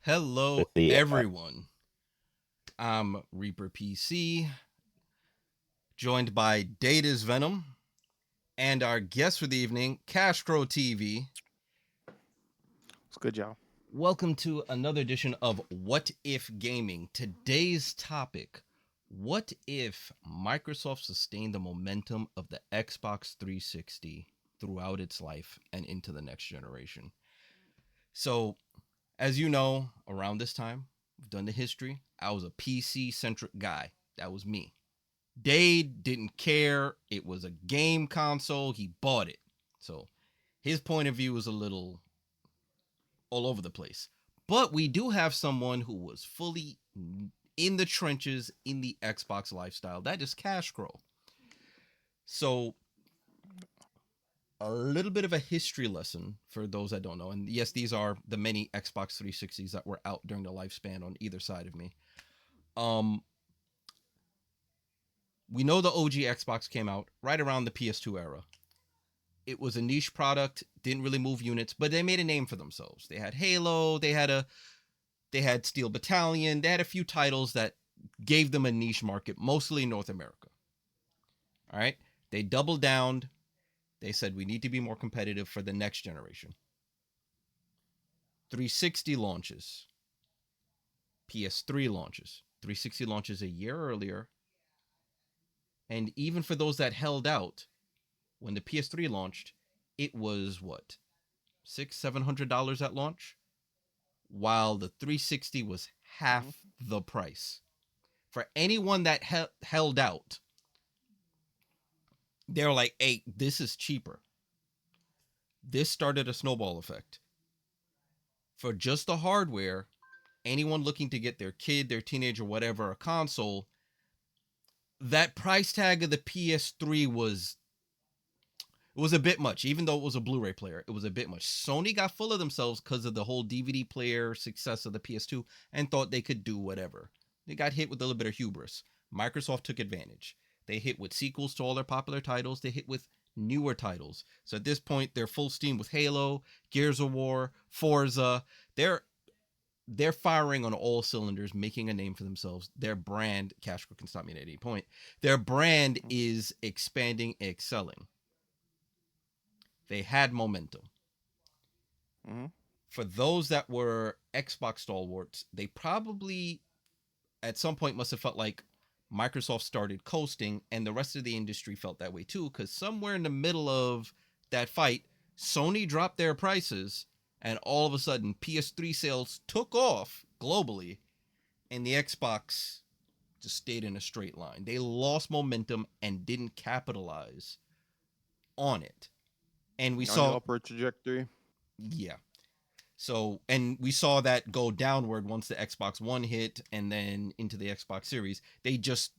Hello, with the everyone. I'm Reaper PC, joined by Data's Venom, and our guest for the evening, Cashcrow TV. It's good, y'all. Welcome to another edition of What If Gaming. Today's topic: what if Microsoft sustained the momentum of the Xbox 360 throughout its life and into the next generation? So, as you know, around this time, we've done the history. I was a PC centric guy. That was me. Dade didn't care. It was a game console. He bought it. So his point of view was a little all over the place. But we do have someone who was fully in the trenches in the Xbox lifestyle. That is Cashcrow. So a little bit of a history lesson for those that don't know. And yes, these are the many Xbox 360s that were out during the lifespan on either side of me. We know the OG Xbox came out right around the PS2 era. It was a niche product, didn't really move units, but they made a name for themselves. They had Halo, they had Steel Battalion, they had a few titles that gave them a niche market, mostly in North America. All right? They doubled down. They said we need to be more competitive for the next generation. 360 launches. PS3 launches. 360 launches a year earlier. And even for those that held out, when the PS3 launched, it was what, $600-700 at launch, while the 360 was half the price. For anyone that held out, they were like, "Hey, this is cheaper." This started a snowball effect. For just the hardware, anyone looking to get their kid, their teenager, whatever, a console, that price tag of the PS3 was a bit much. Even though it was a Blu-ray player, it was a bit much. Sony got full of themselves because of the whole DVD player success of the PS2 and thought they could do whatever. They got hit with a little bit of hubris. Microsoft took advantage. They hit with sequels to all their popular titles. They hit with newer titles. So at this point, they're full steam with Halo, Gears of War, Forza. They're firing on all cylinders, making a name for themselves. Their brand, Cashco can stop me at any point, their brand is expanding, excelling. They had momentum. Mm-hmm. For those that were Xbox stalwarts, they probably at some point must have felt like Microsoft started coasting, and the rest of the industry felt that way too, because somewhere in the middle of that fight, Sony dropped their prices, and all of a sudden, PS3 sales took off globally, and the Xbox just stayed in a straight line. They lost momentum and didn't capitalize on it. And we On saw the upward trajectory. Yeah. So, and we saw that go downward once the Xbox One hit and then into the Xbox Series. They just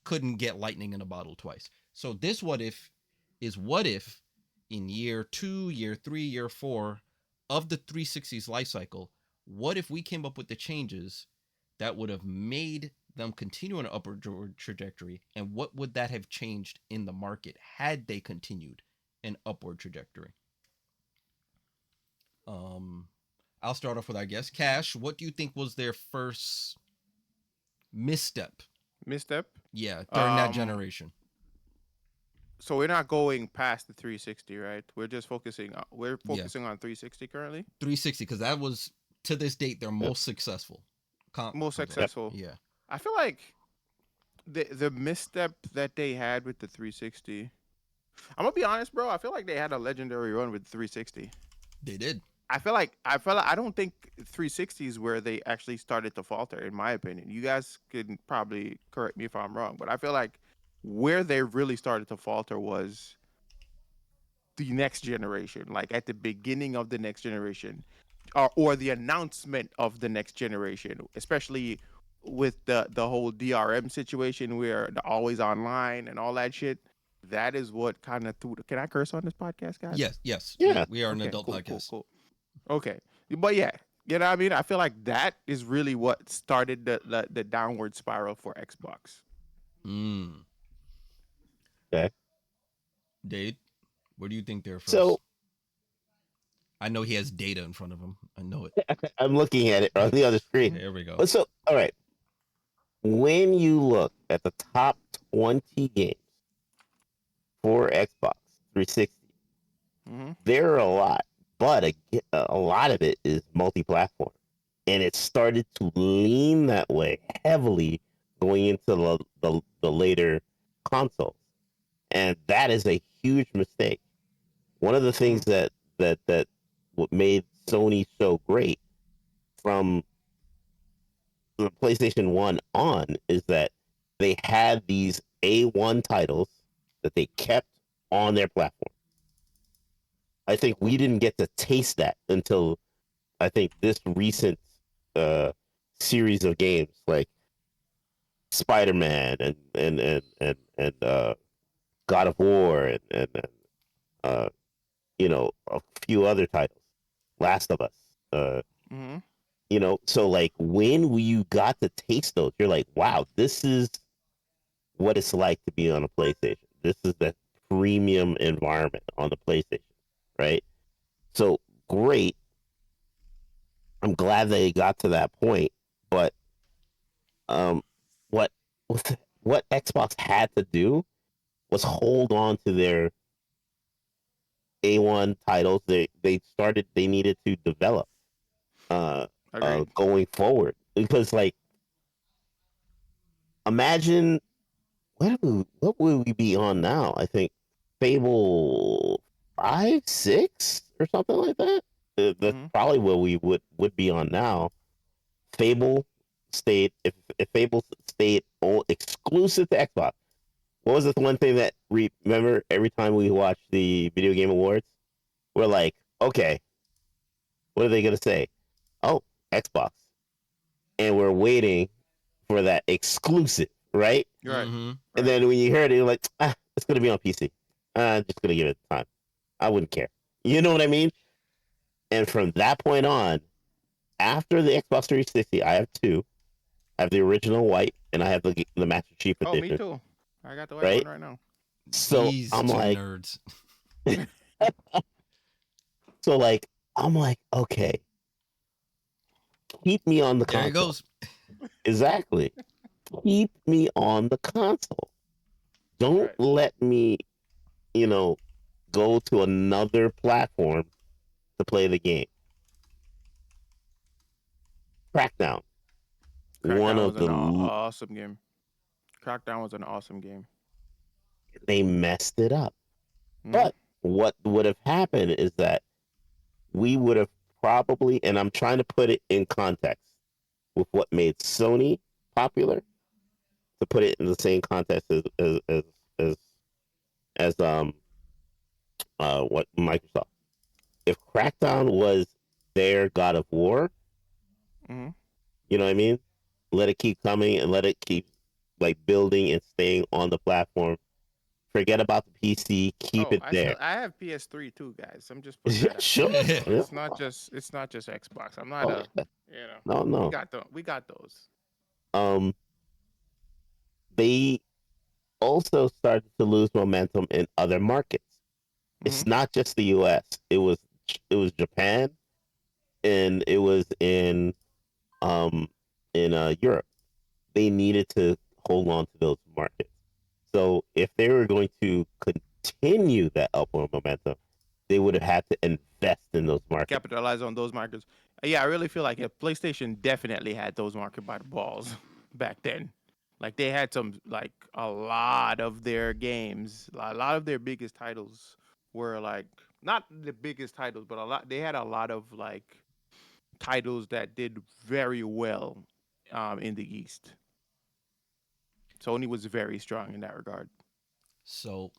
couldn't get lightning in a bottle twice. So this what if is what if in year 2, year 3, year 4 of the 360's life cycle, what if we came up with the changes that would have made them continue on an upward trajectory, and what would that have changed in the market had they continued an upward trajectory? I'll start off with our guest. Cash, what do you think was their first misstep? Misstep. Yeah, during that generation. So we're not going past the 360, right? We're just focusing. We're Yeah. focusing on 360 currently. 360, because that was to this date their most successful. Most successful. Yeah. I feel like the misstep that they had with the 360. I'm gonna be honest, bro. I feel like they had a legendary run with 360. They did. I feel like I don't think 360 is where they actually started to falter, in my opinion. You guys can probably correct me if I'm wrong, but I feel like where they really started to falter was the next generation, like at the beginning of the next generation, or the announcement of the next generation, especially with the whole DRM situation where the always online and all that shit. That is what kind of threw. Can I curse on this podcast, guys? Yes. Yeah. We are an Okay, adult cool, podcast. Cool. Okay, but yeah, you know what I mean. I feel like that is really what started the downward spiral for Xbox. Okay. Dave, what do you think there first? So I know he has data in front of him. I know it. I'm looking at it on the other screen. There we go. But so, all right. When you look at the top 20 games for Xbox 360, Mm-hmm. there are a lot, but a lot of it is multi-platform, and it started to lean that way heavily going into the later consoles, and that is a huge mistake. One of the things that what made Sony so great from the PlayStation 1 on is that they had these A1 titles that they kept on their platform. I think we didn't get to taste that until I think this recent uh, series of games like Spider-Man and God of War and uh, a few other titles, Last of Us. Mm-hmm. So like when you got to taste those, you're like, wow, this is what it's like to be on a PlayStation. This is the premium environment on the PlayStation, right? So great. I'm glad they got to that point, but um, what what Xbox had to do was hold on to their A1 titles. They needed to develop Agreed. going forward because like imagine what would we be on now? I think Fable 5, 6, or something like that. That's Mm-hmm. probably what we would be on now. Fable stayed if Fable stayed exclusive to Xbox. What was the one thing that remember every time we watch the Video Game Awards, we're like, okay, what are they gonna say? Oh, Xbox, and we're waiting for that exclusive, right? You're right. Mm-hmm. And Right. then when you heard it, you're like, it's gonna be on PC. I'm just gonna give it time. I wouldn't care. You know what I mean? And from that point on, after the Xbox 360, I have two. I have the original white, and I have the Master Chief Oh, me Edition. too. I got the white one Right? right now. So These I'm two like, nerds. so like, I'm like, okay, keep me on the There he console. goes. Exactly. Keep me on the console. Don't Right. let me, you know, go to another platform to play the game. Crackdown, one Crackdown of was an the awesome game. Crackdown was an awesome game. they messed it up. Mm-hmm. But what would have happened is that we would have probably, and I'm trying to put it in context with what made Sony popular, to put it in the same context as as what Microsoft. If Crackdown was their God of War, Mm-hmm. you know what I mean? Let it keep coming and let it keep like building and staying on the platform. Forget about the PC, keep Oh, it there. I have PS3 too, guys. I'm just putting Yeah, that out sure. there. So Yeah. it's not just Xbox. I'm not Oh, a yeah. you know No, no. we got those. Um, they also started to lose momentum in other markets. Mm-hmm. It's not just the U.S. It was Japan and it was um in Europe. They needed to hold on to those markets. So if they were going to continue that upward momentum, they would have had to invest in those markets. Capitalize on those markets. Yeah, I really feel like PlayStation definitely had those market by the balls back then. Like they had some like a lot of their games, a lot of their biggest titles were like not the biggest titles, but a lot. They had a lot of like titles that did very well in the East. Sony was very strong in that regard. So,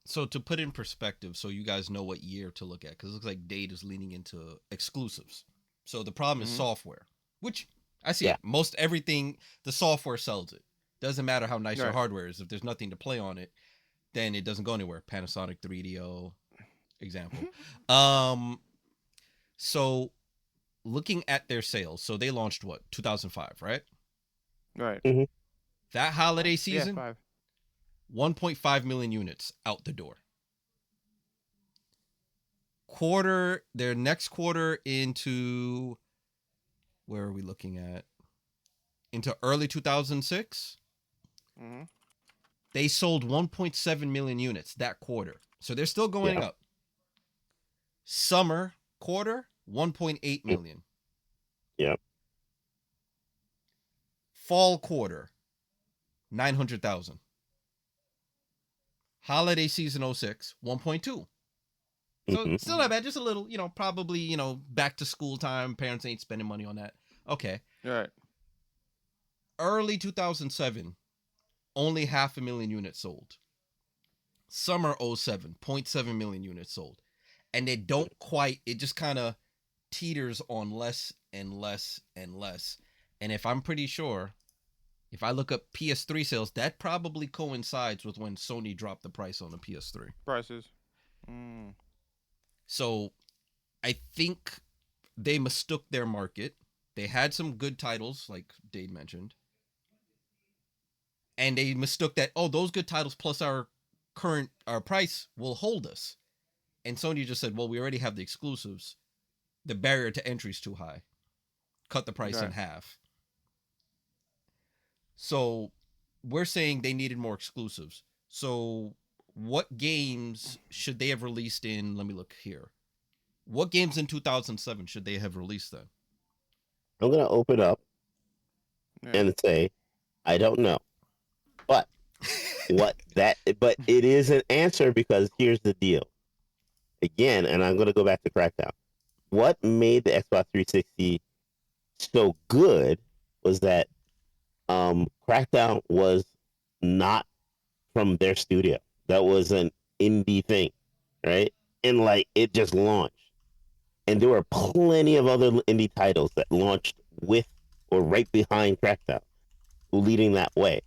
so to put in perspective, so you guys know what year to look at, because it looks like Date is leaning into exclusives. So the problem is Mm-hmm. software, which I see Yeah. it. Most everything, the software sells it. Doesn't matter how nice your Right. hardware is. If there's nothing to play on it, then it doesn't go anywhere. Panasonic 3DO example. Um, so looking at their sales, so they launched what 2005, right? Right. Mm-hmm. That holiday Yeah, season, 5. 1.5 million units out the door. their next quarter into, where are we looking at? Into early 2006, Mm-hmm. they sold 1.7 million units that quarter. So they're still going up. Summer quarter, 1.8 million. Yep. Fall quarter, 900,000. Holiday season 06, 1.2. So still not bad. Just a little, probably, back to school time. Parents ain't spending money on that. Okay. Right. Early 2007, only 500,000 units sold. Summer 07, 0.7 million units sold. And it just kind of teeters on less and less and less. And if I'm pretty sure, if I look up PS3 sales, that probably coincides with when Sony dropped the price on the PS3. Prices. So I think they mistook their market. They had some good titles, like Dave mentioned. And they mistook that, those good titles plus our price will hold us. And Sony just said, well, we already have the exclusives. The barrier to entry is too high. Cut the price in half. So we're saying they needed more exclusives. So what games should they have released in? Let me look here. What games in 2007 should they have released then? I'm going to open up and say, I don't know. But but it is an answer, because here's the deal. Again, and I'm going to go back to Crackdown. What made the Xbox 360 so good was that Crackdown was not from their studio. That was an indie thing, right? And it just launched. And there were plenty of other indie titles that launched with or right behind Crackdown, leading that way.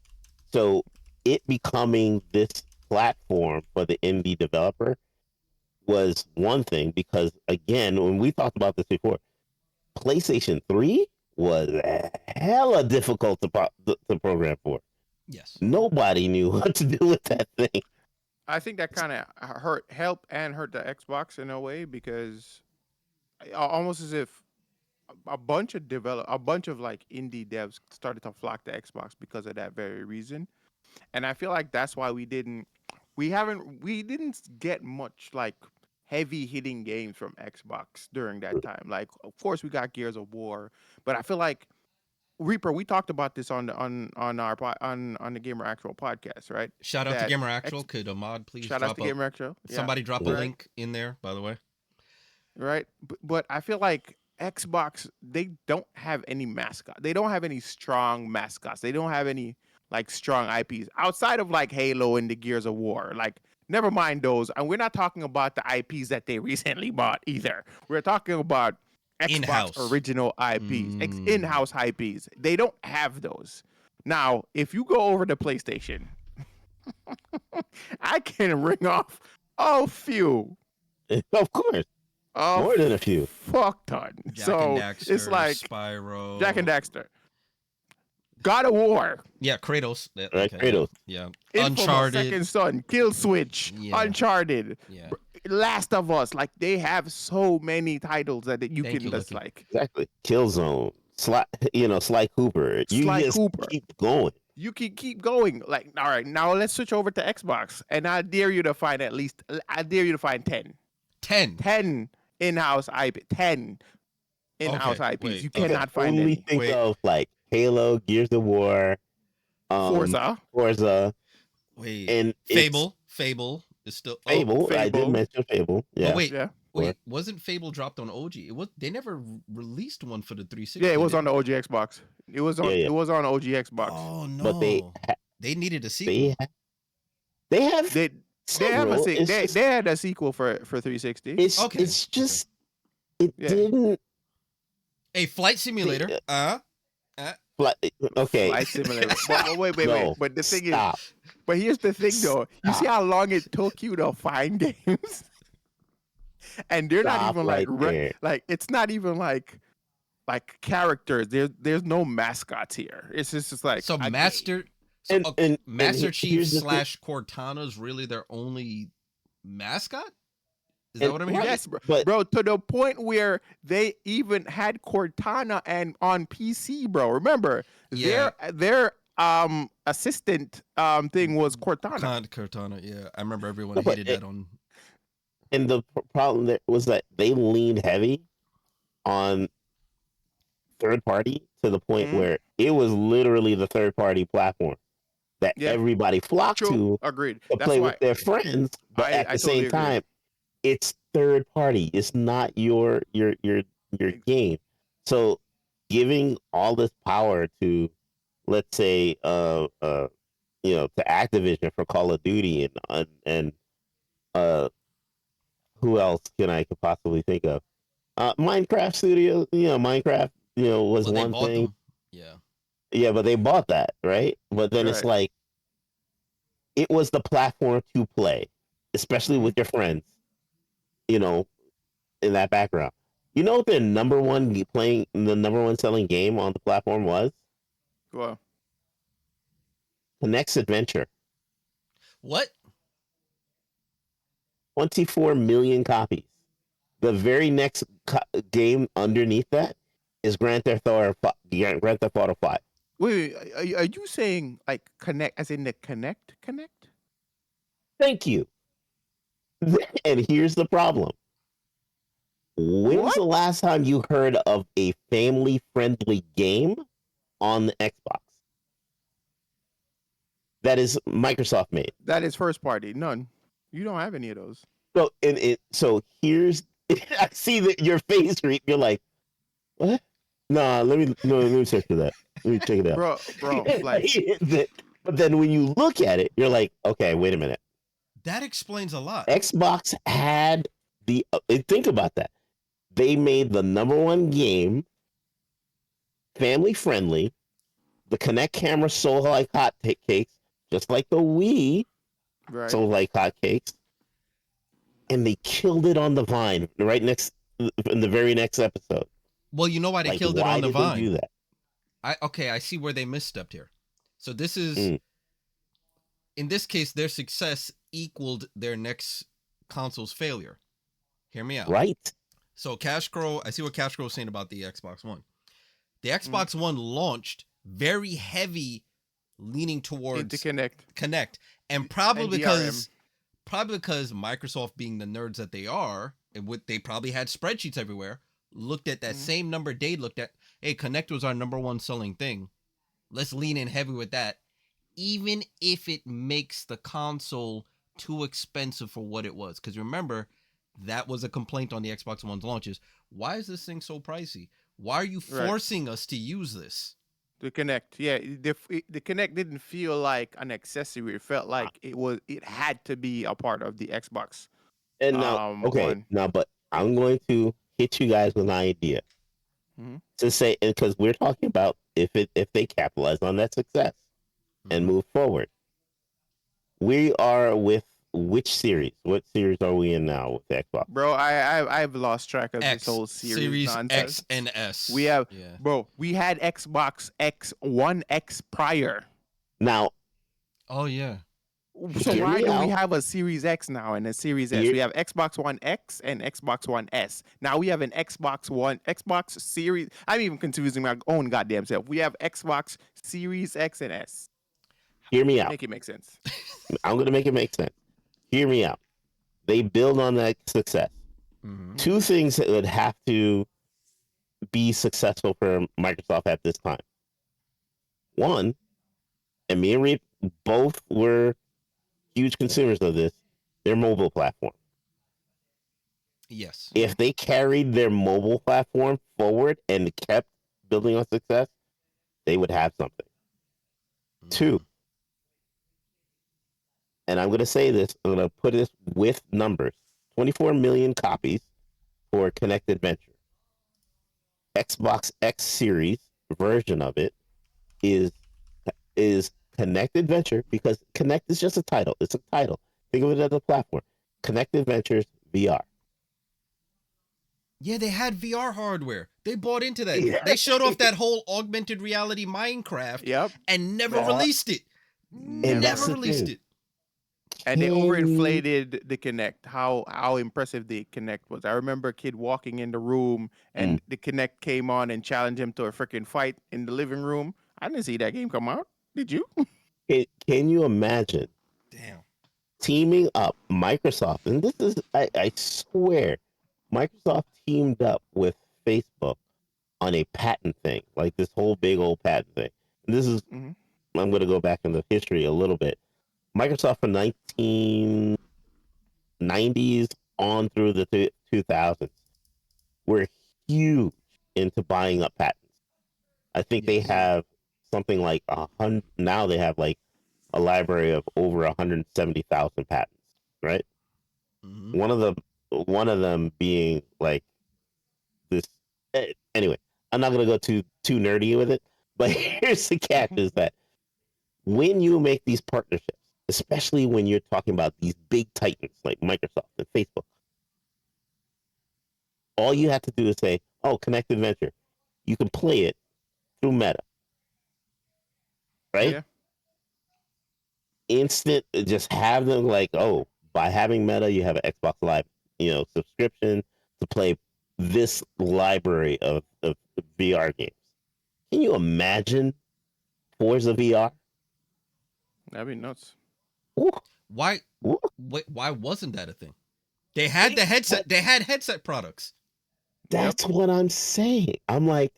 So it becoming this platform for the indie developer was one thing, because again, when we talked about this before, PlayStation 3 was hella difficult to program for. Yes. Nobody knew what to do with that thing. I think that kind of hurt the Xbox in a way, because almost as if a bunch of indie devs started to flock to Xbox because of that very reason. And I feel like that's why we didn't get much like heavy hitting games from Xbox during that time. Like, of course we got Gears of War, but I feel like Reaper, we talked about this on the Gamer Actual podcast, right? Shout out to Gamer Actual. Could Ahmad please shout out to Gamer Actual? Somebody drop a link in there, by the way. Right, but I feel like Xbox, they don't have any mascot. They don't have any strong mascots. They don't have any like strong IPs outside of like Halo and the Gears of War. Like, never mind those. And we're not talking about the IPs that they recently bought either. We're talking about Xbox in-house original IPs, in-house IPs. They don't have those. Now, if you go over to PlayStation, I can ring off a few. Of course. More than a few. Fuck ton. Jack so and Daxter, it's like Spyro. Jack and Daxter. God of War. Yeah, Kratos. Right, Kratos. Yeah. Infamous, Uncharted. Second Son, Kill Switch, Uncharted, Last of Us. Like, they have so many titles that you can just like. Exactly. Killzone, Sly Cooper. Keep going. You can keep going. Like, all right, now let's switch over to Xbox, and I dare you to find 10. 10 in-house IP. 10 in-house IPs. Wait, you cannot find only any. Think of like Halo, Gears of War, Forza. Wait, and Fable is still Fable. I did mention Fable. Yeah. Oh, wait, wasn't Fable dropped on OG? They never released one for the 360. Yeah, it was on the OG Xbox. It was on OG Xbox. Oh no. But they needed a sequel. They had a sequel for 360. It's just it didn't. A flight simulator. Okay. Flight simulator. Wait. No, but the thing stop. is, but here's the thing though. You see how long it took you to find games, and they're not even like it's not even like characters. There's no mascots here. It's just like Master. So Master Chief / Cortana's really their only mascot? Is that what I'm hearing? Yes, bro. But Bro, to the point where they even had Cortana and on PC, bro. Remember, Yeah. their assistant thing was Cortana. Cortana, yeah. I remember everyone no, but hated that on. and the problem that was that they leaned heavy on third party to the point Mhm. where it was literally the third party platform that Yeah, everybody flocked true. to Agreed. That's play with why their friends. But at I the totally same agree. time, it's third party. It's not your Ex- game. So giving all this power to, let's say, to Activision for Call of Duty and uh, who else can I could possibly think of? Minecraft Studios. Minecraft. Was Well, they one bought thing. them. Yeah. Yeah, but they bought that, right? But then it's Right. like it was the platform to play, especially Mhm. with your friends. You know, in that background. You know what their number one selling game on the platform was? Well, The Next Adventure. What? 24 million copies. The very next game underneath that is Grand Theft Auto 5. wait, are you saying like Connect as in the Connect? Thank you. And here's the problem. When's What? the last time you heard of a family friendly game on the Xbox that is Microsoft made? That is first party. None. You don't have any of those. So here's I see that your face read. You're like, what? Nah, let me search for that. Let me check it out. Bro, like But then when you look at it, you're like, okay, wait a minute. That explains a lot. Xbox had think about that. They made the number one game family friendly. The Kinect camera sold like cakes, just like the Wii right. sold like hotcakes, and they killed it on the Vine right next in the very next episode. Well, you know why they Like, killed it why on the did they Vine. do that? I see where they misstepped here. So this is, Mm. in this case, their success equaled their next console's failure. Hear me out. Right? So Cash Crow, I see what Cash Crow is saying about the Xbox One. The Xbox One launched very heavy, leaning towards Interconnect. Connect, and probably And because Microsoft, being the nerds that they are, and they probably had spreadsheets everywhere, looked at that same number Dave looked at. Hey, Connect was our number one selling thing. Let's lean in heavy with that, even if it makes the console too expensive for what it was. Because remember, that was a complaint on the Xbox One's launches. Why is this thing so pricey? Why are you Right. forcing us to use this? The Connect, yeah, the Connect didn't feel like an accessory. It felt like it had to be a part of the Xbox. And now, okay, One. but I'm going to hit you guys with an idea Mhm. to say, because we're talking about if they capitalize on that success and move forward. We are with which series? What series are we in now with the Xbox? Bro, I've lost track of this whole series nonsense. X and S. We have, yeah. bro, we had Xbox X, One X prior. Now, Oh yeah. So Hear why me do we out. have a Series X now and a Series S? Here- We have Xbox One X and Xbox One S. Now we have an Xbox Series. I'm even confusing my own goddamn self. We have Xbox Series X and S. hear me out. Make it make sense. I'm going to make it make sense. Hear me out. They build on that success. Two things that would have to be successful for Microsoft at this time. One, and me and Reed both were huge consumers of this, their mobile platform. Yes. If they carried their mobile platform forward and kept building on success, they would have something. Two, and I'm going to say this, I'm going to put this with numbers 24 million copies for Kinect Adventure. Xbox X Series version of it is Kinect Adventure, because Kinect is just a title. It's a title. Think of it as a platform. Kinect Adventures VR. Yeah, they had VR hardware. They bought into that. Yeah. They showed off that whole augmented reality Minecraft Yep. and never Yeah. released it. And that's Never the released thing. it. And they Can overinflated the Kinect. How impressive the Kinect was. I remember a kid walking in the room mm, and the Kinect came on and challenged him to a freaking fight in the living room. I didn't see that game come out. Did you? can you imagine Damn. teaming up Microsoft? And this is, I swear, Microsoft teamed up with Facebook on a patent thing, like this whole big old patent thing. And this is, Hmm. I'm going to go back in the history a little bit. Microsoft from 1990s on through the 2000s were huge into buying up patents. I think they Yes. Yeah. have something like 100. Now they have like a library of over 170,000 patents. Right. Mm-hmm. One of them being like this. Anyway, I'm not gonna go too nerdy with it. But here's the catch: is that when you make these partnerships, especially when you're talking about these big titans like Microsoft and Facebook, all you have to do is say, "Oh, Connect Adventure." You can play it through Meta, right? Yeah. Instant, just have them like, oh, by having Meta, you have an Xbox Live, subscription to play this library of VR games. Can you imagine Forza VR? That'd be nuts. Ooh, Why? ooh. Why wasn't that a thing? They had the headset. They had headset products. Yep. That's what I'm saying. I'm like,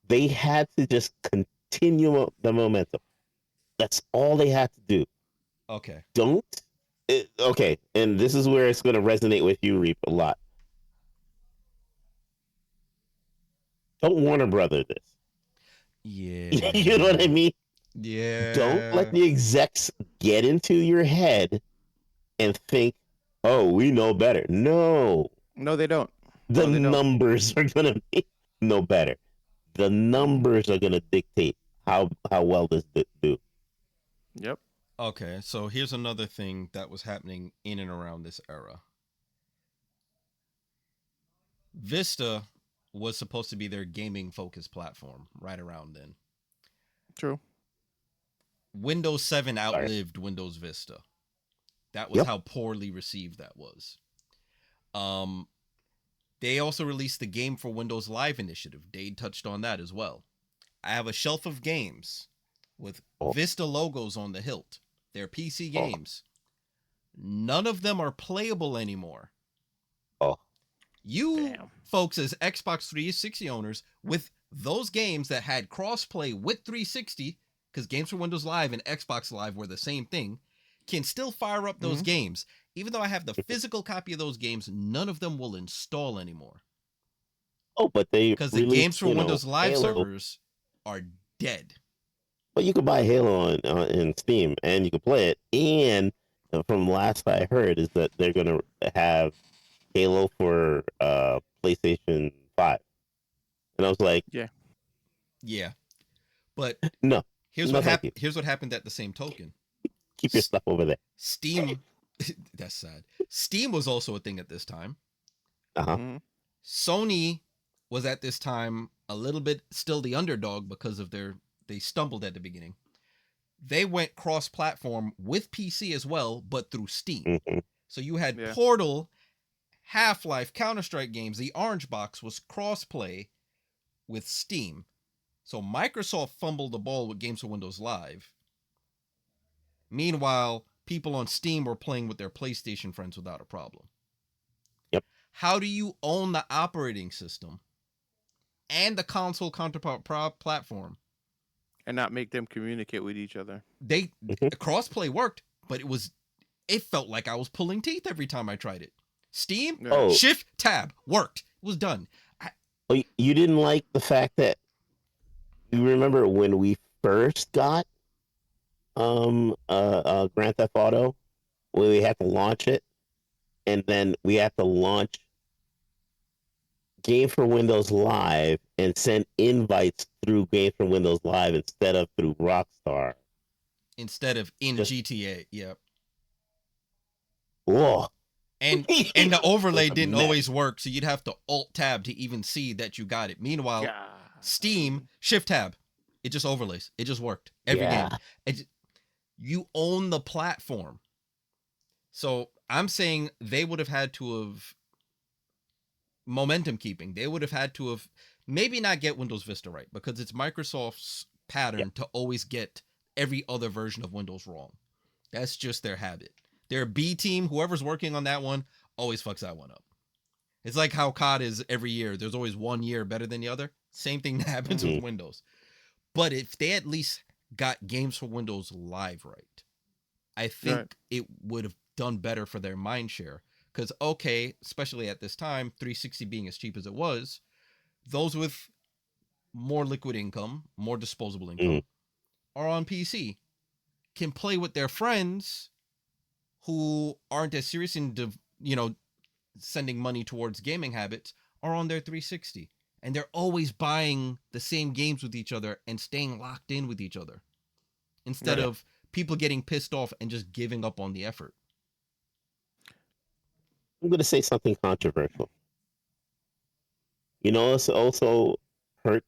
they had to just continue the momentum. That's all they had to do. Okay. Don't. Okay, and this is where it's going to resonate with you, Reap, a lot. Don't Warner Brother this. Yeah. You know what I mean? Don't let Yeah. the execs get into your head and think, oh, we know better. No, No, they don't. the No, they don't. numbers are going to be no better. The Hmm. numbers are going to dictate how well this do. Yep. Okay. So here's another thing that was happening in and around this era. Vista was supposed to be their gaming focused platform right around then. True. Windows 7 Sorry. outlived Windows Vista. That was Yep. how poorly received that was. Um, they also released the Game for Windows Live initiative. Dade touched on that as well. I have a shelf of games with Oh, Vista logos on the hilt. They're PC oh, games. None of them are playable anymore. oh. You Damn. folks, as Xbox 360 owners, with those games that had crossplay with 360, because Games for Windows Live and Xbox Live were the same thing, can still fire up those Hmm. games. Even though I have the physical copy of those games, none of them will install anymore. Oh, but they Because the released, Games for Windows Live Halo. servers are dead. But you could buy Halo in Steam and you can play it. And from last I heard is that they're gonna have Halo for PlayStation 5. And I was like, Yeah. Yeah. But no, here's no, what thank you. happened. Here's what happened at the same token. Keep your stuff over there. Steam that's sad. Steam was also a thing at this time. Uh-huh. Hmm. Sony was at this time a little bit still the underdog because of they stumbled at the beginning. They went cross-platform with PC as well, but through Steam. Hmm. So you had Yeah. Portal, Half-Life, Counter-Strike games. The Orange Box was cross-play with Steam. So Microsoft fumbled the ball with Games for Windows Live. Meanwhile, people on Steam were playing with their PlayStation friends without a problem. Yep. How do you own the operating system and the console counterpart platform? And not make them communicate with each other. They Hmm. crossplay worked, but it felt like I was pulling teeth every time I tried it. Steam, Yeah. Oh, Shift Tab worked. It was done. you didn't like the fact that you remember when we first got Grand Theft Auto, when we had to launch it, and then we had to launch Game for Windows Live and send invites through Game for Windows Live instead of through Rockstar. Instead of in Just GTA. Yep. whoa. And the overlay It's a didn't mess. always work, so you'd have to alt tab to even see that you got it. Meanwhile, God. Steam, Shift Tab, it just overlays. It just worked every Yeah. game. You own the platform. So I'm saying they would have had to have momentum keeping. They would have had to have maybe not get Windows Vista right because it's Microsoft's Yeah. pattern to always get every other version of Windows wrong. That's just their habit. Their B team, whoever's working on that one, always fucks that one up. It's like how COD is every year. There's always 1 year better than the other. Same thing that happens Mhm. with Windows. But if they at least got games for Windows Live right, I think Right. it would have done better for their mind share. Because, okay, especially at this time, 360 being as cheap as it was, those with more liquid income, more disposable income, are on PC, can play with their friends who aren't as serious in, sending money towards gaming habits, are on their 360. And they're always buying the same games with each other and staying locked in with each other instead Right. of people getting pissed off and just giving up on the effort. I'm going to say something controversial. You know, it's also hurt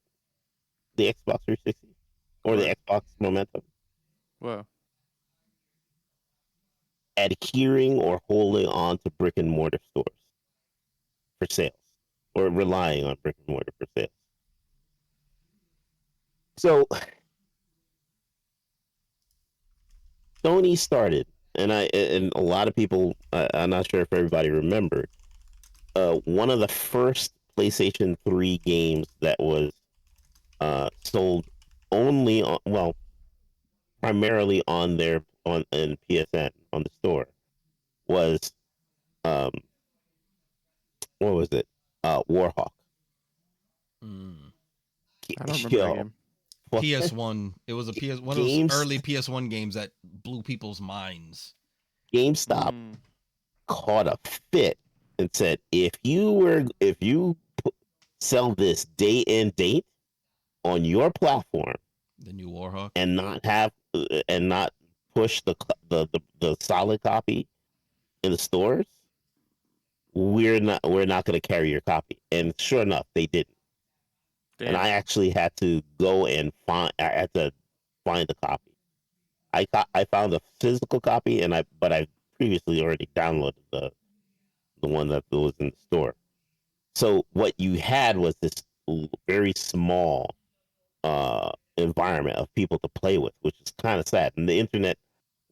the Xbox 360 or the What? Xbox momentum. Well, Adhering or holding on to brick and mortar stores for sales or relying on brick and mortar for sales. So Sony started, and a lot of people, I'm not sure if everybody remembered, one of the first PlayStation 3 games that was sold only on, well, primarily on their on in PSN on the store was um what was it? Warhawk. Mm. I don't remember that Yo, game. what PS1. It was a one of those games early PS1 games that blew people's minds. GameStop Mm. caught a fit and said if you sell this day and date on your platform The new Warhawk. and not have and not push the solid copy in the stores, we're not going to carry your copy. And sure enough, they didn't. And Damn. I actually had to go and I had to find the copy. I found a physical copy, but I previously already downloaded the one that was in the store. So what you had was this very small environment of people to play with, which is kind of sad. And the internet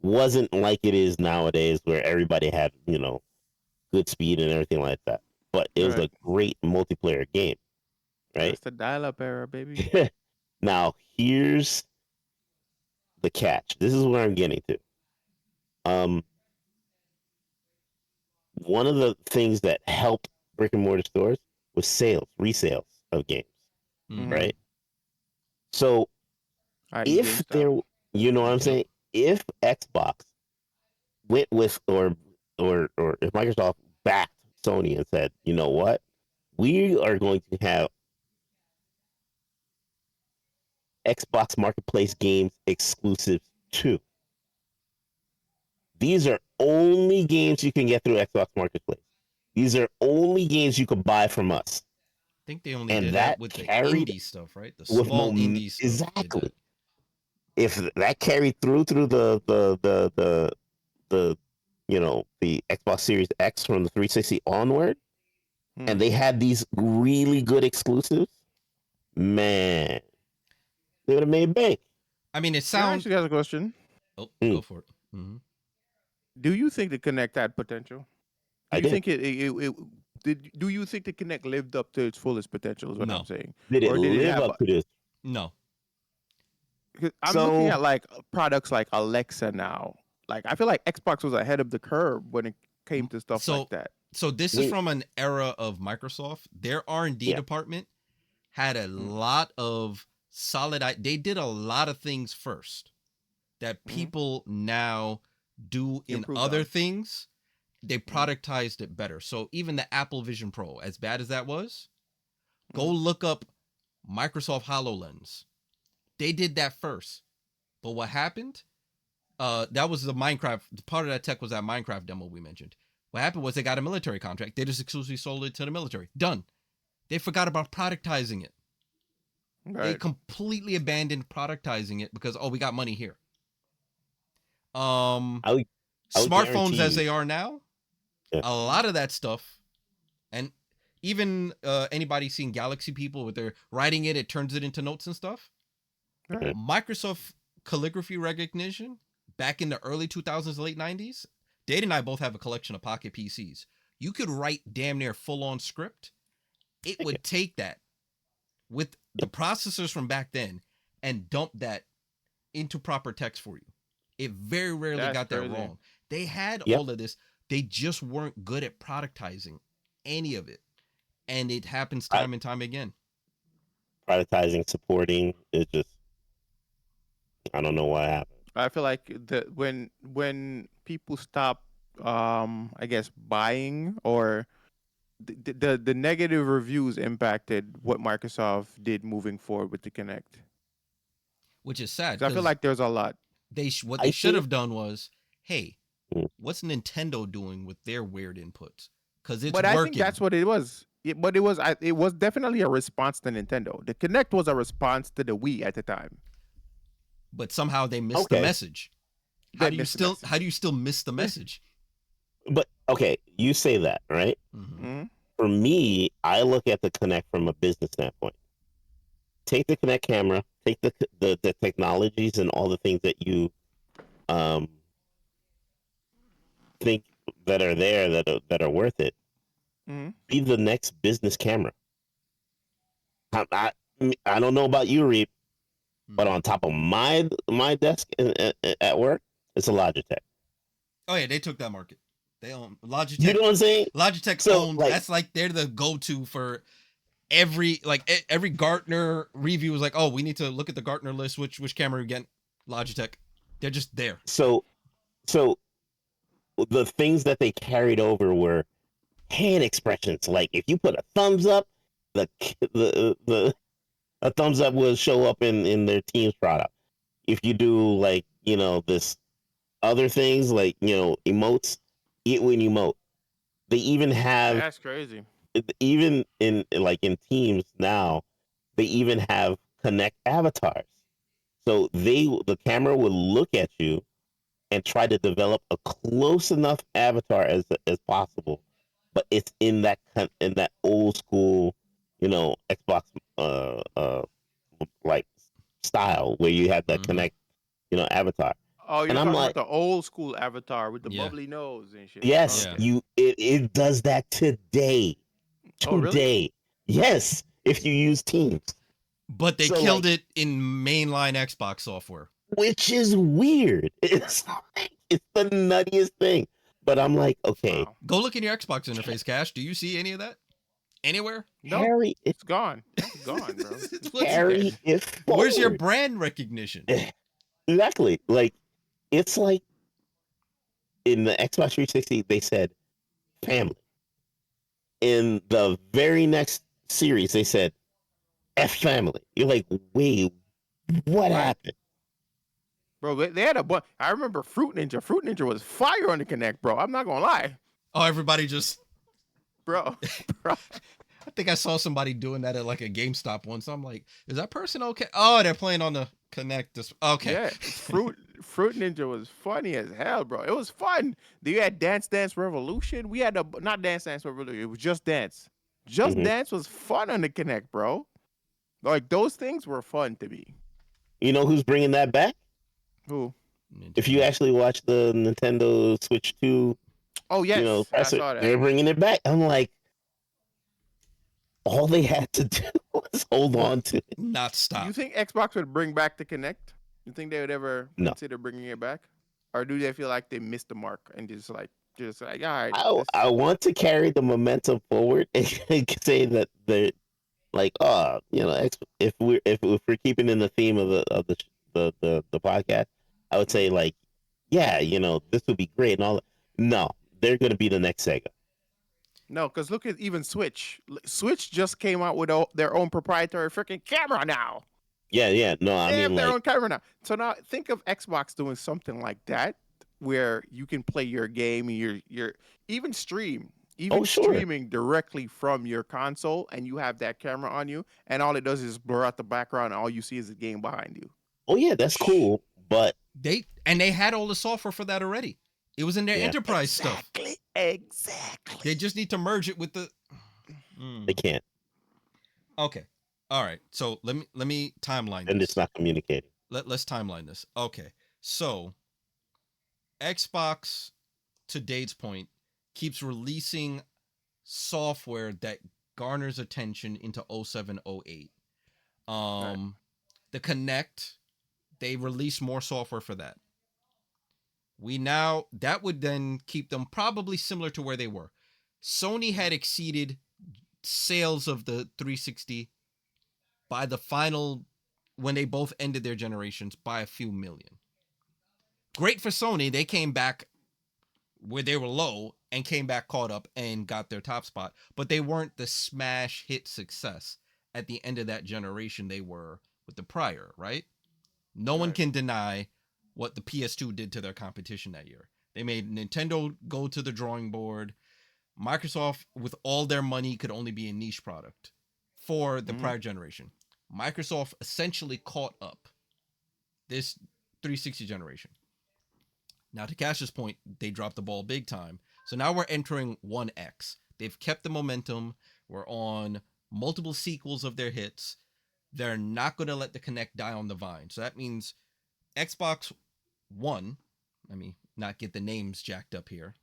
wasn't like it is nowadays, where everybody had good speed and everything like that. But it was Right. a great multiplayer game, right? That's the dial-up era, baby. Now here's the catch. This is where I'm getting to. Um, one of the things that helped brick and mortar stores was resales of games, Mm-hmm. Mm-hmm. right? So I.e. if GameStop. there, you know what I'm Yep. saying, if Xbox went with or if Microsoft backed Sony and said, you know what, we are going to have Xbox Marketplace games exclusives too. These are only games you can get through Xbox Marketplace. These are only games you can buy from us. I think they only And did that that with the carried indie stuff, right? The with small indie stuff did exactly. that. If that carried through the the Xbox Series X from the 360 onward, Hmm. and they had these really good exclusives, man, they would have made bank. I mean, it Can I sound. actually ask a question? Oh, Mm, go for it. Mm-hmm. Do you think the Kinect had potential? Do I you did. think it did? Do you think the Kinect lived up to its fullest potential? Is what I'm No, saying, Did it or did it live have? up to this? no. 'Cause I'm looking So at like products like Alexa now. Like I feel like Xbox was ahead of the curve when it came to stuff like So, that. so this is we, from an era of Microsoft. Their R&D yeah, department had a Mm-hmm. lot of they did a lot of things first that Mm-hmm. people now do in Improved other on. things. They Mm-hmm. productized it better. So even the Apple Vision Pro, as bad as that was, go Mm-hmm. look up Microsoft HoloLens. They did that first. But what happened? That was the Minecraft. Part of that tech was that Minecraft demo we mentioned. What happened was they got a military contract. They just exclusively sold it to the military. Done. They forgot about productizing it. They Right. completely abandoned productizing it because we got money here. Um, I I would smartphones guarantee as you. they are now, Yeah. a lot of that stuff, and even anybody seen Galaxy people with their writing it turns it into notes and stuff. Right. Microsoft calligraphy recognition back in the early 2000s, late 90s. Dade and I both have a collection of Pocket PCs. You could write damn near full-on script. It would take that with the processors from back then and dump that into proper text for you. It very rarely That's got that crazy. wrong. They had Yep. all of this. They just weren't good at productizing any of it. And it happens time and time again. Prioritizing, supporting is just, I don't know what happened. I feel like when people stop, I guess buying or the negative reviews impacted what Microsoft did moving forward with the Kinect. Which is sad. 'Cause I feel like there's a lot. what I they should think- have done was, hey, Mm. what's Nintendo doing with their weird inputs? Because it's But I working. think that's what it was. It was definitely a response to Nintendo. The Kinect was a response to the Wii at the time. But somehow they missed the Okay. message. They missed the message. How do you still miss the message? But okay, you say that, right? Mm-hmm. Mm-hmm. For me, I look at the Kinect from a business standpoint. Take the Kinect camera, take the technologies and all the things that you think that are there that are worth it. Mm-hmm. Be the next business camera. I don't know about you, Reap, but on top of my desk at work, it's a Logitech. Oh yeah, they took that market. They own Logitech. You know what I'm saying? Logitech So, owns. like- That's like they're the go-to for every Gartner review is like, oh, we need to look at the Gartner list. Which camera we get? Logitech. They're just there. So the things that they carried over were hand expressions. Like if you put a thumbs up, the a thumbs up will show up in their team's product. If you do like, this other things like, emotes, it will emote. They even have, That's crazy. even in Teams now, they even have Connect avatars. So the camera will look at you and try to develop a close enough avatar as possible, but it's in that old school, Xbox like style where you have that Mhm. Connect, avatar. Oh, you're And I'm talking like- about the old school avatar with the Yeah. bubbly nose and shit. Yes, Yeah. it does that today. Oh, really? Today. Yes, if you use Teams. But they So, killed like- it in mainline Xbox software. Which is weird. It's the nuttiest thing. But I'm like, okay, Wow. Go look in your Xbox interface, Cash. Do you see any of that anywhere? No, carry it, it's gone. It's gone, bro. What's- carry it forward. Where's your brand recognition? Exactly. Like, it's like in the Xbox 360, they said family. In the very next series, they said F family. You're like, wait, what Right. happened? Bro, they had a bunch. I remember Fruit Ninja. Fruit Ninja was fire on the Kinect, bro. I'm not gonna lie, Oh, everybody just. bro. bro. I think I saw somebody doing that at like a GameStop once. I'm like, is that person okay? Oh, they're playing on the Kinect. Okay. Yeah, Fruit Ninja was funny as hell, bro. It was fun. You had Dance Dance Revolution. We had not Dance Dance Revolution. It was Just Dance. Just Mhm. Dance was fun on the Kinect, bro. Like those things were fun to me. You know who's bringing that back? Who? If you actually watch the Nintendo Switch 2, Oh yes, I presser, saw that. they're bringing it back. I'm like, all they had to do was hold on to it. Not stop. You think Xbox would bring back the Kinect? You think they would ever No. consider bringing it back, or do they feel like they missed the mark and just like all right? I want to carry the momentum forward and say that they're like, if we're keeping in the theme of the podcast, I would say like, yeah, this would be great and all that. No, they're going to be the next Sega. No, because look at even Switch. Switch just came out with their own proprietary freaking camera now. Yeah. No, I They have mean, their like, own camera now. So now think of Xbox doing something like that, where you can play your game and your even stream, Oh, sure. streaming directly from your console, and you have that camera on you, and all it does is blur out the background, and all you see is the game behind you. oh yeah, that's cool, but They had all the software for that already. It was in their Yeah. enterprise stuff. Exactly. They just need to merge it with the. They can't, Okay. All right. So let me timeline and this. it's not communicating. Let's timeline this. Okay. So Xbox, to Dade's point, keeps releasing software that garners attention into 07, 08. The Kinect, they release more software for that. That would then keep them probably similar to where they were. Sony had exceeded sales of the 360 by the final, when they both ended their generations, by a few million. Great for Sony. They came back where they were low and came back, caught up, and got their top spot. But they weren't the smash hit success at the end of that generation they were with the prior, right? No one can deny what the PS2 did to their competition that year. They made Nintendo go to the drawing board. Microsoft, with all their money, could only be a niche product for the prior generation. Microsoft essentially caught up this 360 generation. Now, to Cash's point, they dropped the ball big time. So now we're entering 1X. They've kept the momentum. We're on multiple sequels of their hits. They're not going to let the Kinect die on the vine. So that means Xbox One, let me not get the names jacked up here.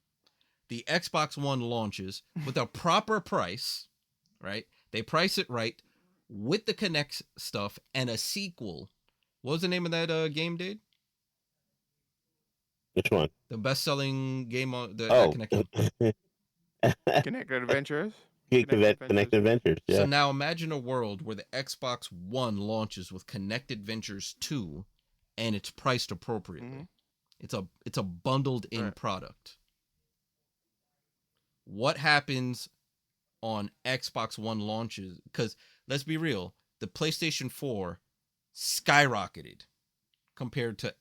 The Xbox One launches with a proper price, right? They price it right with the Kinect stuff and a sequel. What was the name of that game, Dave? Which one? The best-selling game on the Kinect game. Connected Adventures. Connected Adventures. Yeah. So now imagine a world where the Xbox One launches with Connected Adventures 2 and it's priced appropriately. It's a bundled in product. What happens on Xbox One launches? Because let's be real, the PlayStation 4 skyrocketed compared to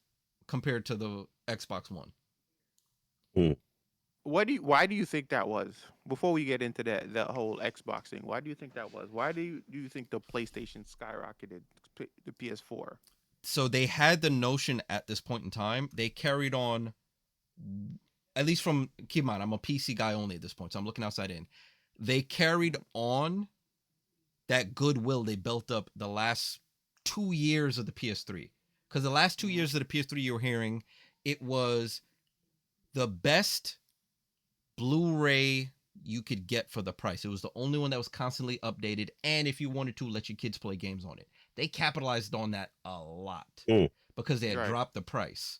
the Xbox One. Why do you think that was? Before we get into the whole Xbox thing, why do you think that was? Why do you think the PlayStation skyrocketed the PS4? So they had the notion at this point in time. They carried on, at least from, keep in mind, I'm a PC guy only at this point, so I'm looking outside in. They carried on that goodwill they built up the last 2 years of the PS3. Because the last 2 years of the PS3 you were hearing, it was the best Blu-ray you could get for the price. It was the only one that was constantly updated, and if you wanted to, let your kids play games on it. They capitalized on that a lot because they had dropped the price.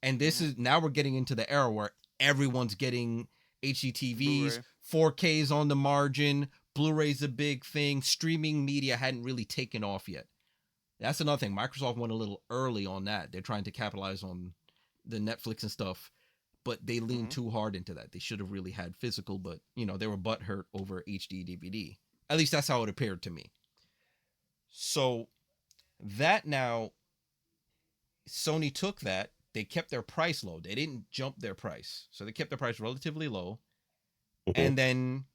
And this is, now we're getting into the era where everyone's getting HD TVs, 4Ks on the margin, Blu-ray's a big thing. Streaming media hadn't really taken off yet. That's another thing. Microsoft went a little early on that. They're trying to capitalize on the Netflix and stuff, but they leaned too hard into that. They should have really had physical, but they were butthurt over HD DVD. At least that's how it appeared to me. So that now, Sony took that. They kept their price low. They didn't jump their price. So they kept their price relatively low. And then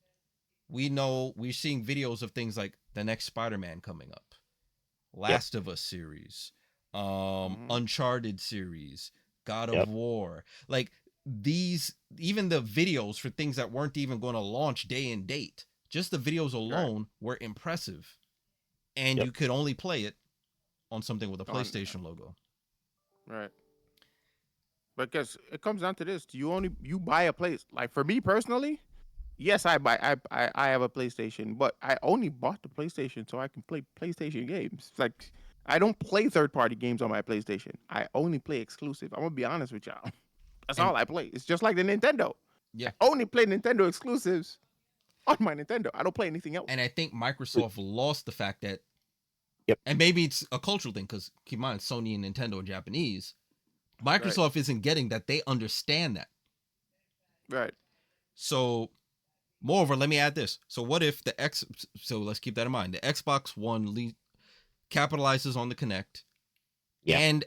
we're seeing videos of things like the next Spider-Man coming up, Last of Us series, Uncharted series, God of War. Like these, even the videos for things that weren't even going to launch day and date, just the videos alone were impressive. And you could only play it on something with a PlayStation logo. Right. Because it comes down to this: you buy a place. Like for me personally, yes, I have a PlayStation, but I only bought the PlayStation so I can play PlayStation games. Like I don't play third-party games on my PlayStation. I only play exclusive. I'm gonna be honest with y'all. That's all I play. It's just like the Nintendo. Yeah. I only play Nintendo exclusives on my Nintendo. I don't play anything else. And I think Microsoft lost the fact that, and maybe it's a cultural thing because keep in mind, Sony and Nintendo are Japanese. Microsoft isn't getting that. They understand that. Right. So, moreover, let me add this. So what if so let's keep that in mind. The Xbox One capitalizes on the Kinect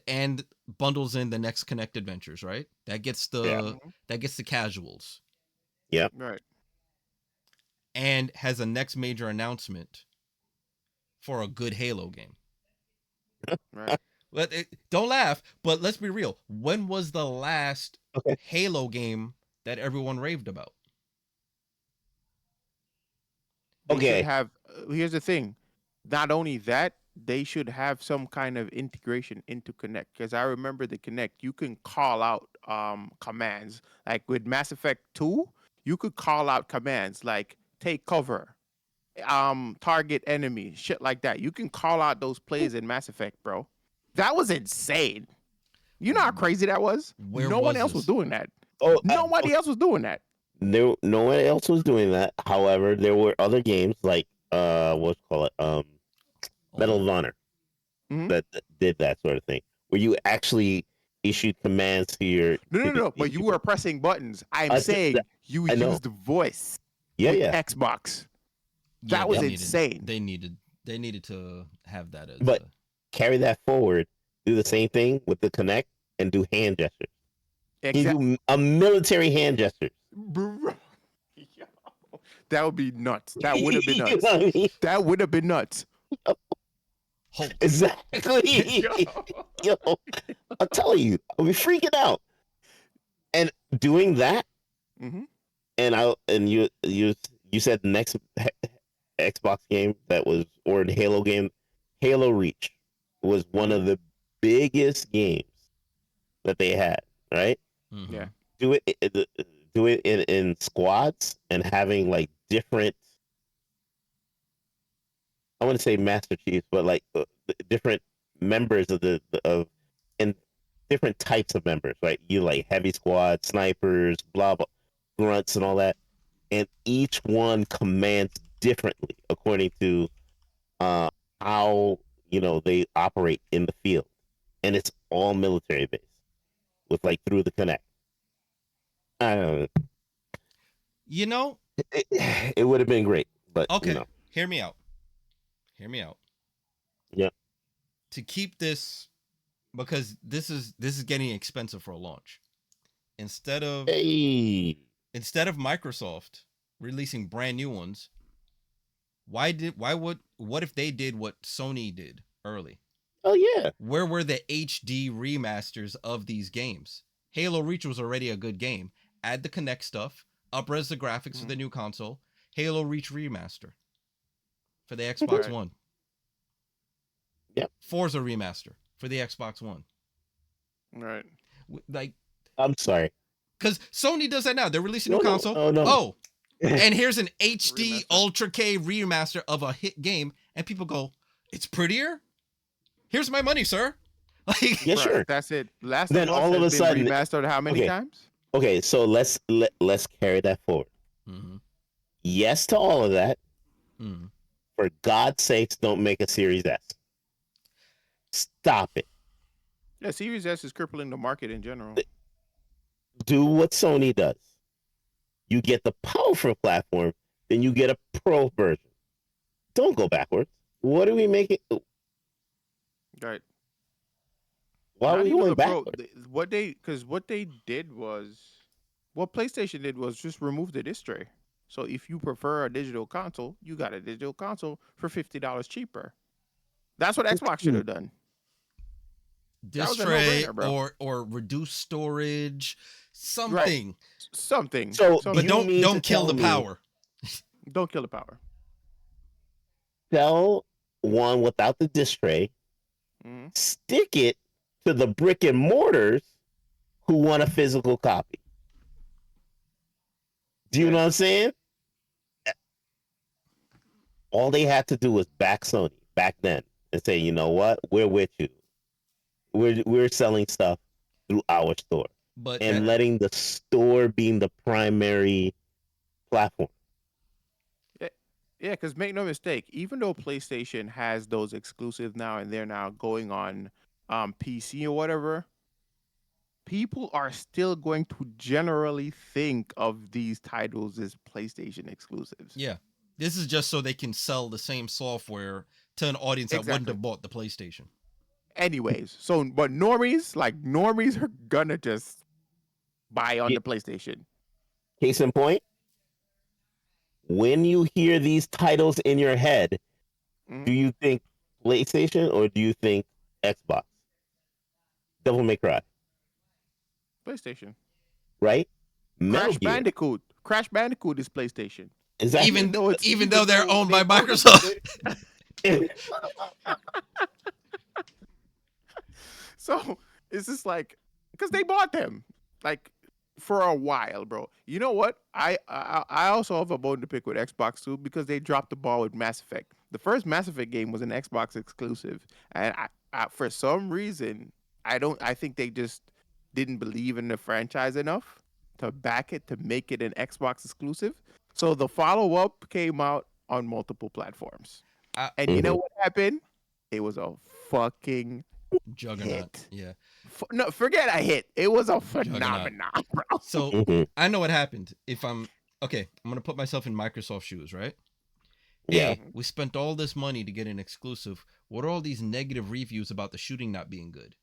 and bundles in the next Kinect Adventures, right? That gets the casuals. Yeah. Right. And has a next major announcement for a good Halo game. Right. Don't laugh, but let's be real. When was the last Okay. Halo game that everyone raved about. They should Okay. have. Here's the thing. Not only that, they should have some kind of integration into Kinect. Because I remember the Kinect, you can call out commands. Like with Mass Effect 2, you could call out commands like take cover, target enemy, shit like that. You can call out those plays in Mass Effect, bro. That was insane. You know how crazy that was? Where No one was else was this? doing that. Oh, Nobody else was doing that. no one else was doing that. However, there were other games like what's call it Medal Oh, of Honor Mhm. that did that sort of thing, where you actually issued commands to your No, to no, the no. But you people. were pressing buttons. I'm saying you I know. used the voice Yeah, with yeah. Xbox. yeah. That was Yep. insane. They needed to have that as But a. carry that forward. Do the same thing with the Connect and do hand gestures. Can you Exact. do a military hand gestures? That would be nuts. That would have been You know nuts. what I mean? That would have been nuts. Halt. Exactly. Yo. Yo, I'm telling you, I'll be freaking out. And doing that, hmm and you said the next Xbox game that was or the Halo game, Halo Reach was one hmm of the biggest games that they had. Right? Mm-hmm. Yeah. Do do it in squads and having like different. I want to say Master Chiefs, but like different members of of and different types of members, right? You like heavy squad, snipers, blah blah, grunts, and all that, and each one commands differently according to uh how they operate in the field, and it's all military based with like through the Connect. I don't know. You know. It would have been great, but Okay. Hear me out. Hear me out. yeah. To keep this, because this is getting expensive for a launch. Instead of Hey, instead of Microsoft releasing brand new ones, what if they did what Sony did early? oh yeah, Where were the HD remasters of these games? Halo Reach was already a good game. Add the Kinect stuff, upres the graphics of hmm the new console. Halo Reach remaster for the Xbox Mhm. Right. One. Yep. Forza remaster for the Xbox One. Right. Like, I'm sorry. because Sony does that now. They're releasing a No, new no, console. no, no. Oh, and here's an HD Remaster. Ultra K remaster of a hit game, and people go, "It's prettier." Here's my money, sir. Like, Yeah, Bro, sure. that's it. Last Then of Us all of has a been sudden, remastered how many okay, times? okay. So let's carry that forward. mm-hmm, Yes to all of that. mm-hmm. For God's sakes, don't make a Series S. Stop it. Yeah, Series S is crippling the market in general. Do what Sony does. You get the powerful platform, then you get a pro version. Don't go backwards. What are we making? Right. Why are Not we even going the pro. backwards? What they did was, what PlayStation did was just remove the disc tray. So if you prefer a digital console, you got a digital console for $50 cheaper. That's what Xbox should have done. That Disc was a tray no-brainer, bro. or reduce storage, Right. something. Something. So do But you Something. mean to don't kill tell the me power. Don't kill the power. sell one without the disc tray, hmm stick it to the brick and mortars who want a physical copy? Do you know Yeah. what I'm saying? All they had to do was back Sony back then and say, you know what, we're with you. We're selling stuff through our store But and Right. letting the store being the primary platform. Yeah, yeah, because make no mistake, even though PlayStation has those exclusives now and they're now going on PC or whatever, people are still going to generally think of these titles as PlayStation exclusives. yeah, this is just so they can sell the same software to an audience that wouldn't Exactly. have bought the PlayStation. Anyways, so but normies are gonna just buy on the PlayStation. Case in point, when you hear these titles in your head, hmm do you think PlayStation or do you think Xbox? Devil May Cry. PlayStation. right? Metal Crash Gear. Bandicoot. Crash Bandicoot is PlayStation. Exactly. Even though they're owned by Microsoft. So it's just like because they bought them like for a while, bro. You know what? I also have a bone to pick with Xbox too because they dropped the ball with Mass Effect. The first Mass Effect game was an Xbox exclusive, and for some reason I think they just didn't believe in the franchise enough to back it to make it an Xbox exclusive. So the follow up came out on multiple platforms, I, and you know what happened? It was a fucking Juggernaut. hit. Yeah. No, forget a hit. It was a Juggernaut. phenomenon, bro. So Mhm. I know what happened. If I'm okay, I'm gonna put myself in Microsoft shoes, right? Yeah. Hey, we spent all this money to get an exclusive. What are all these negative reviews about the shooting not being good?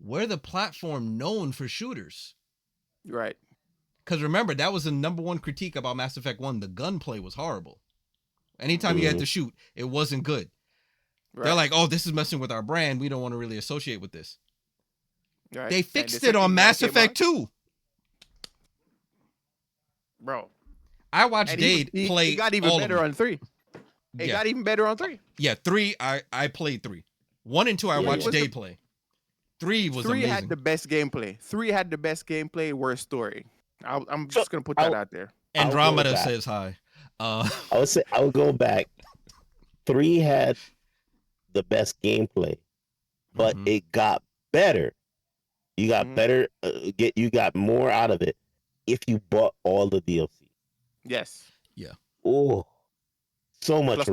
We're the platform known for shooters. Right. Because remember, that was the number one critique about Mass Effect 1. The gunplay was horrible. Anytime you had Mhm. to shoot, it wasn't good. Right. They're like, oh, this is messing with our brand. We don't want to really associate with this. Right. They And the fixed it second on one Mass came Effect out, 2. bro. I watched And Dade he play got even all of better them. on 3. It Yeah. got even better on 3. Yeah, 3, I played 3. 1 and 2, I Three watched was the- Dade play. 3 was 3 amazing. had the best gameplay. 3 had the best gameplay, worst story. I'm So, just gonna put that out there. I'll go Andromeda back. says hi. I would go back. 3 had the best gameplay, but Mhm. it got better. You got Mhm. better. You got more out of it if you bought all the DLC. Yes. Oh, so much richer.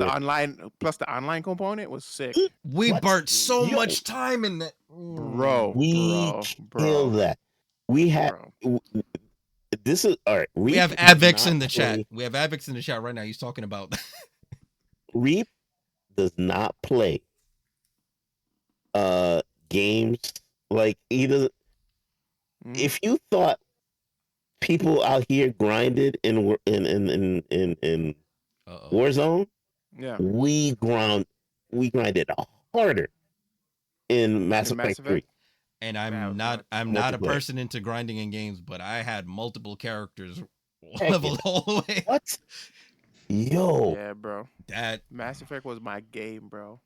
Plus the online component was sick. We What? burnt so Yo, much time in that. Bro, we bro. killed that. We had. This is all right. We Reap have does Avex not in the chat. play- We have Avex in the chat right now. He's talking about Reap does not play games like he doesn't. Mhm. If you thought people out here grinded in Uh-oh. Warzone, Yeah. we grinded harder in Mass In Mass Effect 3 Effect. And That I'm was not nuts. I'm not a multiplayer. person into grinding in games, but I had multiple characters Heck leveled all the way. What? Yo, Yeah, bro. That Mass Effect was my game, bro.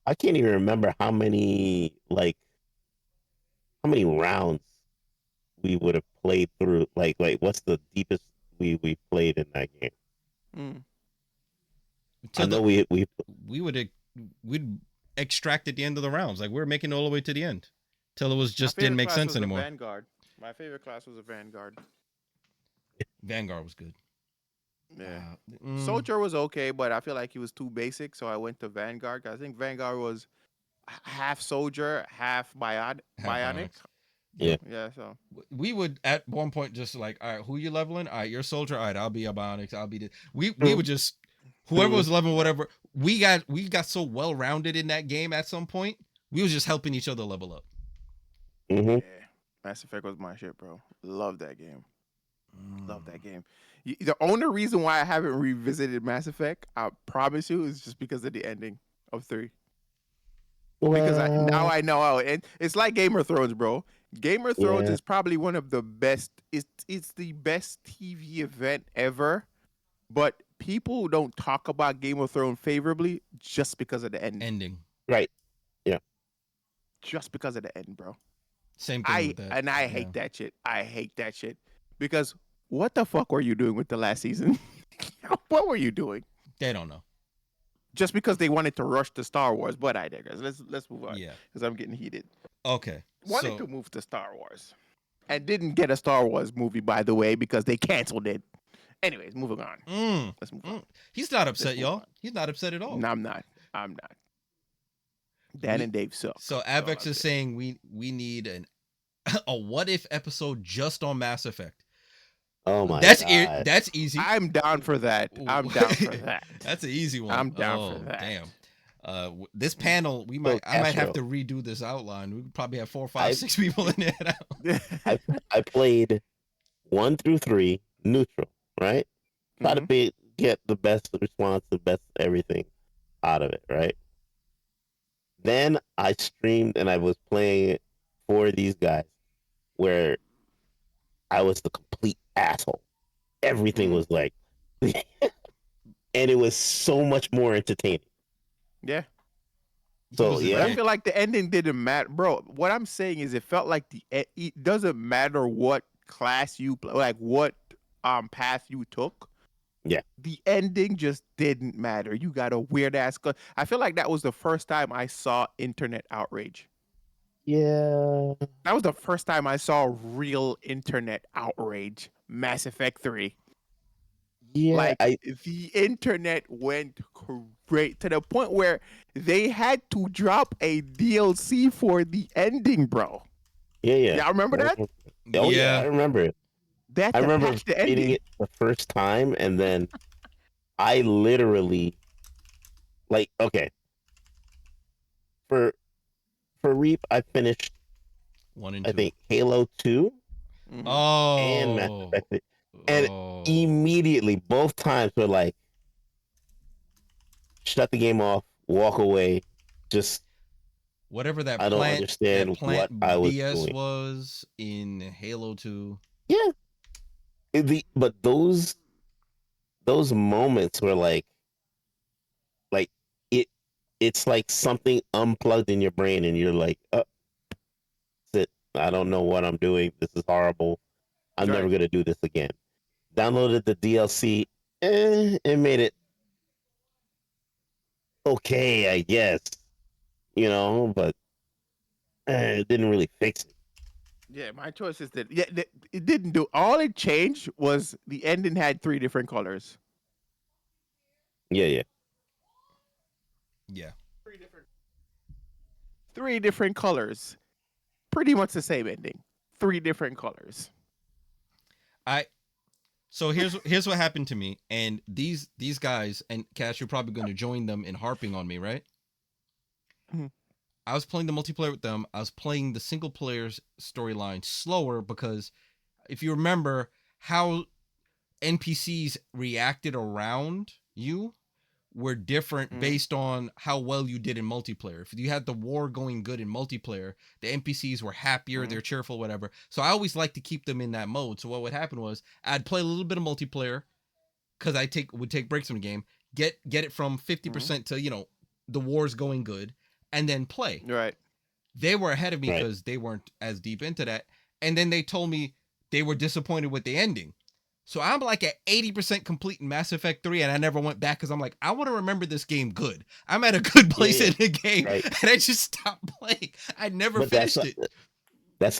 I can't even remember how many rounds we would have played through. Like what's the deepest we played in that game? Mm. I know we we'd extract at the end of the rounds. Like we were making it all the way to the end. Till it was just My didn't favorite make class sense was a anymore. Vanguard. My favorite class was a Vanguard. Vanguard was good. Yeah. Mm, Soldier was okay, but I feel like he was too basic, so I went to Vanguard. I think Vanguard was half soldier, half half bionic. bionics. Yeah. Yeah, so We would at one point just like, all right, who you leveling? All right, you're a soldier. All right, I'll be a bionics. I'll be the. We Mm. would just whoever was leveling whatever. We got so well rounded in that game at some point. We was just helping each other level up. Mm-hmm. yeah. Mass Effect was my shit, bro. Love that game. Love that game. The only reason why I haven't revisited Mass Effect, I promise you, is just because of the ending of 3. Because now I know how it's like Game of Thrones, bro. Game of Thrones Yeah. is probably one of the best. It's the best TV event ever, but people don't talk about Game of Thrones favorably just because of the end. Ending. Right. Yeah. Just because of the end, bro. Same thing with that. I hate that shit. I hate that shit because what the fuck were you doing with the last season? What were you doing? They don't know. Just because they wanted to rush to Star Wars, but I digress. Let's move on. Yeah. Because I'm getting heated. Okay. Wanted to move to Star Wars, and didn't get a Star Wars movie, by the way, because they canceled it. Anyways, moving on. Let's move on. He's not upset, move y'all. on. He's not upset at all. No, I'm not. Dan and Dave suck. So That's all Avex I'll is say. saying we need a what if episode just on Mass Effect. Oh my That's god. that's easy. I'm down for that. I'm down for that. That's an easy one. I'm down for that. Damn. This panel, I might have Astro. to redo this outline. We probably have 4, 5, I've- 6 people in there now. I played 1 through 3 neutral, right? Try Mhm. to get the best response, the best everything out of it, right? Then I streamed and I was playing it for these guys where I was the complete asshole. Everything Mhm. was like, and it was so much more entertaining. Yeah. He So was a But I yeah, feel dick. like the ending didn't matter, bro. What I'm saying is, it felt like it doesn't matter what class you play, like what path you took. yeah, The ending just didn't matter. You got a weird ass. I feel like that was the first time I saw internet outrage. yeah, That was the first time I saw real internet outrage. Mass Effect 3. yeah. Like the internet went great to the point where they had to drop a DLC for the ending, bro. Yeah. Y'all remember that? Oh yeah, I Yeah. remember it. They had I to remember patch the fighting ending. it the first time, and then I literally like okay for Reap. I finished 1 and I 2. think Halo 2 Mm-hmm. and Mass Oh. Effect, and Oh. immediately both times were like shut the game off, walk away. Just Whatever I don't understand what I plant was BS doing. was in Halo 2. Yeah, but those moments were like it it's like something unplugged in your brain, and you're like, oh, that's it. I don't know what I'm doing. This is horrible. I'm never Right. gonna do this again. Downloaded the DLC. It made it okay, I guess. But it didn't really fix it. Yeah, my choice is that it didn't do. All it changed was the ending had 3 different colors. Yeah. Yeah. 3 different, 3 different colors. Pretty much the same ending. 3 different colors. I So here's what happened to me, and these guys, and Cash, you're probably going to join them in harping on me, right? Mhm. I was playing the multiplayer with them. I was playing the single player's storyline slower because if you remember how NPCs reacted around you were different Mhm. based on how well you did in multiplayer. If you had the war going good in multiplayer, the NPCs were happier, Mhm. they're cheerful, whatever. So I always like to keep them in that mode. So what would happen was I'd play a little bit of multiplayer because I would take breaks from the game, get it from Mhm. 50% to the war's going good, and then play. Right. They were ahead of me Right. because they weren't as deep into that, and then they told me they were disappointed with the ending. So I'm like at 80% complete in Mass Effect 3, and I never went back because I'm like, I want to remember this game good. I'm at a good place Yeah. in the game, Right. and I just stopped playing. I never But finished it. that's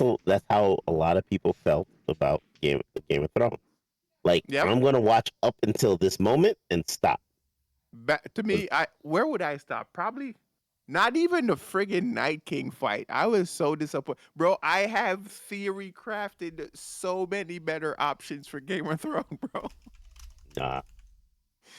how a lot of people felt about Game of Thrones. Like Yep. I'm gonna watch up until this moment and stop. To me, where would I stop? Probably not even the friggin' Night King fight. I was so disappointed, bro. I have theory crafted so many better options for Game of Thrones, bro. Nah.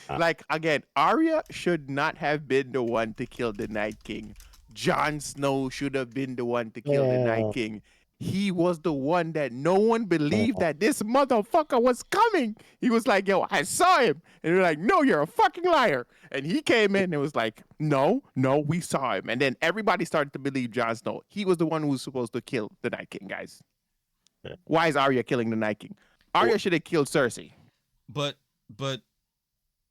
Like again, Arya should not have been the one to kill the Night King. Jon Snow should have been the one to kill the Night Well, King. He was the one that no one believed well, that this motherfucker was coming. He was like, "Yo, I saw him," and they're like, "No, you're a fucking liar." And he came in and was like, "No, no, we saw him." And then everybody started to believe Jon Snow. He was the one who was supposed to kill the Night King, guys. Why is Arya killing the Night King? well, Arya should have killed Cersei. But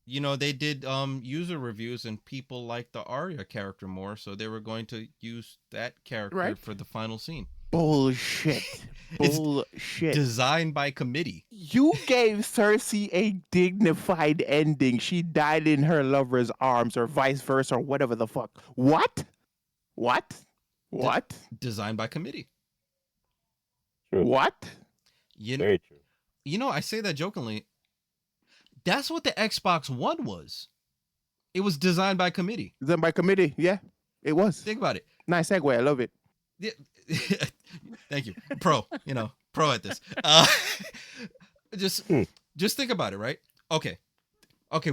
they did user reviews, and people liked the Arya character more, so they were going to use that character Right? for the final scene. Bullshit. It's Bullshit. designed by committee. You gave Cersei a dignified ending. She died in her lover's arms, or vice versa, or whatever the fuck. What? What? D- What? Designed by committee. true. What? You Very true. I say that jokingly. That's what the Xbox One was. It was designed by committee. Done by committee. Yeah, it was. Think about it. Nice segue. I love it. Yeah. Thank you. Pro, pro at this. Just Hmm. just think about it, right? Okay.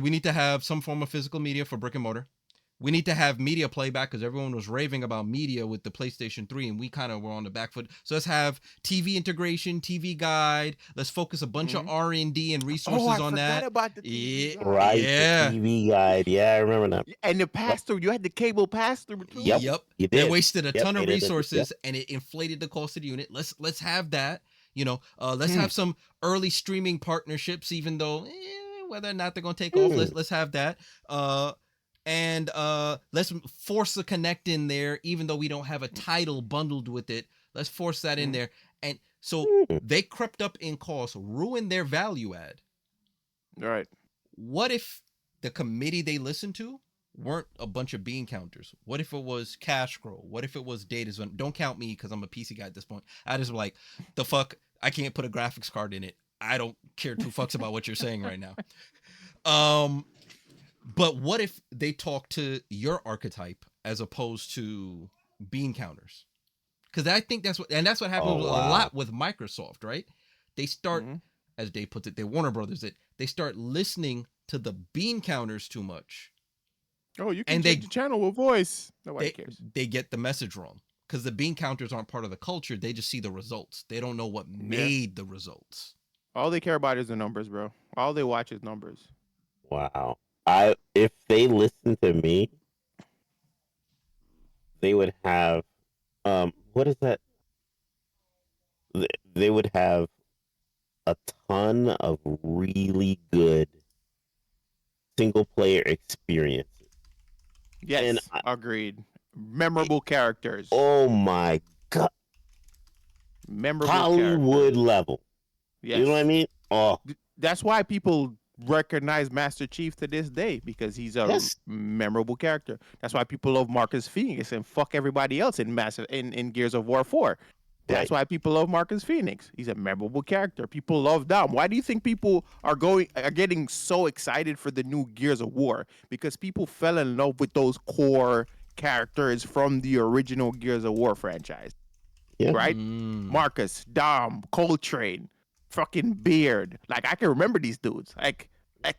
We need to have some form of physical media for brick and mortar. We need to have media playback because everyone was raving about media with the PlayStation 3, and we kind of were on the back foot. So let's have TV integration, TV guide. Let's focus a bunch of Mhm. R&D and Oh, resources I on forgot that. about the TV guide. Right, Yeah. the TV guide. Yeah, I remember that. And the Yep. pass through. You had the cable pass through too. Yep. Yep. You They did. wasted a Yep, ton of they did. Yep. resources, and it inflated the cost of the unit. Let's have that. Let's have some early streaming partnerships, even though whether or not they're gonna take off, let's have that. And let's force a Kinect in there, even though we don't have a title bundled with it. Let's force that in there. And so they crept up in cost, ruined their value add. Right. What if the committee they listened to weren't a bunch of bean counters? What if it was cash grow? What if it was data zone? Don't count me because I'm a PC guy at this point. I just like, the fuck, I can't put a graphics card in it. I don't care two fucks about what you're saying right now. But what if they talk to your archetype as opposed to bean counters? Because I think that's what happens a lot with Microsoft, right? They start, as Dave puts it, they Warner Brothers it. They start listening to the bean counters too much. Oh, you can change the channel with voice. Nobody cares. They get the message wrong because the bean counters aren't part of the culture. They just see the results. They don't know what made the results. All they care about is the numbers, bro. All they watch is numbers. Wow. If they listen to me, they would have what is that? They would have a ton of really good single player experiences. Yes, and agreed. Memorable characters. Oh my god. Memorable Hollywood level. Yes. You know what I mean? Oh. That's why people recognize Master Chief to this day, because he's a memorable character. That's why people love Marcus Phoenix and fuck everybody else in Gears of War 4. That's why people love Marcus Phoenix. He's a memorable character. People love Dom. Why do you think people are getting so excited for the new Gears of War? Because people fell in love with those core characters from the original Gears of War franchise. Yeah. Right? Marcus, Dom, Coltrane, fucking Beard. Like, I can remember these dudes. Like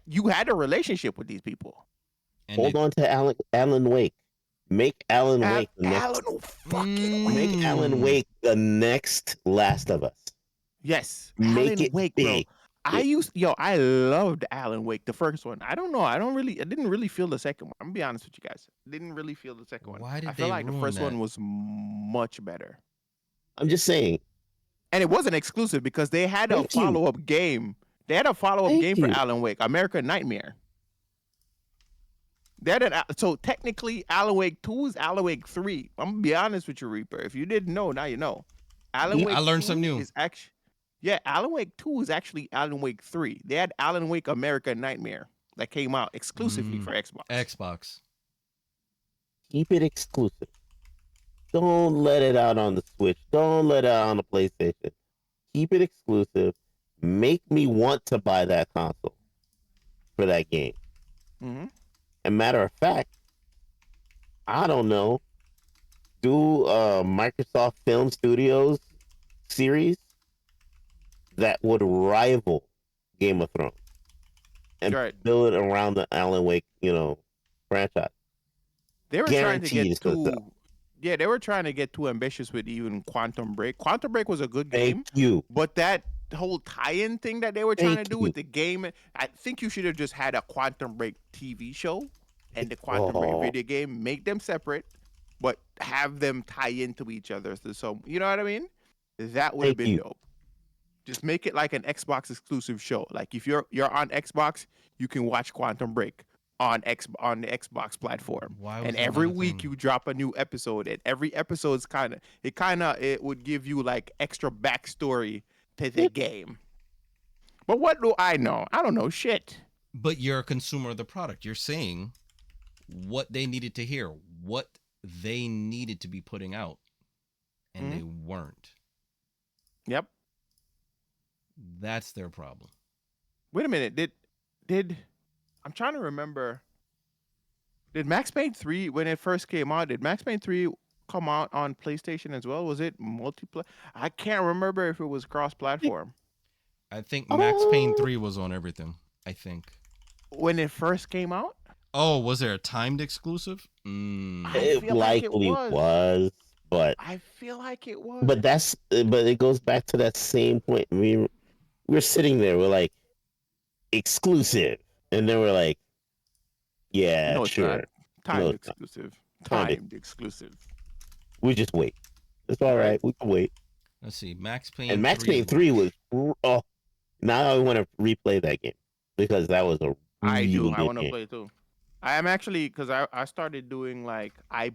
you had a relationship with these people. And hold on to Alan Wake. Make Alan Wake the next. Make Alan Wake the next Last of Us. Yes, make Alan it Wake, big. Bro. I loved Alan Wake, the first one. I don't know. I didn't really feel the second one. I'm gonna be honest with you guys. I didn't really feel the second one. Why did I feel like the first one was much better. I'm just saying. And it wasn't exclusive because they had a follow-up game. They had a follow-up game for Alan Wake, American Nightmare. So technically, Alan Wake 2 is Alan Wake 3. I'm going to be honest with you, Reaper. If you didn't know, now you know. Alan Wake I learned something new. Alan Wake 2 is actually Alan Wake 3. They had Alan Wake American Nightmare that came out exclusively for Xbox. Keep it exclusive. Don't let it out on the Switch. Don't let it out on the PlayStation. Keep it exclusive. Make me want to buy that console for that game. Mm-hmm. And matter of fact, I don't know, do a Microsoft Film Studios series that would rival Game of Thrones and build it around the Alan Wake, franchise. They were trying to get they were trying to get too ambitious with even Quantum Break. Quantum Break was a good game. Thank you. But that whole tie-in thing that they were trying to do with the game, I think you should have just had a Quantum Break TV show and the Quantum Break video game, make them separate, but have them tie into each other. So, you know what I mean? That would have been dope. Just make it like an Xbox exclusive show. Like if you're on Xbox, you can watch Quantum Break on the Xbox platform. And every week you drop a new episode, and every episode's it would give you like extra backstory to the game. But what do I know? I don't know shit. But you're a consumer of the product. You're saying what they needed to hear, what they needed to be putting out, and they weren't. Yep. That's their problem. Wait a minute. Did I'm trying to remember. Did Max Payne 3, when it first came out, did Max Payne 3 come out on PlayStation as well? Was it multiplayer? I can't remember if it was cross-platform. I think Max Payne 3 was on everything, I think. When it first came out? Oh, was there a timed exclusive? It likely was, but I feel like it was. But it goes back to that same point. I mean, we're sitting there, we're like, exclusive. And then we're like, yeah, no, sure. Timed exclusive. Timed exclusive. We just wait. It's all right. We can wait. Let's see. Max Payne And Max 3 Payne 3 was oh, now I want to replay that game because that was a I do. really I good want to game. play too. I am actually because I started doing like I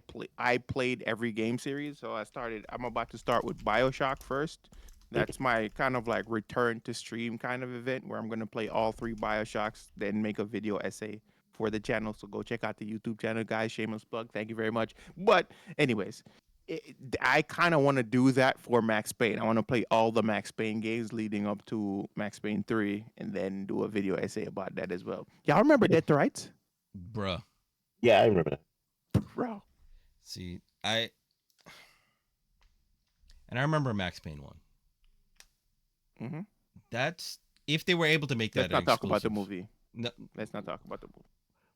played every game series. So I'm about to start with BioShock first. That's my kind of like return to stream kind of event where I'm gonna play all three BioShocks, then make a video essay for the channel. So go check out the YouTube channel, guys. Shameless plug. Thank you very much. But anyways, I kind of want to do that for Max Payne. I want to play all the Max Payne games leading up to Max Payne 3 and then do a video essay about that as well. Y'all remember Dead to Rights? Bruh. Yeah, I remember that. Bro. See, I remember Max Payne 1. Mm-hmm. That's if they were able to make that Let's not talk about the exclusive. movie. No, Let's not talk about the movie.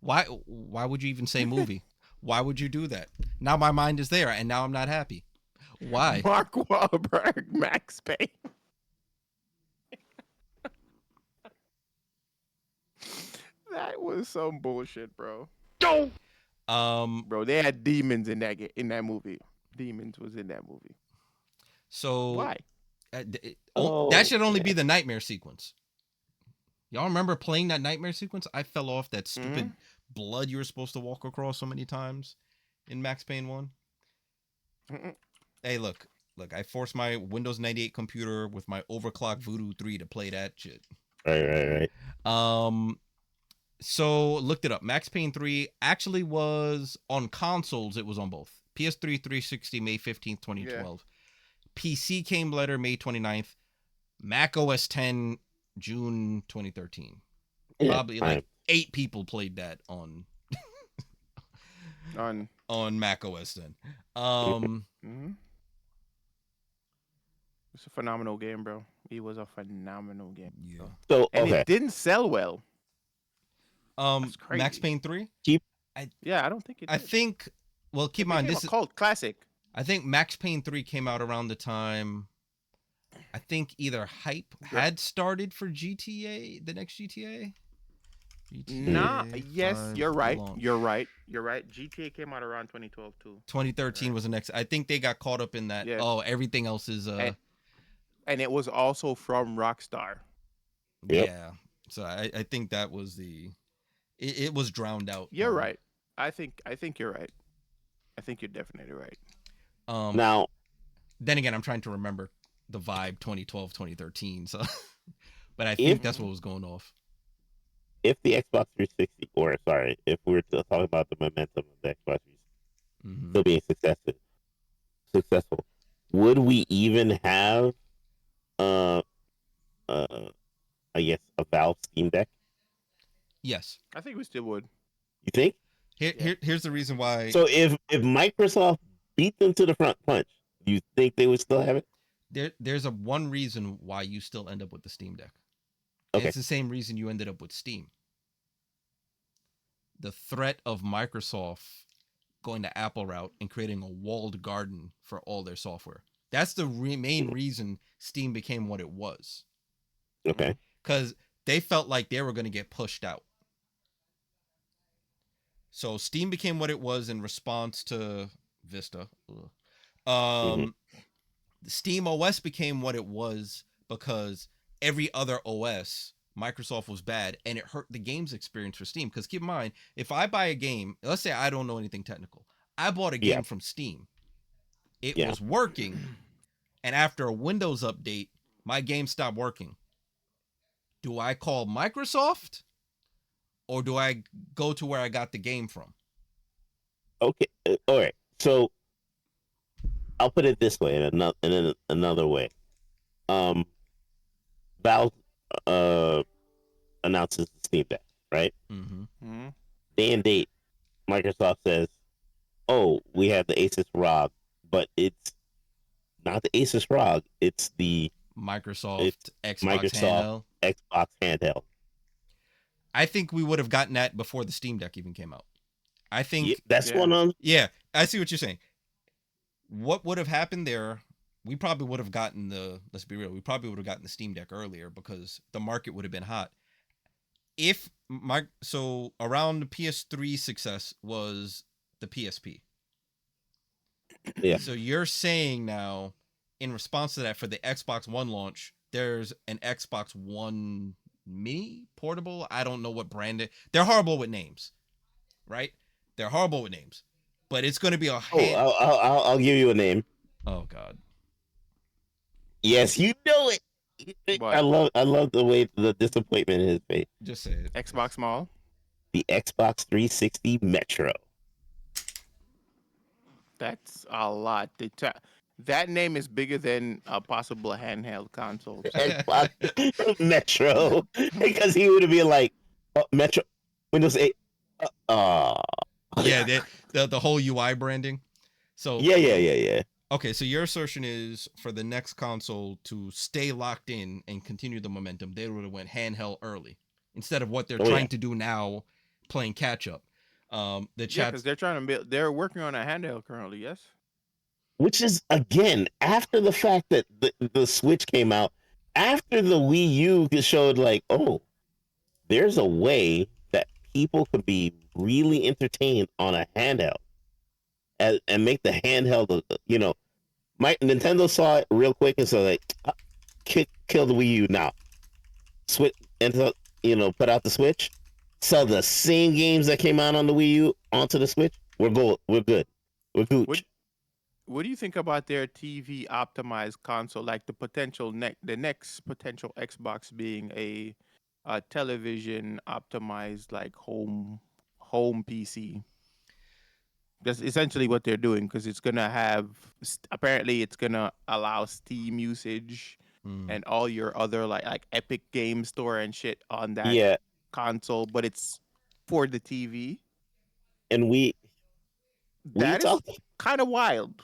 why would you even say movie? Why would you do that? Now my mind is there and now I'm not happy. Why? Mark Wahlberg, Max Payne. That was some bullshit, bro. Bro, they had demons in that movie. Demons was in that movie. So Why? that should only yeah. be the nightmare sequence. Y'all remember playing that nightmare sequence? I fell off that stupid blood you were supposed to walk across so many times in Max Payne 1. Mm-mm. Hey, look, I forced my Windows 98 computer with my overclock Voodoo 3 to play that shit. Right. So looked it up. Max Payne 3 actually was on consoles. It was on both. PS3 360 May 15th, 2012. Yeah. PC came later May 29th. Mac OS 10 June 2013. Yeah, Probably like 8 people played that on Mac OS then. It's a phenomenal game, bro. It was a phenomenal game. Yeah. So and it didn't sell well. That's crazy. Max Payne 3? I don't think it did. I think well, keep in mind this is a cult classic. I think Max Payne 3 came out around the time I think either hype had started for GTA, the next GTA. Yes, you're right. You're right. GTA came out around 2012 too. 2013 was the next. I think they got caught up in that. Yes. Oh, everything else is and it was also from Rockstar. Yep. Yeah. So I think that was it was drowned out. You're right. I think you're right. I think you're definitely right. Now, then again, I'm trying to remember the vibe 2012, 2013. So, but I think that's what was going off. If the Xbox 360, or sorry, if we were to talk about the momentum of the Xbox 360 still being successful, would we even have, I guess, a Valve Steam Deck? Yes, I think we still would. You think? Here's the reason why. So if Microsoft beat them to the front punch, do you think they would still have it? There's one reason why you still end up with the Steam Deck. Okay. It's the same reason you ended up with Steam. The threat of Microsoft going the Apple route and creating a walled garden for all their software. That's the main reason Steam became what it was. Okay. Because they felt like they were going to get pushed out. So Steam became what it was in response to Vista. Steam OS became what it was because every other OS, Microsoft was bad, and it hurt the games experience for Steam. Because keep in mind, if I buy a game, let's say I don't know anything technical, I bought a game from Steam. It was working, and after a Windows update, my game stopped working. Do I call Microsoft, or do I go to where I got the game from? Okay, all right. So I'll put it this way, and another way. Valve announces the Steam Deck, right? Day and date, Microsoft says, "Oh, we have the Asus ROG, but it's not the Asus ROG. It's the Microsoft handheld. Xbox handheld." I think we would have gotten that before the Steam Deck even came out. I think that's one on. Yeah, I see what you're saying. What would have happened there? We probably would have gotten let's be real, we probably would have gotten the Steam Deck earlier because the market would have been hot. So around the PS3 success was the PSP. Yeah. So you're saying now, in response to that, for the Xbox One launch, there's an Xbox One Mini portable. I don't know what brand it. They're horrible with names, right? They're horrible with names, but it's going to be a Oh, hand. I'll give you a name. Oh God, Yes, you know it. But I love the way the disappointment in his face. just say it. Xbox Small, The Xbox 360 Metro. that's a lot. That name is bigger than a possible handheld console. So. Xbox Metro, because he would have been like, oh, Metro, Windows 8. Yeah, the whole UI branding. So Yeah. okay, so your assertion is for the next console to stay locked in and continue the momentum, they would have went handheld early instead of what they're trying to do now, playing catch up. The Yeah, chat, because they're trying to build. They're working on a handheld currently. Yes. Which is, again, after the fact that the Switch came out, after the Wii U showed, like, oh, there's a way that people could be really entertained on a handheld and make the handheld, Nintendo saw it real quick and so like, kill the Wii U now. Switch, and so, put out the Switch. Sell the same games that came out on the Wii U onto the Switch. We're good. We're Gooch. What do you think about their TV optimized console? Like the next potential Xbox being a television optimized like home PC. That's essentially what they're doing because it's gonna have apparently it's gonna allow Steam usage and all your other like Epic Game Store and shit on that Yeah, console, but it's for the TV. and we That is talked kind of wild.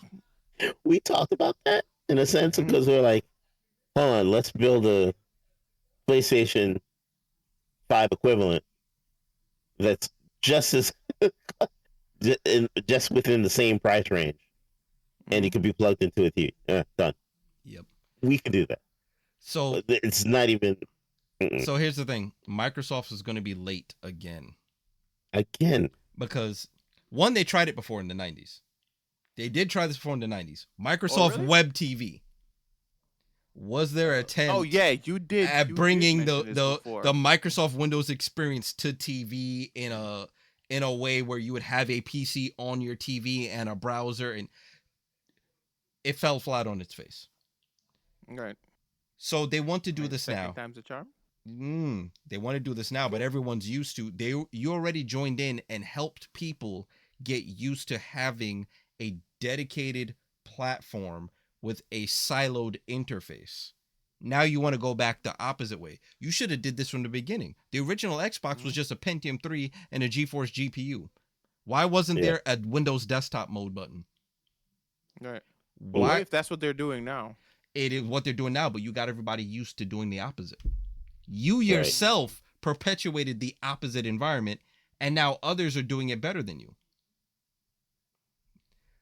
we talked about that in a sense Mhm. because we're like, hold on, let's build a PlayStation 5 equivalent that's just as just within the same price range, and it Mhm. could be plugged into a TV. Done. yep. We could do that. So It's not even. so here's the thing: Microsoft is going to be late again Again, because one, they tried it before in the 90s. They did try this before in the 90s. Microsoft really? Web TV. Was there an attempt Oh yeah, you did. at You bringing did mention this before. the Microsoft Windows experience to TV in a way where you would have a PC on your TV and a browser, and it fell flat on its face. Right. So they want to do And this second now. time's a charm. They want to do this now, but everyone's used to. You already joined in and helped people get used to having a dedicated platform with a siloed interface. Now you want to go back the opposite way. You should have did this from the beginning. The original Xbox was just a Pentium 3 and a GeForce GPU. Why wasn't there a Windows desktop mode button? Right. Why? What if that's what they're doing now? It is what they're doing now, but you got everybody used to doing the opposite. You yourself perpetuated the opposite environment, and now others are doing it better than you.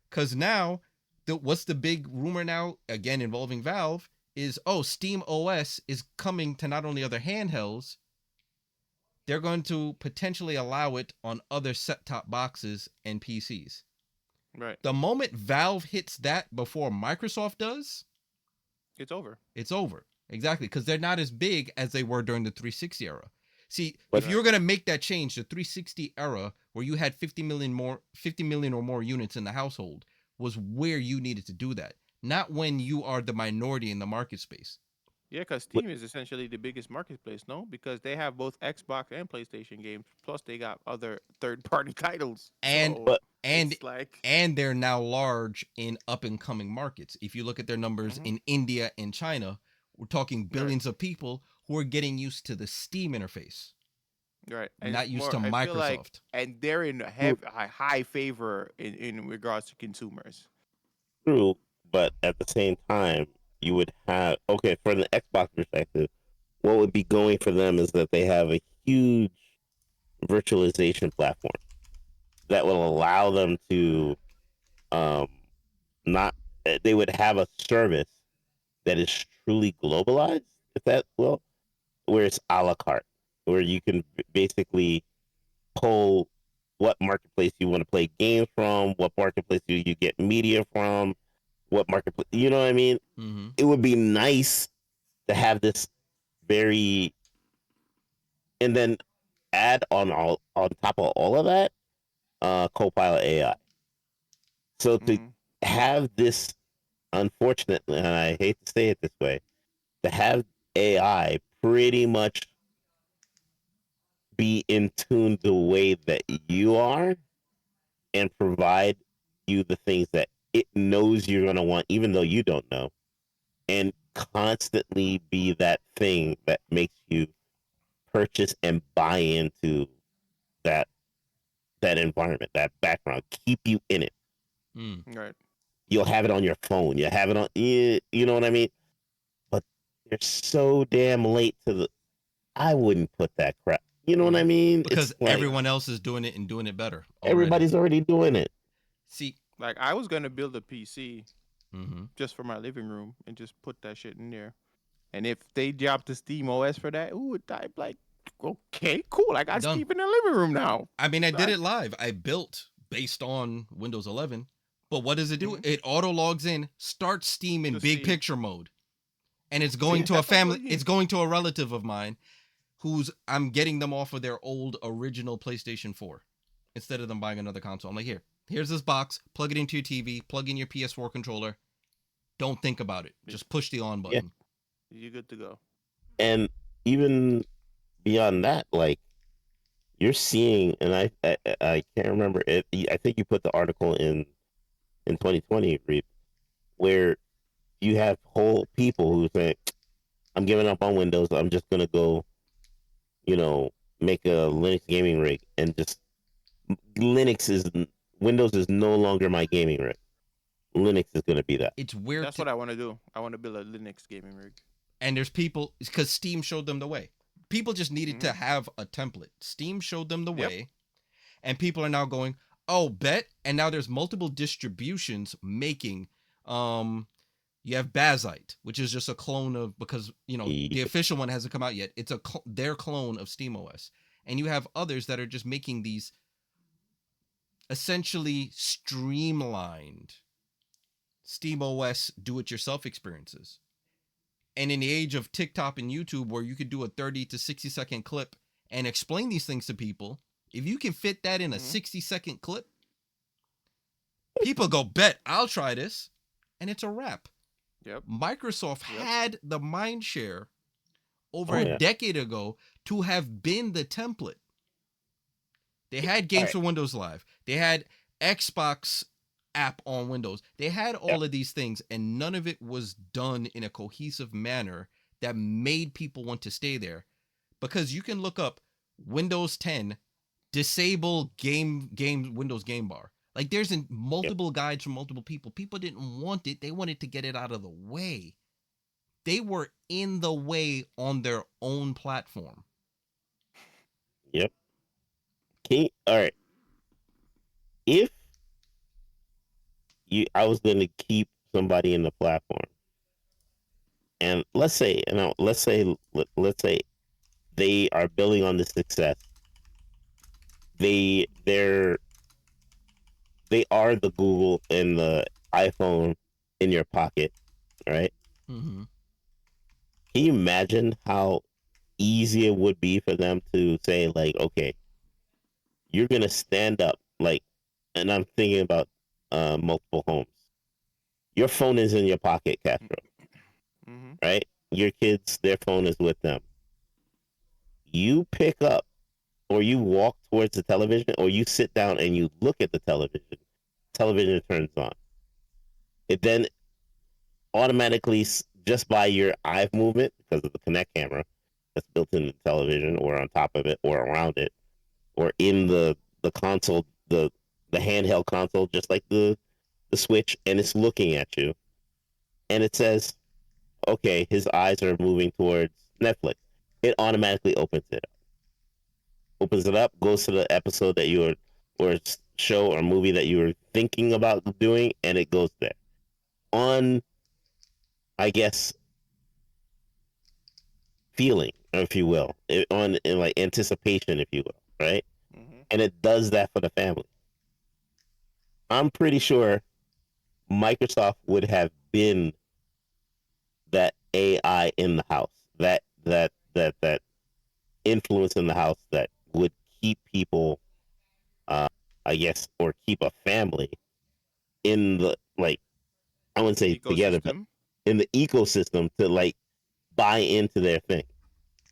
Because now, what's the big rumor now, again involving Valve, is, Steam OS is coming to not only other handhelds, they're going to potentially allow it on other set-top boxes and PCs. Right. The moment Valve hits that before Microsoft does, It's over. it's over. Exactly, because they're not as big as they were during the 360 era. See, But- if you're gonna make that change, the 360 era, where you had 50 million or more units in the household, was where you needed to do that. Not when you are the minority in the market space. Yeah, because Steam is essentially the biggest marketplace, no? Because they have both Xbox and PlayStation games. Plus, they got other third-party titles. And So and it's like and they're now large in up and coming markets. If you look at their numbers in India and China, we're talking billions of people who are getting used to the Steam interface, right, not it's used to I feel like- Microsoft. and they're in high favor in regards to consumers. True, but at the same time, you would have from the Xbox perspective, what would be going for them is that they have a huge virtualization platform that will allow them to not they would have a service that is truly globalized, if that where it's a la carte, where you can basically pull what marketplace you want to play games from, what marketplace do you get media from, what marketplace. You know what I mean? Mm-hmm. It would be nice to have this very, and then add on top of all of that, Copilot AI. So to Mm-hmm. have this, unfortunately, and I hate to say it this way, to have AI pretty much be in tune the way that you are and provide you the things that it knows you're going to want, even though you don't know, and constantly be that thing that makes you purchase and buy into that environment, that background, keep you in it. Mm. Right. You'll have it on your phone. You have it on, you know what I mean? But they're so damn late to the. I wouldn't put that crap. You know what I Mm-hmm. mean? It's Because like everyone else is doing it and doing it better already. everybody's already doing it. See. Like I was gonna build a PC Mm-hmm. just for my living room and just put that shit in there. And if they dropped the Steam OS for that, ooh, I'd be like, okay, cool. I got Done. Steam in the living room now. I mean, I did I, it live. I built based on Windows 11, but what does it do? mm-hmm. It auto logs in, starts Steam in To big see, picture mode, and it's going see, to a that's what I'm family. saying. It's going to a relative of mine, who's I'm getting them off of their old original PlayStation 4 instead of them buying another console. I'm like, here's this box. Plug it into your TV. Plug in your PS4 controller. Don't think about it. Just push the on Yeah. button. You're good to go. And even beyond that, like you're seeing, and I can't remember it. I think you put the article in 2020, Reed, where you have whole people who say, I'm giving up on Windows. I'm just gonna go, you know, make a Linux gaming rig, and just Linux is Windows is no longer my gaming rig. Linux is gonna be that. It's where That's what I want to do. I want to build a Linux gaming rig. and there's people because Steam showed them the way. People just needed Mm-hmm. to have a template. Steam showed them the Yep. way, and people are now going, "Oh, bet!" And now there's multiple distributions making. You have Bazite, which is just a clone of because the official one hasn't come out yet. It's their clone of SteamOS, and you have others that are just making these essentially streamlined SteamOS do-it-yourself experiences. And in the age of TikTok and YouTube, where you could do a 30 to 60-second clip and explain these things to people, if you can fit that in a Mm-hmm. 60-second clip, people go, bet, I'll try this. And it's a wrap. Yep. Microsoft had the mind share over Oh, a yeah. decade ago to have been the template. They had games for Windows Live. They had Xbox app on Windows. They had all of these things, and none of it was done in a cohesive manner that made people want to stay there. Because you can look up Windows 10 disable game Windows game bar. Like there's multiple guides from multiple people. People didn't want it. They wanted to get it out of the way. They were in the way on their own platform. Yep. All right. If I was going to keep somebody in the platform, and let's say they are building on this success. They're they are the Google and the iPhone in your pocket, right? Mm-hmm. Can you imagine how easy it would be for them to say, like, okay, you're gonna stand up, like, and I'm thinking about multiple homes. Your phone is in your pocket, Castro, Mm-hmm. right? Your kids, their phone is with them. You pick up, or you walk towards the television, or you sit down and you look at the television. Television turns on. It then automatically, just by your eye movement, because of the Kinect camera that's built in the television, or on top of it, or around it, or in the console, the handheld console, just like the Switch, and it's looking at you, and it says, "Okay, his eyes are moving towards Netflix." It automatically opens it up, goes to the episode that you were, or show or movie that you were thinking about doing, and it goes there. On, I guess, feeling, if you will, in like anticipation, if you will, right? Mm-hmm. And it does that for the family. I'm pretty sure Microsoft would have been that AI in the house, that influence in the house that would keep people, uh, I guess, or keep a family in the, like, I wouldn't say together, but Ecosystem. in the ecosystem to like buy into their thing.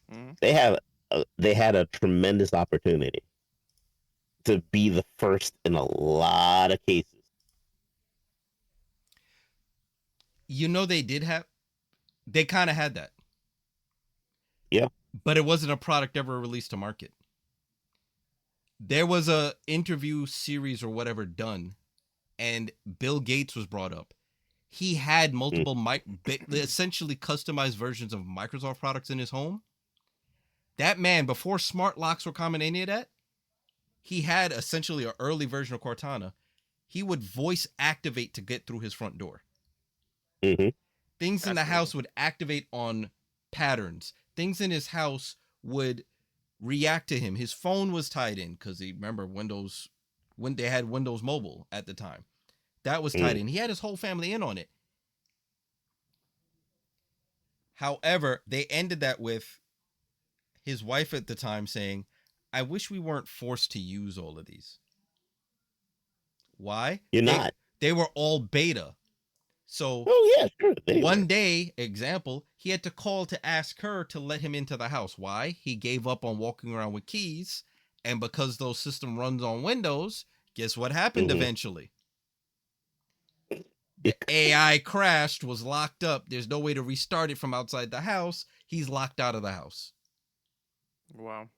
Mhm. They had a tremendous opportunity to be the first in a lot of cases. You know, they kind of had that, Yeah. but it wasn't a product ever released to market. There was a interview series or whatever done, and Bill Gates was brought up. He had Mm, multiple essentially customized versions of Microsoft products in his home. That man, before smart locks were common, any of that, he had essentially an early version of Cortana. He would voice activate to get through his front door. mm-hmm. Things in the Fascinating. house would activate on patterns. Things in his house would react to him. His phone was tied in because he remember Windows when they had Windows Mobile at the time. That was tied Mm. in. He had his whole family in on it. However, they ended that with his wife at the time saying, "I wish we weren't forced to use all of these." Why? You're They not. they were all beta. So Oh yeah, sure they were. one day, example, he had to call to ask her to let him into the house. Why? He gave up on walking around with keys, and because those system runs on Windows, guess what happened Mm-hmm. eventually? The AI crashed, was locked up. There's no way to restart it from outside the house. He's locked out of the house. Wow.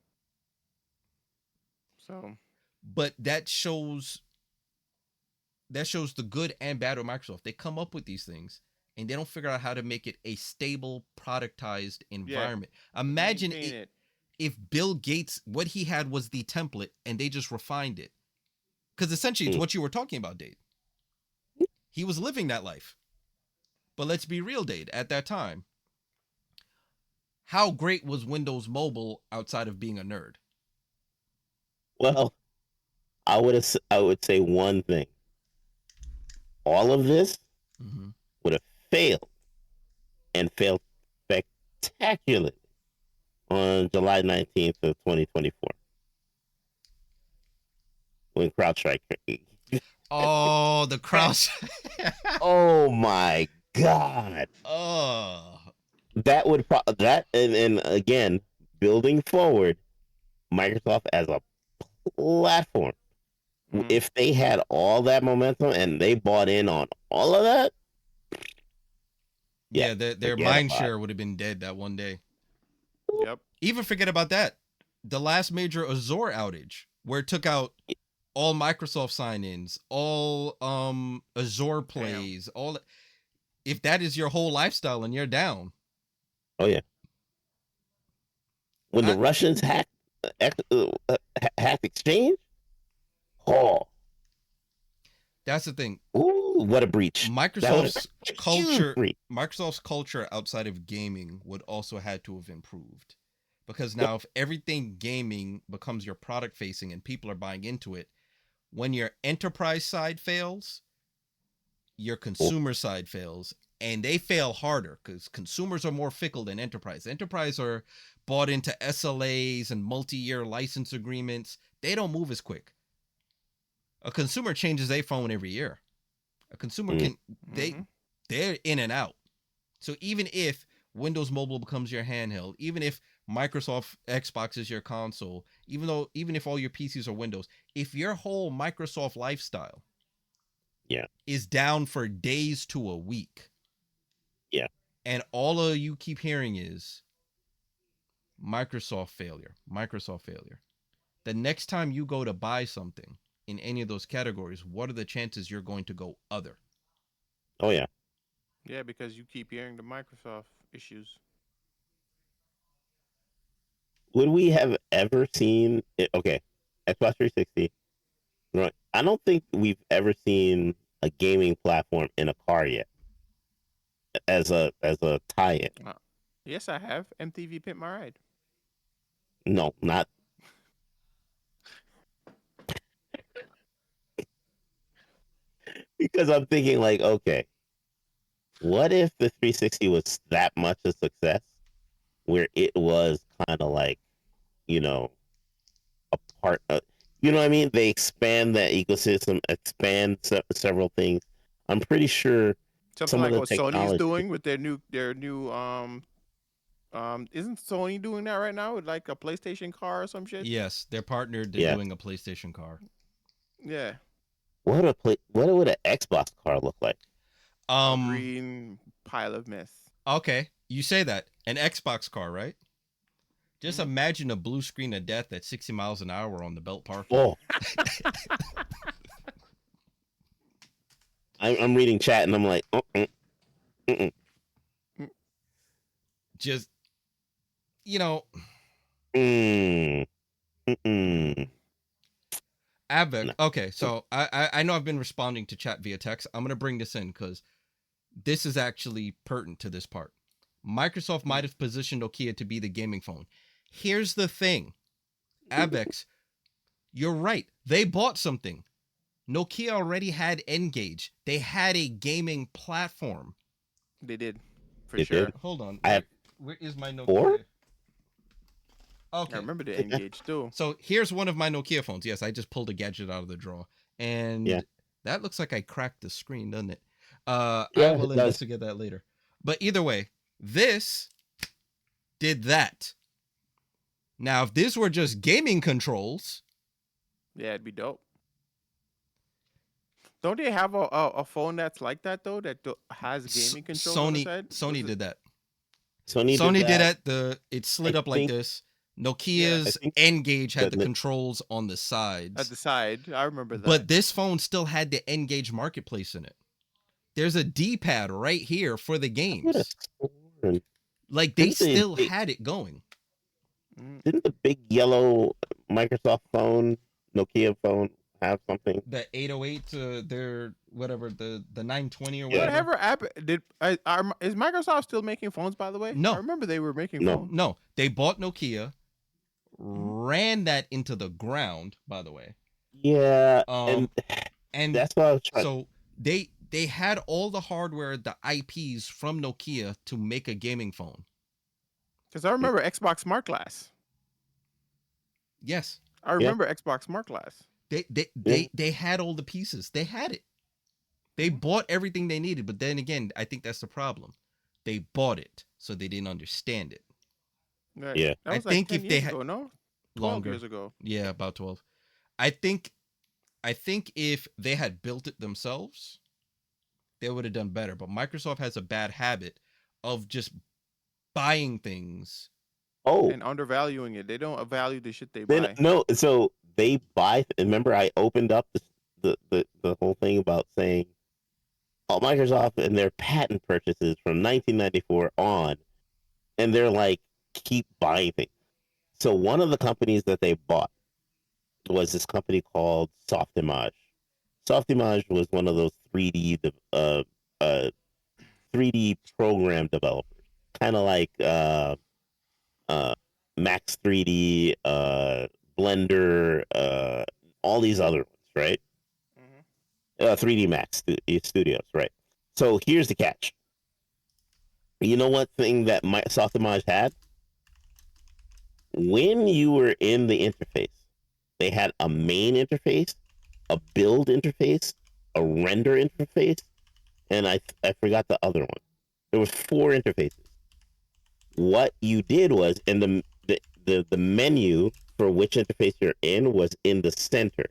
So But that shows the good and bad of Microsoft. They come up with these things and they don't figure out how to make it a stable, productized yeah, environment. Imagine maintain it. if Bill Gates, what he had was the template and they just refined it. Because essentially it's Mm. what you were talking about, Dade. He was living that life. But let's be real, Dade, at that time, how great was Windows Mobile outside of being a nerd? Well, I would say one thing. All of this Mm-hmm. would have failed and failed spectacularly on July 19th of 2024 when CrowdStrike. Oh, the crouch. Oh my God. Oh. That would that and again, building forward Microsoft as a platform. Mhm. If they had all that momentum and they bought in on all of that, yeah, Yeah, their forget mind about share would have been dead that one day. it. Yep. Even forget about that. The last major Azure outage, where it took out all Microsoft sign-ins, all Azure Damn. plays, all. If that is your whole lifestyle and you're down, Oh yeah. When the I, Russians hacked Exchange, oh, that's the thing. ooh, what a breach! That would have Microsoft's a huge culture, breach. Microsoft's culture outside of gaming would also had to have improved, because Yep. now if everything gaming becomes your product facing and people are buying into it, when your enterprise side fails, your Oh, consumer side fails, and they fail harder because consumers are more fickle than enterprise. Enterprise are bought into SLAs and multi-year license agreements. They don't move as quick. A consumer changes their phone every year. A consumer mm, can they Mhm. they're in and out. So even if Windows Mobile becomes your handheld, even if Microsoft Xbox is your console, even if all your PCs are Windows, if your whole Microsoft lifestyle yeah, is down for days to a week, yeah. and all of you keep hearing is Microsoft failure, Microsoft failure. The next time you go to buy something in any of those categories, what are the chances you're going to go other? Oh yeah. Yeah, because you keep hearing the Microsoft issues. Would we have ever seen it? Okay, Xbox 360. Right. I don't think we've ever seen a gaming platform in a car yet as a tie-in. Uh, yes, I have. MTV Pimp My Ride. No, not Because I'm thinking like, okay, what if the 360 was that much a success where it was kind of like, you know, a part of, you know what I mean? They expand that ecosystem, expand several things. I'm pretty sure Something some of like the what Sony's technology. doing with their new isn't Sony doing that right now with like a PlayStation car or some shit? Yes, they're partnered. They're Yeah. doing a PlayStation car. Yeah. What would an Xbox car look like? A Um. green pile of mess. Okay, you say that an Xbox car, right? Just Mhm. imagine a blue screen of death at 60 miles an hour on the belt parking. Oh, I'm reading chat and I'm like, mm-mm. Just you know, Mm, mm-mm. Avec. No. Okay, so I know I've been responding to chat via text. I'm gonna bring this in because this is actually pertinent to this part. Microsoft might have positioned Nokia to be the gaming phone. Here's the thing, Avex, you're right. They bought something. Nokia already had Engage. They had a gaming platform. They did, for It did. sure. Hold on, I have where is my 4. Nokia? I Okay, remember the Yeah. Engage too. so here's one of my Nokia phones. Yes, I just pulled a gadget out of the drawer, Yeah. and that looks like I cracked the screen, doesn't it? I Yeah, will it does. investigate that later. But either way, this did that. Now, if this were just gaming controls, Yeah, it'd be dope. Don't they have a phone that's like that though that has gaming controls on the side? Was Sony it? did that. Sony did Sony did that. that. It slid I up like think this. Yeah, I Nokia's think Engage had that the controls on the at sides, the side. I remember that. but this phone still had the Engage Marketplace in it. There's a D-pad right here for the I would have games. sworn. Like they Didn't the still big had it going. Mm. didn't the big yellow Microsoft phone, Nokia phone have something? The 808 to their whatever the 920 or Yeah. whatever. Whatever app did is Microsoft still making phones? By the way, I No, remember they were making No. phones. no, they bought Nokia, Mhm. ran that into the ground. By the way, Yeah, and and that's what I was trying. so they had all the hardware, the IPs from Nokia to make a gaming phone. Because I remember Xbox Smart Glass. Yes, I Yeah, remember Xbox Smart Glass. yeah. they had all the pieces. They had it. They Mhm. bought everything they needed, but then again, I think that's the problem. They bought it, so they didn't understand it. Right. Yeah. That I was like think 10 if they years had ago, no? 12 longer, years ago. yeah, about 12. I think I think if they had built it themselves, they would have done better. But Microsoft has a bad habit of just buying things. Oh, And undervaluing it. They don't value the shit they then buy. no. So they buy. Remember, I opened up the whole thing about saying, oh, Microsoft and their patent purchases from 1994 on, and they're like, keep buying things. So one of the companies that they bought was this company called Softimage. Softimage was one of those 3D program developers, kind of like uh, Max 3D, Blender, all these other ones, right? Hmm. 3D Max Studios, right? So here's the catch. You know what thing that Softimage had? When you were in the interface, they had a main interface, a build interface, a render interface, and I forgot the other one. There was 4 interfaces. What you did was in the menu for which interface you're in was in the center.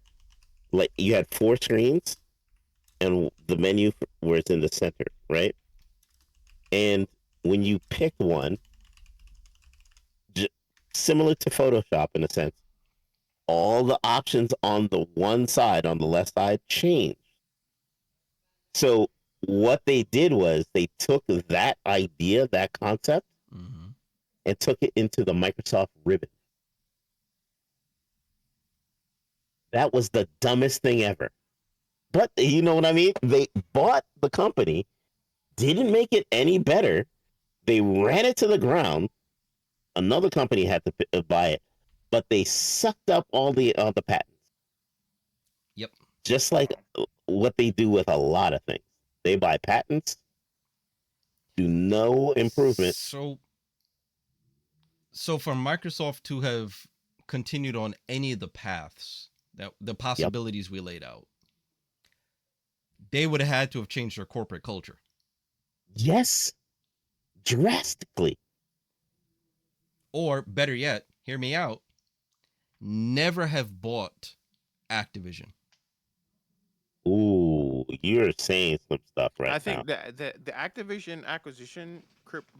Like you had 4 screens, and the menu was in the center, right? And when you picked one, j- similar to Photoshop in a sense, all the options on the one side, on the left side, changed. So what they did was they took that idea, that concept, Mm-hmm. and took it into the Microsoft ribbon. That was the dumbest thing ever. But you know what I mean? They bought the company, didn't make it any better. They ran it to the ground. Another company had to buy it, but they sucked up all the patents. Yep. Just like what they do with a lot of things. They buy patents, do no improvement. So for Microsoft to have continued on any of the paths that the possibilities we laid out, they would have had to have changed their corporate culture. Yes, drastically. Or better yet, hear me out, never have bought Activision. Ooh, you're saying some stuff right I now. think that the Activision acquisition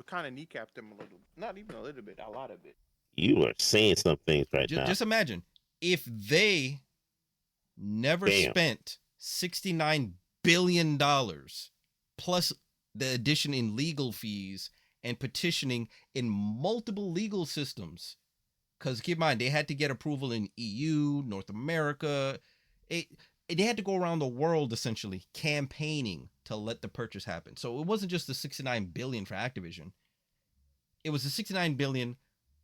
kind of kneecapped them a little. Not even a little bit, a lot of it. You are saying some things right now. Just imagine if they never spent $69 billion plus the addition in legal fees and petitioning in multiple legal systems. Because keep in mind, they had to get approval in EU, North America. They had to go around the world essentially campaigning to let the purchase happen. So it wasn't just the $69 billion for Activision. It was the $69 billion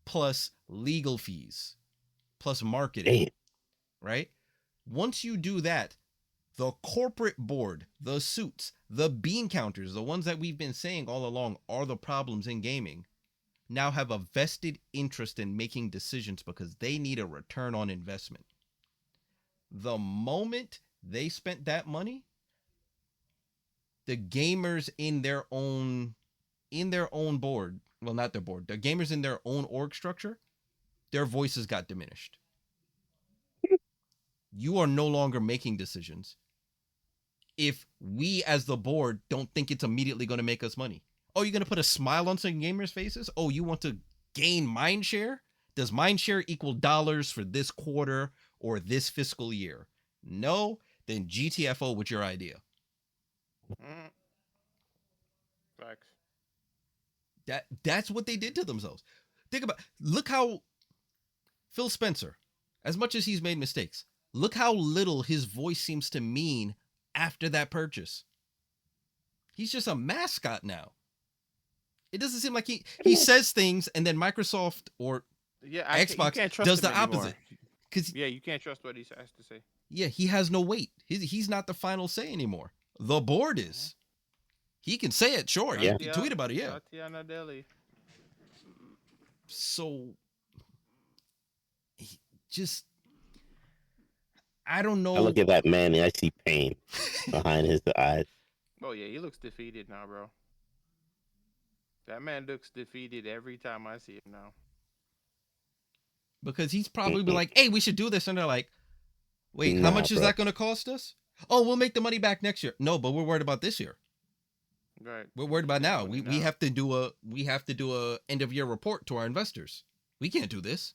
plus legal fees, plus marketing. Damn. Right? Once you do that, the corporate board, the suits, the bean counters, the ones that we've been saying all along are the problems in gaming, now have a vested interest in making decisions because they need a return on investment. The moment they spent that money, the gamers in their own board, well, not their board, the gamers in their own org structure, their voices got diminished. You are no longer making decisions if we as the board don't think it's immediately going to make us money. Oh, you're going to put a smile on some gamers' faces? Oh, you want to gain mind share? Does mind share equal dollars for this quarter or this fiscal year? No? Then GTFO with your idea. Facts. That's what they did to themselves. Look how Phil Spencer, as much as he's made mistakes, look how little his voice seems to mean after that purchase. He's just a mascot now. It doesn't seem like he says things and then Microsoft or Xbox does the opposite. You can't trust what he has to say. Yeah, he has no weight. He's not the final say anymore. The board is. He can say it, sure. Yeah. He can tweet about it, yeah. Tatiana Deli. So, I don't know. I look at that man and I see pain behind his eyes. Oh yeah, he looks defeated now, bro. That man looks defeated every time I see him now. Because he's probably be like, hey, we should do this. And they're like, wait, how much is that going to cost us? Oh, we'll make the money back next year. No, but we're worried about this year. Right. We're worried about now. We have to do a end of year report to our investors. We can't do this.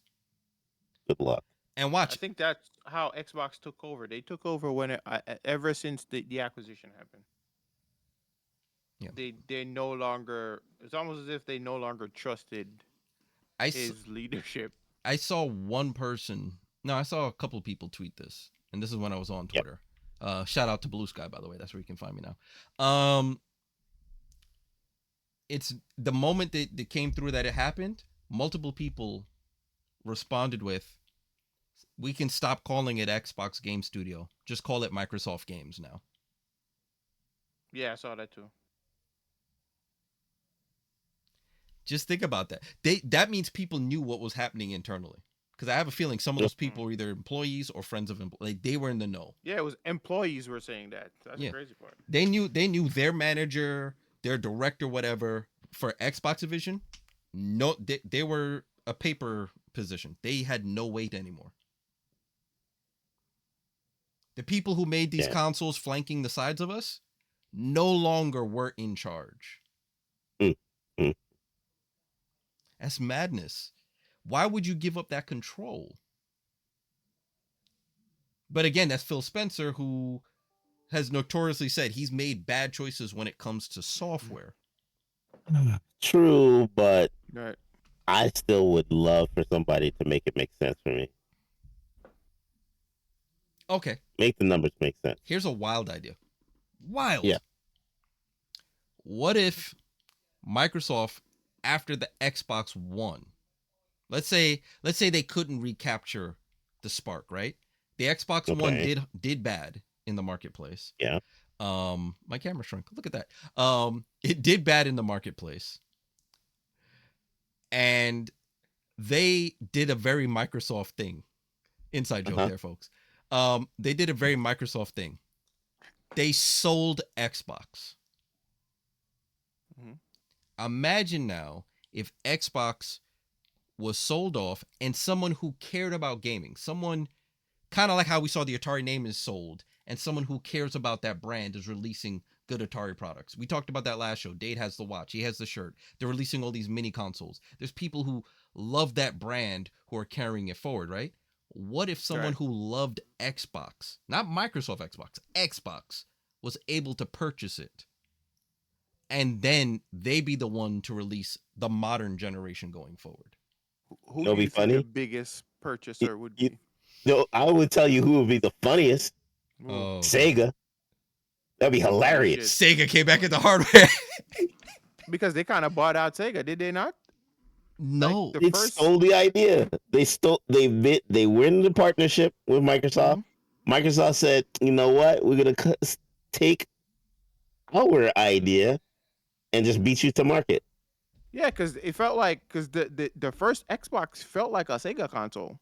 Good luck. And watch. I think that's how Xbox took over. They took over when ever since the acquisition happened. Yeah. They no longer. It's almost as if they no longer trusted his leadership. I saw one person. No, I saw a couple of people tweet this, and this is when I was on Twitter. Yep. Shout out to Blue Sky, by the way. That's where you can find me now. It's the moment that it came through that it happened. Multiple people responded with, "We can stop calling it Xbox Game Studio. Just call it Microsoft Games now." Yeah, I saw that too. Just think about that. That means people knew what was happening internally. Because I have a feeling some of those people were either employees or friends of employees. Like, they were in the know. Yeah, it was employees were saying that. That's the crazy part. They knew their manager, their director, whatever, for Xbox Division. No, they were a paper position. They had no weight anymore. The people who made these consoles flanking the sides of us no longer were in charge. That's madness. Why would you give up that control? But again, that's Phil Spencer, who has notoriously said he's made bad choices when it comes to software. True, but I still would love for somebody to make it make sense for me. Okay. Make the numbers make sense. Here's a wild idea. Wild. Yeah. What if Microsoft, after the Xbox One, let's say they couldn't recapture the spark, right? The Xbox One did bad. in the marketplace. Yeah. My camera shrunk. Look at that. It did bad in the marketplace, and they did a very Microsoft thing. Inside joke there, folks. They did a very Microsoft thing. They sold Xbox. Imagine now if Xbox was sold off and someone who cared about gaming, someone kind of like how we saw the Atari name is sold, and someone who cares about that brand is releasing good Atari products. We talked about that last show. Dade has the watch. He has the shirt. They're releasing all these mini consoles. There's people who love that brand who are carrying it forward, right? What if someone who loved Xbox, not Microsoft Xbox, was able to purchase it? And then they be the one to release the modern generation going forward. Who It'll do you be think funny. the biggest purchaser would be? No, I would tell you who would be the funniest. Oh, Sega. That'd be hilarious. Sega came back into hardware. Because they kind of bought out Sega, did they not? No, Like They stole the idea. They were in the partnership with Microsoft. Microsoft said, you know what? We're gonna take our idea and just beat you to market. Yeah, because it felt like the first Xbox felt like a Sega console.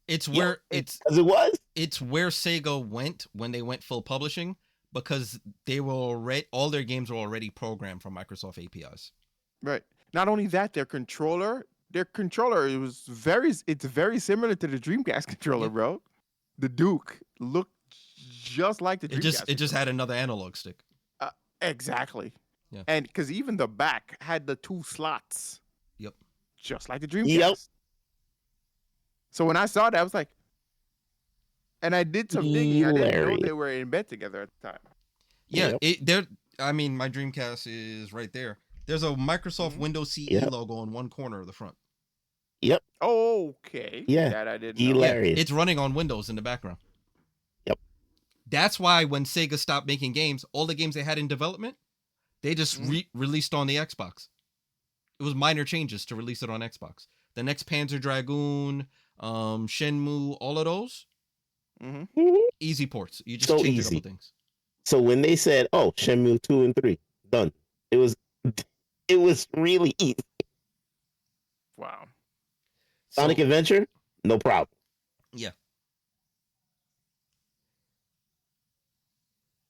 it's where As it was. it's where Sega went when they went full publishing, because they were already, all their games were already programmed from Microsoft APIs. Right. Not only that, their controller it's very similar to the Dreamcast controller, bro. The Duke looked just like the Dreamcast. It just had another analog stick. Exactly. Yeah. And because even the back had the 2 slots. Yep. Just like the Dreamcast. Yep. So when I saw that, I was like, and I did some digging. I didn't know they were in bed together at the time. Yeah. My Dreamcast is right there. There's a Microsoft Windows CE logo on one corner of the front. Yep. Okay. Yeah. That I didn't know. Hilarious. It's running on Windows in the background. Yep. That's why when Sega stopped making games, all the games they had in development, they just released on the Xbox. It was minor changes to release it on Xbox. The next Panzer Dragoon, Shenmue, all of those, easy ports. You just change a couple things. So when they said, "Oh, Shenmue 2 and 3 done," it was really easy. Wow. Sonic Adventure, no problem. Yeah.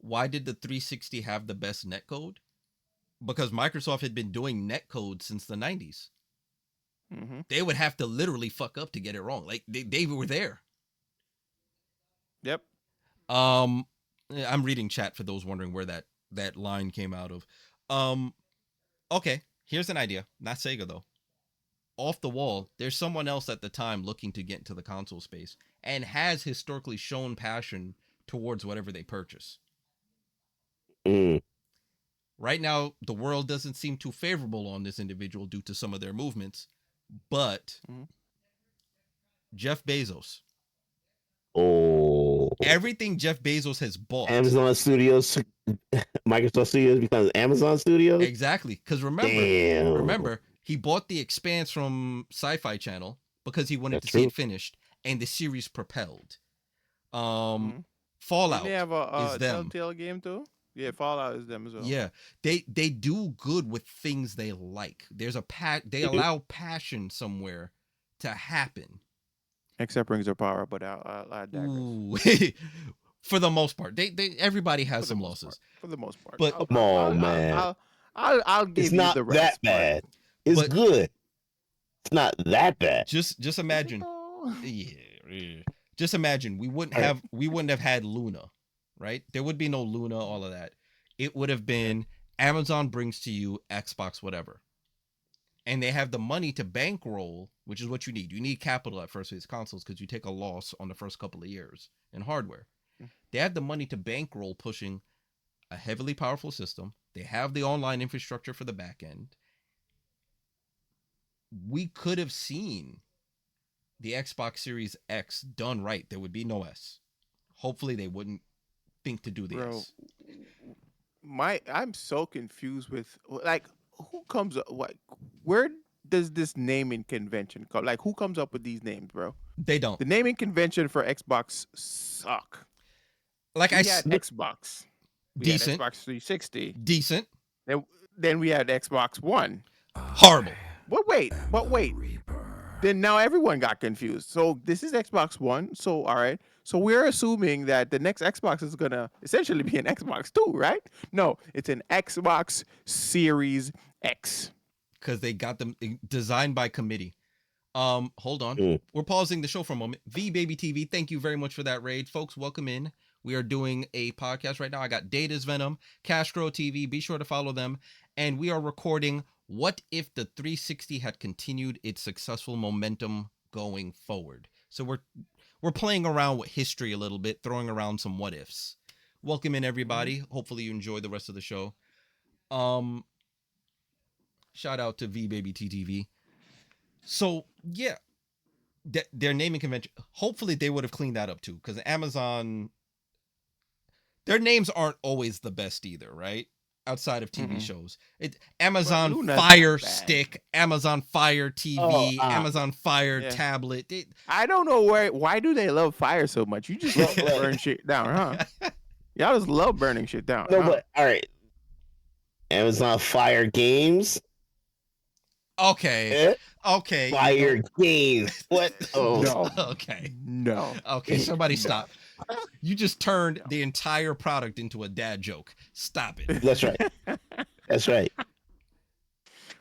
Why did the 360 have the best netcode? Because Microsoft had been doing netcode since the 90s. They would have to literally fuck up to get it wrong. Like they were there. Yep. I'm reading chat for those wondering where that line came out of. Okay, here's an idea. Not Sega though. Off the wall, there's someone else at the time looking to get into the console space and has historically shown passion towards whatever they purchase. Right now, the world doesn't seem too favorable on this individual due to some of their movements, but Jeff Bezos. Oh. Everything Jeff Bezos has bought. Amazon Studios, Microsoft Studios becomes Amazon Studios? Exactly. Because remember, he bought The Expanse from Sci-Fi Channel because he wanted to see it finished, and the series propelled. Fallout Didn't they have a is them. Telltale game too? Yeah, Fallout is them as well. Yeah, they do good with things they like. There's they allow passion somewhere to happen. Except Rings of Power, but I digress. For the most part, everybody has some losses. For the most part, but come on, man, I'll give it's you not the rest. That bad. It's good. It's not that bad. Just imagine. Yeah. Just imagine we wouldn't have had Luna, right? There would be no Luna, all of that. It would have been Amazon brings to you Xbox whatever. And they have the money to bankroll, which is what you need. You need capital at first with these consoles because you take a loss on the first couple of years in hardware. They have the money to bankroll pushing a heavily powerful system. They have the online infrastructure for the back end. We could have seen the Xbox Series X done right. There would be no S. Hopefully they wouldn't think to do the S. I'm so confused with like who comes up where does this naming convention come? Like who comes up with these names, bro? They don't. The naming convention for Xbox suck. like We had Xbox. We had decent, Xbox 360. decent, Then, then we had Xbox One. horrible. But wait. Then now everyone got confused. So this is Xbox One. So all right. So we're assuming that the next Xbox is gonna essentially be an Xbox 2, right? No, it's an Xbox Series X. Because they got them designed by committee. Hold on. Mm. We're pausing the show for a moment. V Baby TV, thank you very much for that raid. Folks, welcome in. We are doing a podcast right now. I got Data's Venom, Castro TV. Be sure to follow them. And we are recording What If the 360 Had Continued Its Successful Momentum Going Forward. So we're playing around with history a little bit, throwing around some what ifs. Welcome in, everybody. Hopefully you enjoy the rest of the show. Shout out to V Baby TTV. So yeah, their naming convention. Hopefully they would have cleaned that up too, because Amazon, their names aren't always the best either, right? Outside of TV shows, Amazon Luna's Fire not bad. Stick, Amazon Fire TV, Amazon Fire Yeah. tablet. I don't know why do they love fire so much? You just love to burn shit down, huh? Y'all just love burning shit down. No, huh? but all right. Amazon Fire Games. Okay, okay, Fire Games. What? Oh, No. okay, No. okay. Somebody No. stop. You just turned the entire product into a dad joke. Stop it. that's right. That's right.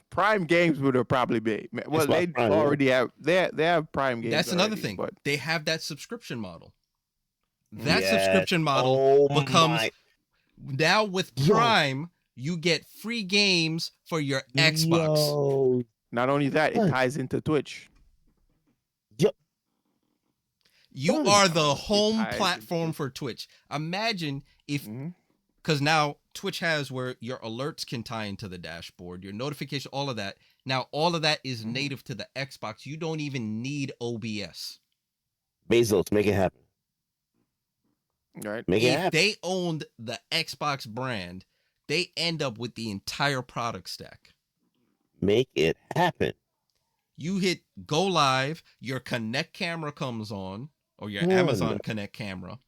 Prime Games would have probably been. Well, Xbox they Prime, yeah. already have. They have Prime Games. That's another already, thing. But They have that subscription model. That Yes. subscription model Oh becomes my- now with Yo. Prime, you get free games for your Xbox. Yo. not only that, it What? ties into Twitch. You Done. are the home ties platform into- for Twitch. Imagine if, Mhm. because now Twitch has where your alerts can tie into the dashboard, your notification, all of that. Now all of that is Mhm. native to the Xbox. You don't even need OBS. Bezos, make it happen. Right. Make it If happen. they owned the Xbox brand, they end up with the entire product stack. Make it happen. You hit go live, your Kinect camera comes on, or your One. Amazon Kinect camera.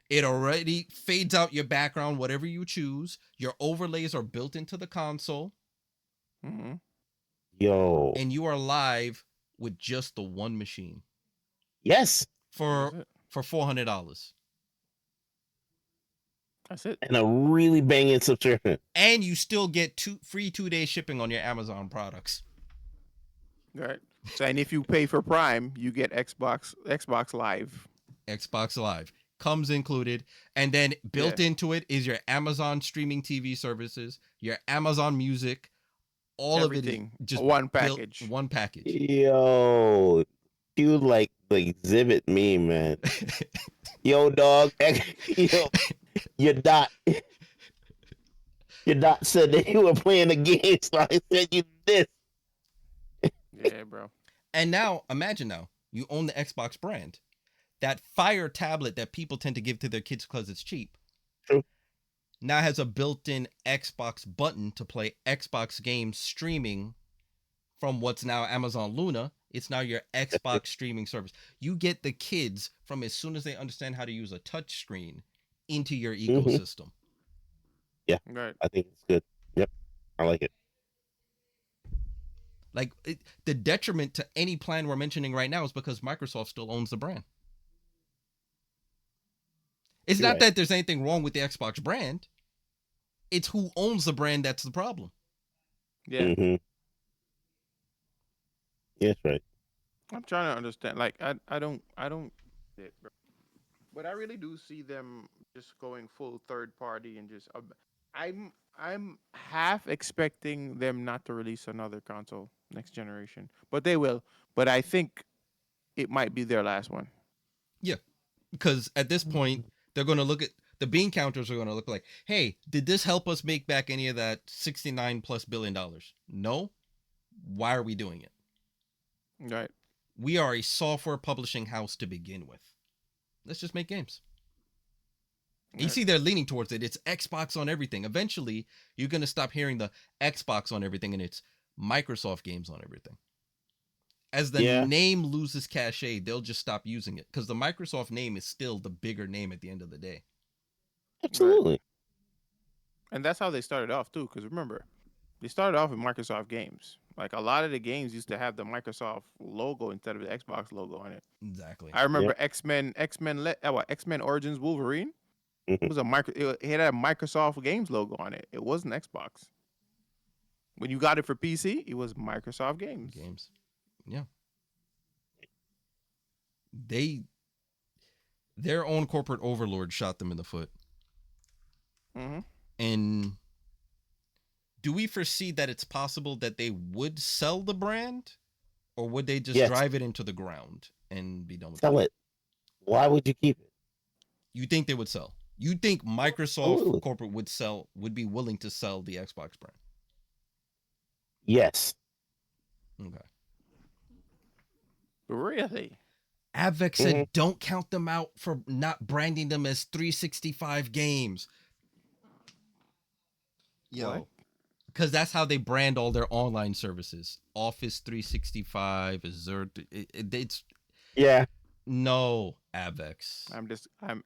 It already fades out your background, whatever you choose. Your overlays are built into the console, hmm Yo. and you are live with just the one machine Yes. for $400. That's it. And a really banging subscription. And you still get free 2-day shipping on your Amazon products. Right. So, and if you pay for Prime, you get Xbox Live. Xbox Live comes included, and then built into it is your Amazon streaming TV services, your Amazon Music, all Everything. of it is just One built- package. one package. Yo. You like the exhibit me, man. Yo, dog. Yo, your dot. Your dot said that you were playing the game, so I sent you this. Yeah, bro. And now imagine you own the Xbox brand. That Fire tablet that people tend to give to their kids because it's cheap. True. Now has a built-in Xbox button to play Xbox games streaming from what's now Amazon Luna. It's now your Xbox streaming service. You get the kids from as soon as they understand how to use a touch screen into your ecosystem. Right. I think it's good. Yep. I like it. Like the detriment to any plan we're mentioning right now is because Microsoft still owns the brand. It's You're not right. that there's anything wrong with the Xbox brand. It's who owns the brand that's the problem. Yeah. Mm-hmm. Yes, right. I'm trying to understand. Like, I don't. It, bro. But I really do see them just going full third party and just. I'm half expecting them not to release another console next generation, but they will. But I think it might be their last one. Because at this point, they're going to look at the bean counters are going to look like, hey, did this help us make back any of that $69+ billion? No. Why are we doing it? Right. We are a software publishing house to begin with. Let's just make games. You Right. see, they're leaning towards it. It's Xbox on everything. Eventually, you're going to stop hearing the Xbox on everything, and it's Microsoft games on everything. As the Yeah. name loses cachet, they'll just stop using it because the Microsoft name is still the bigger name at the end of the day. Right. Absolutely. And that's how they started off too. Because remember, they started off with Microsoft games. Like a lot of the games used to have the Microsoft logo instead of the Xbox logo on it. Exactly. I Yeah. remember X Men Origins Wolverine Hmm. was a it had a Microsoft Games logo on it. It wasn't Xbox. When you got it for PC, it was Microsoft Games. Games. Yeah. Their own corporate overlord shot them in the foot. Mm-hmm. And do we foresee that it's possible that they would sell the brand, or would they just Yes. drive it into the ground and be done with Sell it? it. Why would you keep it? You think they would sell? You think Microsoft Absolutely. corporate would be willing to sell the Xbox brand? Yes. Okay. Really? Advec said don't count them out for not branding them as 365 games. Yo. Because that's how they brand all their online services. Office 365, Azure. It's Yeah. no, Avex.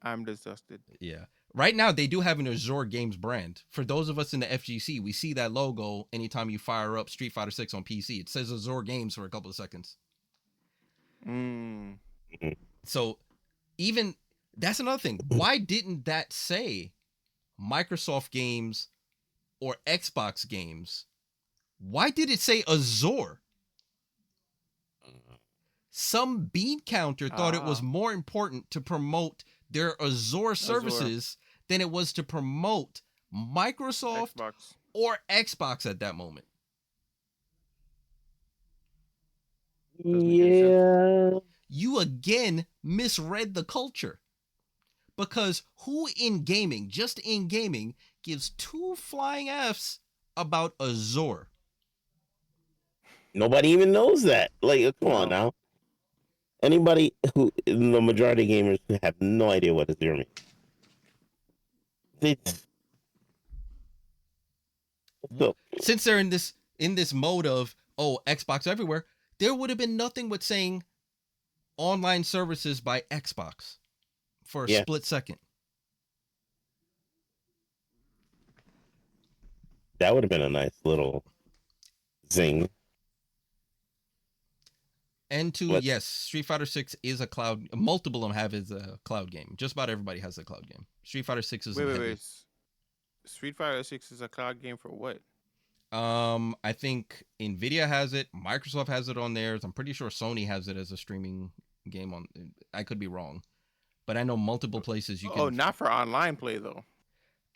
I'm disgusted. Yeah. Right now, they do have an Azure Games brand. For those of us in the FGC, we see that logo anytime you fire up Street Fighter 6 on PC. It says Azure Games for a couple of seconds. Mm. So even that's another thing. Why didn't that say Microsoft Games or Xbox Games? Why did it say Azure? Some bean counter thought it was more important to promote their Azure services than it was to promote Microsoft Xbox. or Xbox at that moment. Yeah. You again misread the culture. Because who in gaming, just in gaming, gives two flying Fs about Azure? Nobody even knows that. Like, come on now. Anybody who, the majority of gamers who have no idea what Azure means. Since they're in this mode of Xbox everywhere, there would have been nothing with saying online services by Xbox for a split second. That would have been a nice little zing. And yes, Street Fighter 6 is a cloud. Multiple of them have is a cloud game. Just about everybody has a cloud game. Street Fighter 6 is wait. Street Fighter 6 is a cloud game for what? I think Nvidia has it. Microsoft has it on theirs. I'm pretty sure Sony has it as a streaming game on. I could be wrong, but I know multiple places you can. Oh, not for online play though.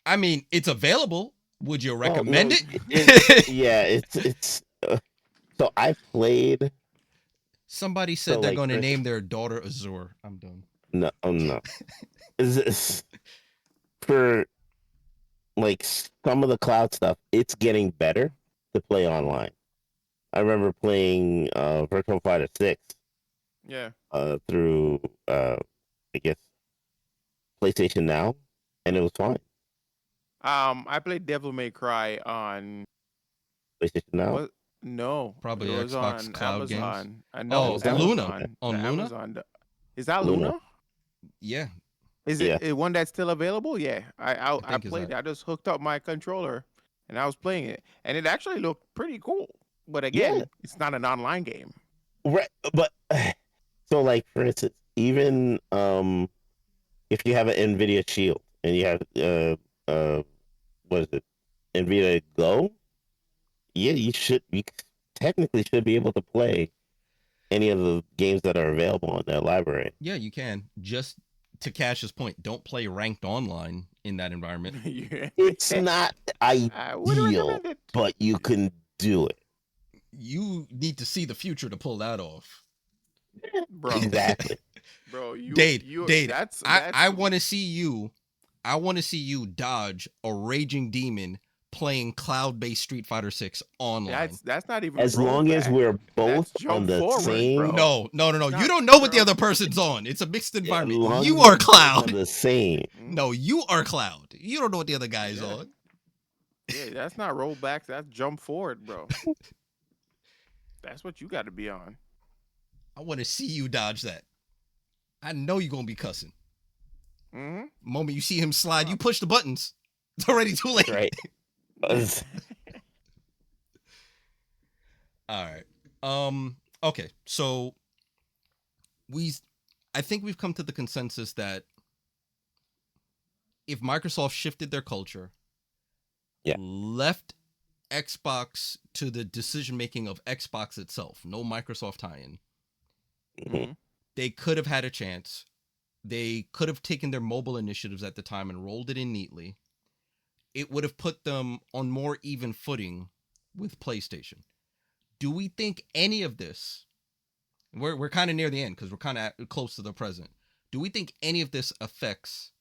I mean, it's available. Would you recommend it? Yeah, it's. So I played. Somebody said they're going to name their daughter Azure. I'm done. No, no. Is this for like some of the cloud stuff? It's getting better to play online. I remember playing Virtual Fighter 6. Yeah. Through I guess PlayStation Now, and it was fine. I played Devil May Cry on PlayStation Now. What? No, probably it was Xbox on Cloud Amazon. games. I know. Oh, Luna On Luna. Amazon. Is that Luna? Yeah. Is it one that's still available? Yeah. I played it. I just hooked up my controller and I was playing it, and it actually looked pretty cool. But again, it's not an online game. Right, but so like for instance, even if you have an Nvidia Shield and you have what is it, Nvidia Go, you technically should be able to play any of the games that are available on that library. Yeah, you can. Just to Cash's point, don't play ranked online in that environment. It's not ideal, but you can do it. You need to see the future to pull that off. Bro. Exactly. Bro, Dade, I want to see you. I want to see you dodge a raging demon playing cloud-based Street Fighter 6 online. That's not even as long as we're both on the same. No. You don't know what the other person's on. It's a mixed environment. Yeah, you are cloud. On the same. No, you are cloud. You don't know what the other guy is on. Yeah, that's not rollbacks. That's jump forward, bro. That's what you got to be on. I want to see you dodge that. I know you're gonna be cussing. Mm-hmm. Moment you see him slide, you push the buttons. It's already too late. Right. All right. Okay. So I think we've come to the consensus that if Microsoft shifted their culture, Yeah. left Xbox to the decision making of Xbox itself, no Microsoft tie-in, Mm-hmm. they could have had a chance. They could have taken their mobile initiatives at the time and rolled it in neatly. It would have put them on more even footing with PlayStation. Do we think any of this? We're kind of near the end because we're kind of close to the present. Do we think any of this affects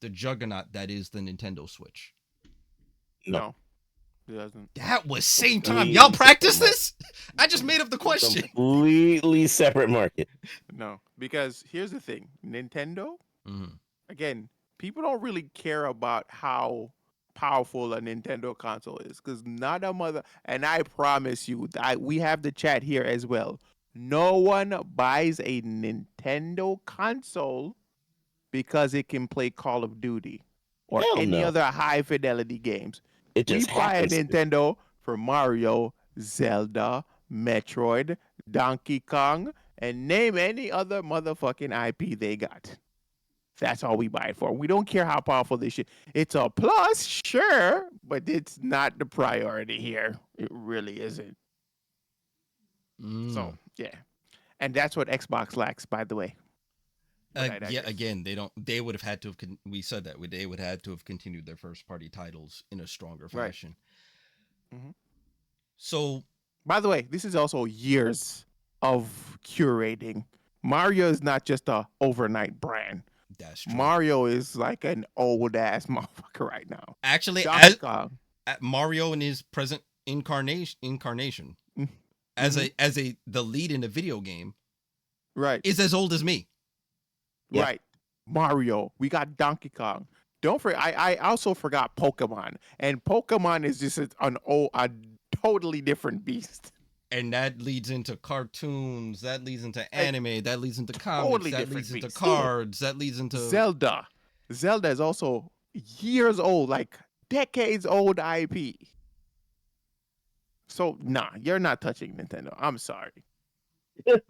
the juggernaut that is the Nintendo Switch? No, it doesn't. That was same time. Completely Y'all practice separate this? I just made up the question. Completely separate market. No, because here's the thing: Nintendo. Mhm. Again, people don't really care about how powerful a Nintendo console is because not a mother. And I promise you, we have the chat here as well. No one buys a Nintendo console because it can play Call of Duty or Hell any no. other high fidelity games. It We just buy a happens to. Nintendo for Mario, Zelda, Metroid, Donkey Kong, and name any other motherfucking IP they got. That's all we buy it for. We don't care how powerful this shit. It's a plus, sure, but it's not the priority here. It really isn't. So Mm. yeah, and that's what Xbox lacks, by the way. But I Yeah, digress. again, they don't. They would have had to have. We said that they would have had to have continued their first party titles in a stronger Right. fashion. Mhm. So By the way, this is also years of curating. Mario is not just a overnight brand. that's true. Mario is like an old ass motherfucker right now. Actually, Donkey as Kong. Mario in his present incarnation Mm, as mhm. a the lead in a video game Right. is as old as me. Yeah. Right. Mario. We got Donkey Kong. Don't forget. I also forgot Pokemon, and Pokemon is just a totally different beast. And that leads into cartoons, that leads into A anime, that leads into comics, totally that different leads into beast. cards, that leads into Zelda. Zelda is also years old, like decades old IP. So nah, you're not touching Nintendo. I'm sorry.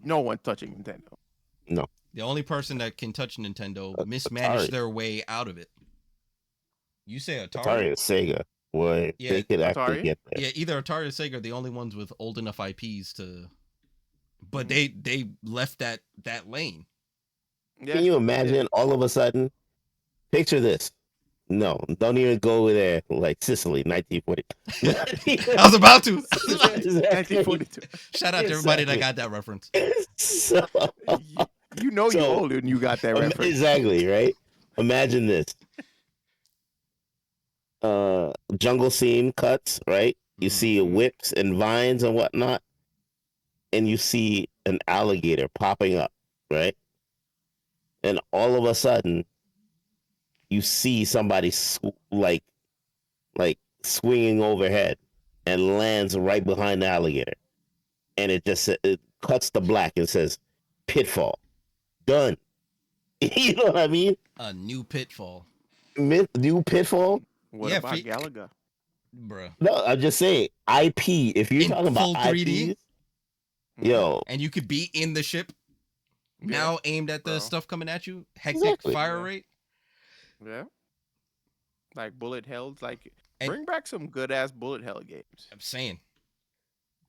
No one touching Nintendo. No. the only person that can touch Nintendo mismanaged Atari. their way out of it. You say Atari? Atari and Sega. Boy, Yeah, they could actually Atari? get there. yeah, either Atari or Sega are the only ones with old enough IPs to, but Mhm. they left that lane. Yeah, Can you they did. imagine all of a sudden? Picture this. No, don't even go there like Sicily, 1940. I was about to. Exactly. 1942. Shout out to everybody that Exactly. got that reference. So, You know you so old and you got that reference. exactly, right? Imagine this. Jungle scene cuts, right? You Mhm. see Mhm. whips and vines and whatnot, and you see an alligator popping up, right? And all of a sudden, you see somebody like swinging overhead and lands right behind the alligator, and it cuts to black and says pitfall done. You know what I mean? A new pitfall. New pitfall. What Yeah, about Galaga? bruh. No, I'm just saying IP. If you're In talking about full 3D, IPs, Mhm. yo, and you could be in the ship Yeah, now aimed at the bro. stuff coming at you. Hectic exactly. fire Yeah. rate. Yeah. Like bullet hells. Like And bring back some good ass bullet hell games. I'm saying,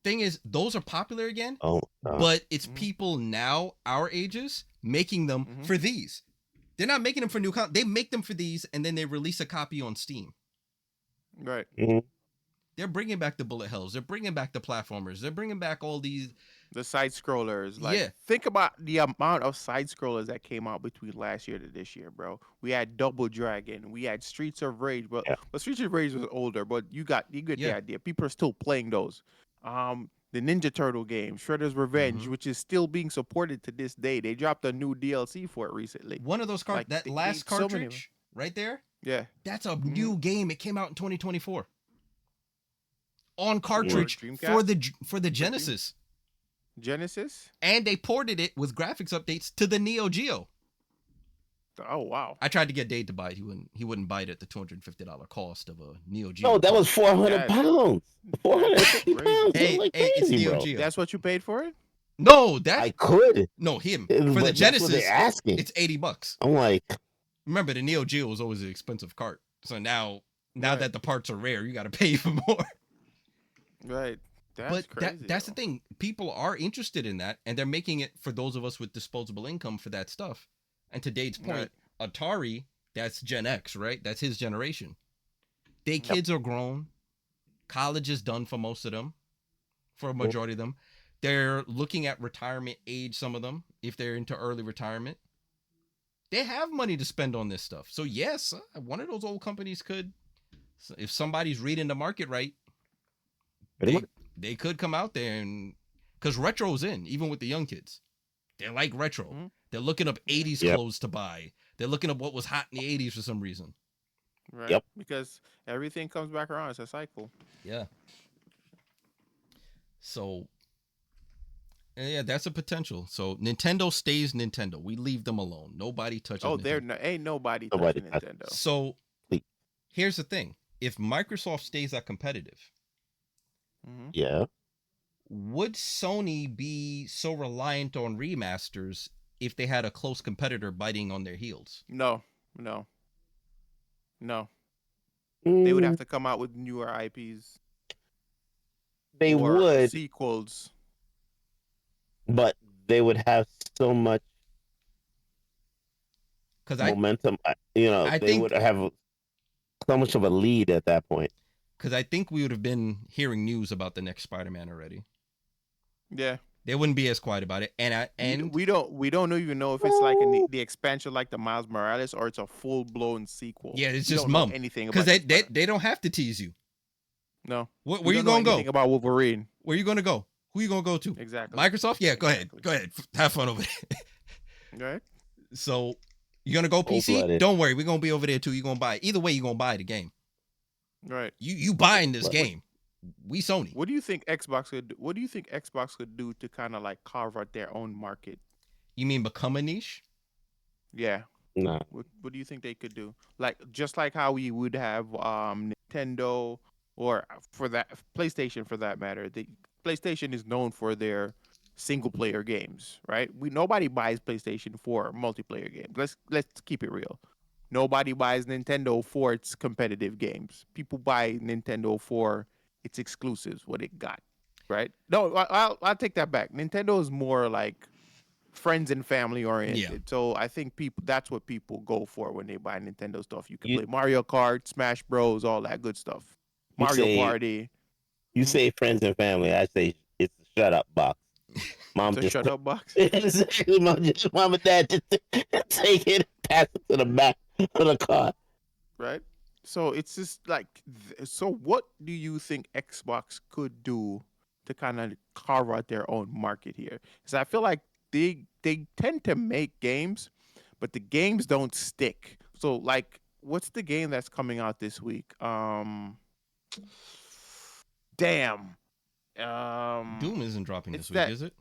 thing is, those are popular again, Oh, but it's Mhm. people now our ages making them Mhm. for these. They're not making them for new content. They make them for these, and then they release a copy on Steam. Right. mhm. They're bringing back the bullet hells. They're bringing back the platformers. They're bringing back all these. The side scrollers. Like Yeah, think about the amount of side scrollers that came out between last year to this year, bro. We had Double Dragon. We had Streets of Rage, Yeah. but Streets of Rage was older, but you get the yeah. idea. People are still playing those. The Ninja Turtle game, Shredder's Revenge, Mhm. which is still being supported to this day. They dropped a new DLC for it recently. One of those cards, Like that they last so many of them. cartridge right there, Yeah. that's a Mhm. new game. It came out in 2024 on For cartridge Dreamcast? for the Genesis, Genesis? and they ported it with graphics updates to the Neo Geo. Oh wow. I tried to get Dade to buy it. He wouldn't buy it at the $250 cost of a Neo Geo. No, that was cart. 400 That pounds. that's 450 crazy. pounds. That was Hey, like it's crazy, Neo bro. Geo. That's what you paid for it? No, that I could, no him for the but that's what they're Genesis. asking. It's $80. I'm like, Remember, the Neo Geo was always an expensive cart. So now Right. that the parts are rare, you got to pay for more. Right. That's But crazy. that's the though. thing. People are interested in that, and they're making it for those of us with disposable income for that stuff. And to Dade's point, Atari, that's Gen X, right? That's his generation. They kids are grown. College is done for most of them, for a majority of them. They're looking at retirement age, some of them, if they're into early retirement. They have money to spend on this stuff. So yes, one of those old companies could, if somebody's reading the market right, they could come out there and, because retro's in, even with the young kids. They like retro. Mm-hmm. They're looking up 80s Yep. clothes to buy. They're looking up what was hot in the 80s for some reason. Right. Yep. Because everything comes back around. It's a cycle. Yeah. So, yeah, that's a potential. So Nintendo stays Nintendo. We leave them alone. Nobody touches Oh, Nintendo. ain't nobody Nobody touching touches. Nintendo. So Please. here's the thing. If Microsoft stays that competitive, Mm-hmm. yeah. would Sony be so reliant on remasters if they had a close competitor biting on their heels? No. They would have Mm, to come out with newer IPs they or would, sequels. but they would have so much Because momentum. They think would have so much of a lead at that point. because I think we would have been hearing news about the next Spider-Man already. Yeah. They wouldn't be as quiet about it. We don't even know if it's like the expansion like the Miles Morales or it's a full blown sequel. yeah, it's We just don't know mum. anything Because about they don't have to tease you. No. Where We you don't know gonna go? anything about Wolverine. Where you gonna go? Who you gonna go to? Exactly. Microsoft? Yeah, go ahead. Exactly. Go ahead. Have fun over there. Right? So you gonna go PC? Cold-blooded. Don't worry, we're gonna be over there too. You gonna buy it. Either way, you gonna buy the game. Right. You buying this What- game. We Sony. What do you think Xbox could do to kind of like carve out their own market? You mean become a niche? Yeah. Nah. What do you think they could do? Like just like how we would have Nintendo or for that PlayStation for that matter. The PlayStation is known for their single player games, right? Nobody buys PlayStation for multiplayer games. Let's keep it real. Nobody buys Nintendo for its competitive games. People buy Nintendo for its exclusives, what it got, right? No, I'll take that back. Nintendo is more like friends and family oriented. Yeah. So I think that's what people go for when they buy Nintendo stuff. You can You- play Mario Kart, Smash Bros, all that good stuff. You Mario say- Party. You say friends and family. I say it's a shut up box. Mom It's a just shut up box. exactly. Mom and dad just take it, pass it to the back of the car. Right? So it's just like, so what do you think Xbox could do to kind of carve out their own market here? Because I feel like they tend to make games, but the games don't stick. So like, what's the game that's coming out this week? Damn. Doom isn't dropping it's this week, that- is it?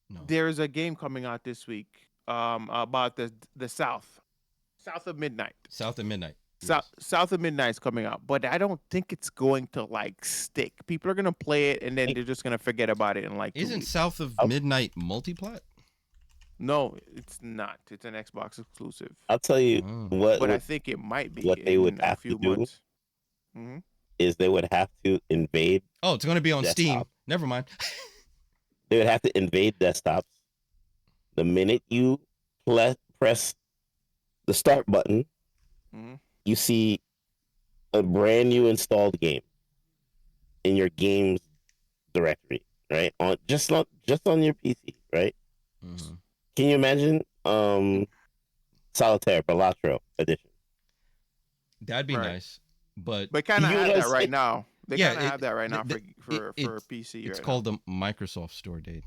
No. There's a game coming out this week. About the South of Midnight. South of Midnight. South of Midnight's coming out, but I don't think it's going to like stick. People are gonna play it and then they're just gonna forget about it in like 2 Isn't weeks. South of Midnight multiplat? No, it's not. It's an Xbox exclusive, I'll tell you Oh. what. but I think it might be what they would in a have to few do? months. Hmm. is they would have to invade. Oh, it's going to be on Steam. Desktop. Never mind. They would have to invade desktops. The minute you press the start button, Hmm. you see a brand new installed game in your games directory, right? On on your PC, right? Mhm. Can you imagine Solitaire Balatro edition? That'd be Right. nice. But But kind of You have know that what I'm right saying? now. They Yeah, kind of have that right now for it's- PC. it's right called the Microsoft Store, Dave.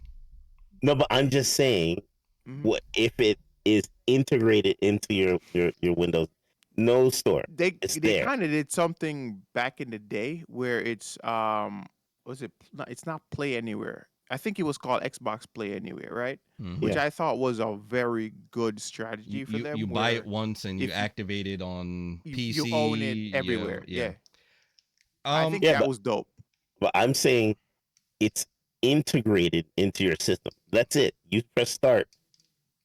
No, but I'm just saying, now. Mhm. what if it is integrated into your Windows? No store. They It's they there. kind of did something back in the day where it's was it? It's not Play Anywhere. I think it was called Xbox Play Anywhere, right? Mhm. Which Yeah. I thought was a very good strategy for them. You buy it Where once and you if you activate it on you own it PC. Yeah, everywhere, yeah. yeah, I think Yeah, that was dope. but I'm saying it's integrated into your system. That's it. You press start,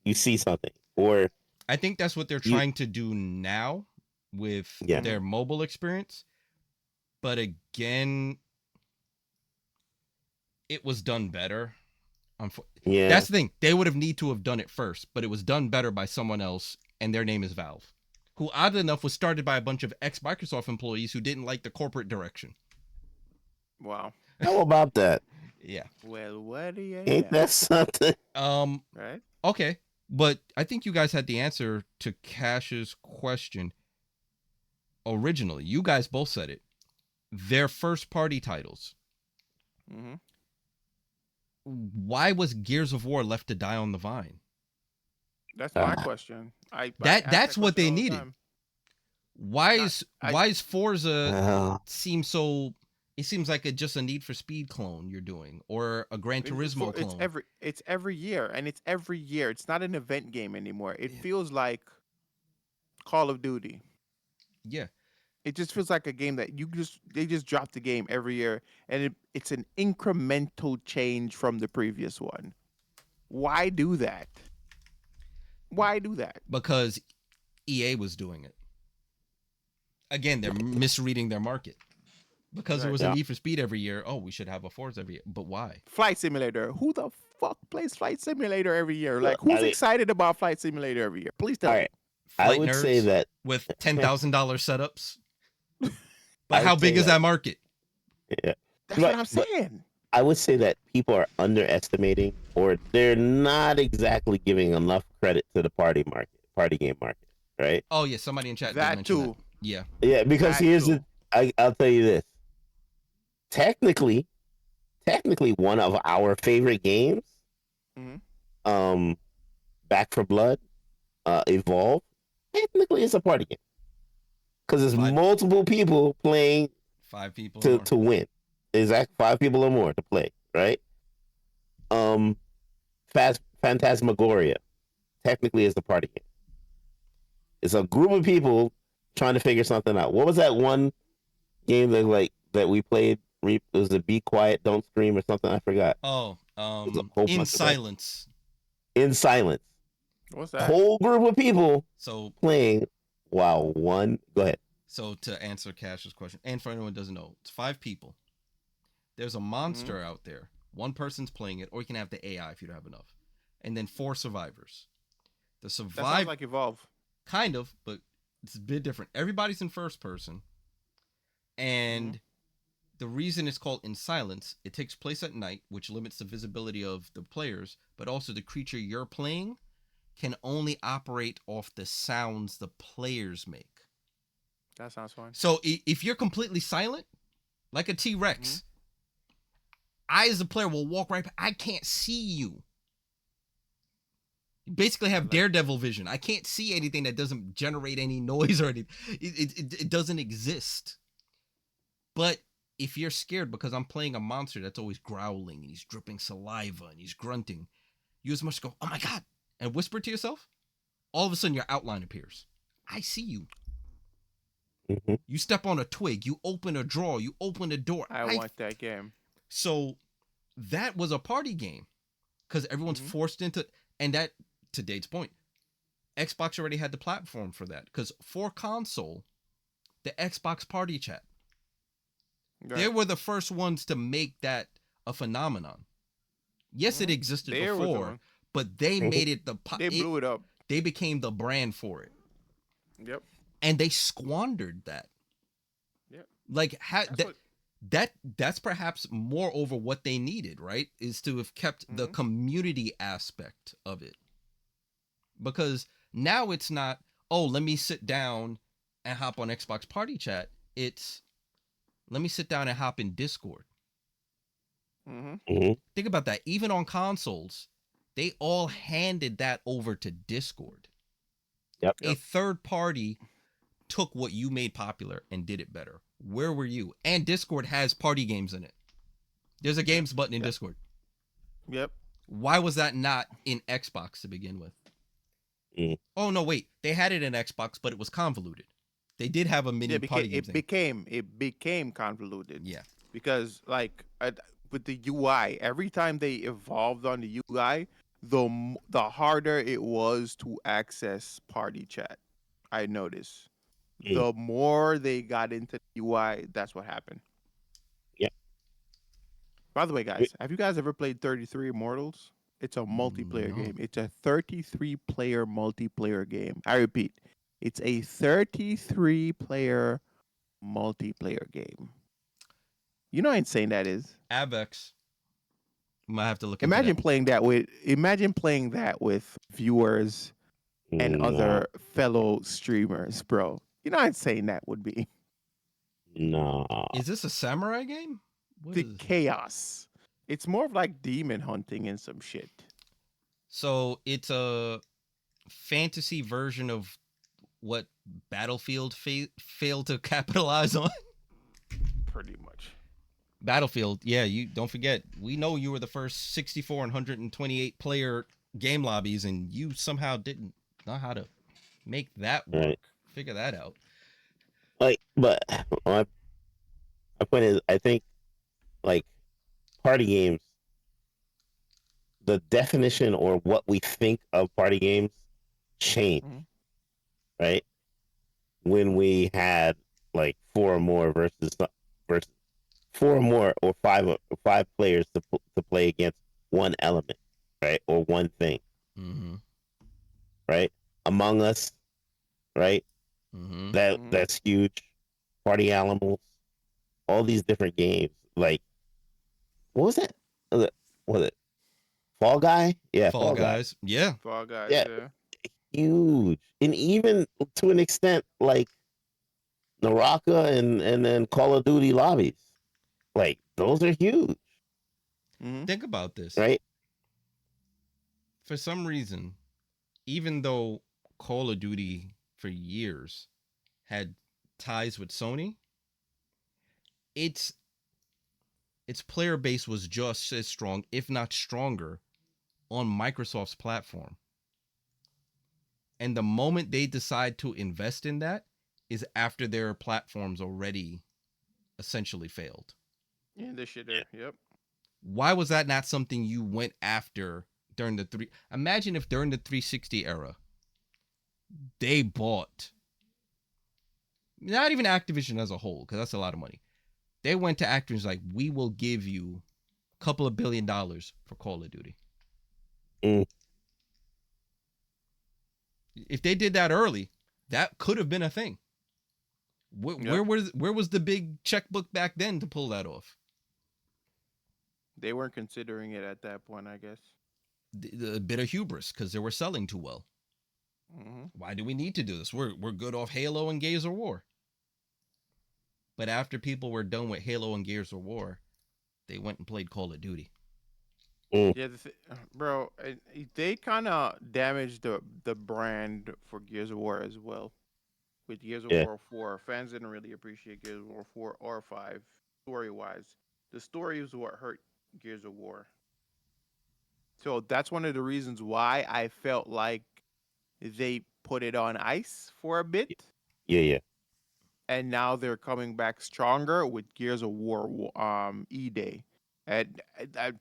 you see something, or I think that's what they're you, trying to do now with yeah, their mobile experience. But again, it was done better. yeah. That's the thing. They would have need to have done it first, but it was done better by someone else, and their name is Valve, who oddly enough was started by a bunch of ex-Microsoft employees who didn't like the corporate direction. Wow. How about that? Yeah. Well, what do you Ain't know? that something? Right? Okay. But I think you guys had the answer to Cash's question originally. You guys both said it. Their first party titles. Mm-hmm. Why was Gears of War left to die on the vine? That's my Ah, question. I ask That's that what question they all the needed. time. Why Not, I is Forza well, seem so? It seems like just a Need for Speed clone you're doing, or a Gran Turismo clone. it's every year, and it's every year. It's not an event game anymore. It Yeah. feels like Call of Duty. Yeah, It just feels like a game that they just drop the game every year, and it's an incremental change from the previous one. Why do that? Why do that? because EA was doing it. Again, they're misreading their market. Because there Right. was a yeah. Need for Speed every year. Oh, we should have a Forza every year. But why? Flight Simulator. Who the fuck plays Flight Simulator every year? Well, Like, who's I mean, excited about Flight Simulator every year? Please all tell me. right. I Flight would say nerds that. with $10,000 setups. I But how would say big is that. that market? Yeah, That's what I'm but saying. I would say that people are underestimating, or they're not exactly giving enough credit to the party game market, right? Oh yeah, somebody in chat did That mention that. too. Yeah. Yeah, because That here's the. too. I'll tell you this. Technically, one of our favorite games, Hmm. um, Back for Blood, Evolve, technically it's a party game because there's Five multiple people playing five people or to more. win. Exact 5 people or more to play, right? Um, Phantasmagoria technically is a party game. It's a group of people trying to figure something out. What was that one game that we played? It was the Be Quiet, Don't Scream or something. I forgot. Oh, It was a whole In bunch of them. Silence. In Silence. What's A that? whole group of people So playing while one. Go ahead. so to answer Cash's question, and for anyone who doesn't know, it's 5 people. There's a Hmm. monster out there. One person's playing it, or you can have the AI if you don't have enough. And then 4 survivors. The That sounds survive like Evolve. kind of, but it's a bit different. Everybody's in first person. And the reason it's called In Silence, it takes place at night, which limits the visibility of the players, but also the creature you're playing can only operate off the sounds the players make. That sounds fun. So if you're completely silent, like a T-Rex, I as a player will walk right past. I can't see you. You basically have Daredevil vision. I can't see anything that doesn't generate any noise or anything. It doesn't exist. But if you're scared because I'm playing a monster that's always growling and he's dripping saliva and he's grunting, you as much go, oh my God, and whisper to yourself, all of a sudden your outline appears. I see you. Mm-hmm. You step on a twig, you open a drawer, you open a door. I want that game. So that was a party game because everyone's forced into, and that, to Date's point, Xbox already had the platform for that because for console, the Xbox Party Chat, they were the first ones to make that a phenomenon. Yes, it existed before, but they made it they blew it up. They became the brand for it. Yep. And they squandered that. Yep. Like that's perhaps more over what they needed, right? Is to have kept the community aspect of it. Because now it's not, oh, let me sit down and hop on Xbox Party Chat. It's, let me sit down and hop in Discord. Think about that. Even on consoles, they all handed that over to Discord. Yep. A third party took what you made popular and did it better. Where were you? And Discord has party games in it. There's a games button in Discord. Yep. Why was that not in Xbox to begin with? Mm. Oh no, wait. They had it in Xbox, but it was convoluted. They did have a mini Yeah, party game thing. it became convoluted. Yeah. Because like with the UI, every time they evolved on the UI, the harder it was to access party chat. I noticed. Mm. The more they got into the UI, that's what happened. Yeah. By the way, guys, have you guys ever played 33 Immortals? It's a multiplayer No. game. It's a 33 player multiplayer game. I repeat, it's a 33 player multiplayer game. You know how insane that is? Avex. Might have to look into Imagine that. playing that with viewers and No, other fellow streamers, bro. You know how insane that would be. no. Is this a samurai game? What The is chaos. It's more of like demon hunting and some shit. So it's a fantasy version of what Battlefield failed to capitalize on. Pretty much. Battlefield, yeah, you don't forget, we know you were the first 64 and 128 player game lobbies, and you somehow didn't know how to make that work. Right. Figure that out. Like, but my point is, I think like party games, the definition or what we think of party games changed, Mhm. right? When we had like four or more versus four or more or five players to play against one element, right, or one thing, Mm-hmm. right? Among Us, right? Mm-hmm. That's huge. Party Animals, all these different games. Like, what was that? Was it Fall Guy? Yeah, Fall Fall Guy. Guys. Yeah. Fall Guys, Yeah, yeah. huge. And even to an extent, like Naraka and then Call of Duty lobbies. Like, those are huge, Mm-hmm. Think about this. right? For some reason, even though Call of Duty for years had ties with Sony, its its player base was just as strong, if not stronger, on Microsoft's platform. And the moment they decide to invest in that is after their platforms already essentially failed. Yeah, this shit there. Yep. Why was that not something you went after during the three? Imagine if during the 360 era, they bought not even Activision as a whole, because that's a lot of money. They went to Activision like, we will give you a couple of $1 billion for Call of Duty. Mm. If they did that early, that could have been a thing. Where was the big checkbook back then to pull that off? They weren't considering it at that point, I guess. A bit of hubris because they were selling too well. Mm-hmm. Why do we need to do this? We're good off Halo and Gears of War. But after people were done with Halo and Gears of War, they went and played Call of Duty. Mm. Yeah, bro, they kind of damaged the brand for Gears of War as well. With Gears of Yeah. War 4, fans didn't really appreciate Gears of War 4 or 5 story-wise. The story is what hurt Gears of War. So that's one of the reasons why I felt like they put it on ice for a bit. Yeah. And now they're coming back stronger with Gears of War E-Day. And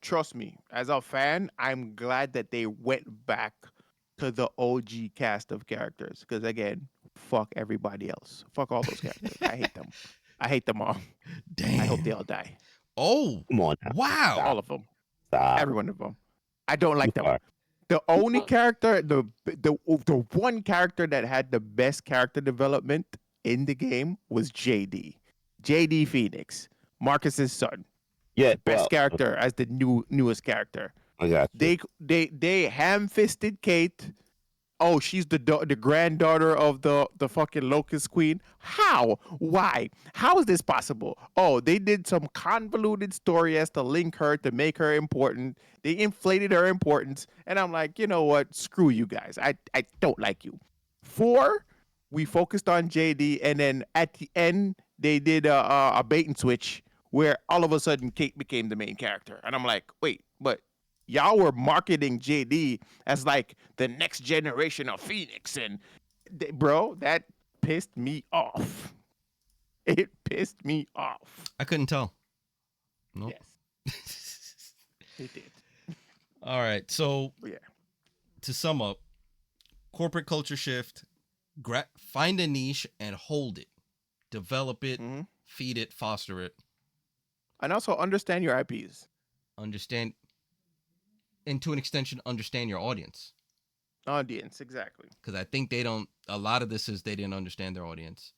trust me, as a fan, I'm glad that they went back to the OG cast of characters. Because again, fuck everybody else. Fuck all those characters. I hate them. I hate them all. Damn. I hope they all die. Oh, Come on now. wow. All of them. Stop. Every one of them. I don't like Too them. far. The only character, the one character that had the best character development in the game was JD. JD Phoenix, Marcus's son. Yeah, Best well, character as the newest character. I got you. They ham-fisted Kate. Oh, she's the granddaughter of the fucking Locust Queen. How? Why? How is this possible? Oh, they did some convoluted story as to link her to make her important. They inflated her importance, and I'm like, you know what? Screw you guys. I don't like you. 4, we focused on JD, and then at the end they did a bait and switch where all of a sudden Kate became the main character, and I'm like, wait, but Y'all were marketing JD as like the next generation of Phoenix, and bro, that pissed me off. It pissed me off. I couldn't tell. Nope. Yes, it did. All right. So Yeah. to sum up, corporate culture shift, find a niche and hold it. Develop it, Mm-hmm. feed it, foster it. And also understand your IPs. Understand, and to an extension, understand your audience. Audience, exactly. Because I think they don't, a lot of this is they didn't understand their audience.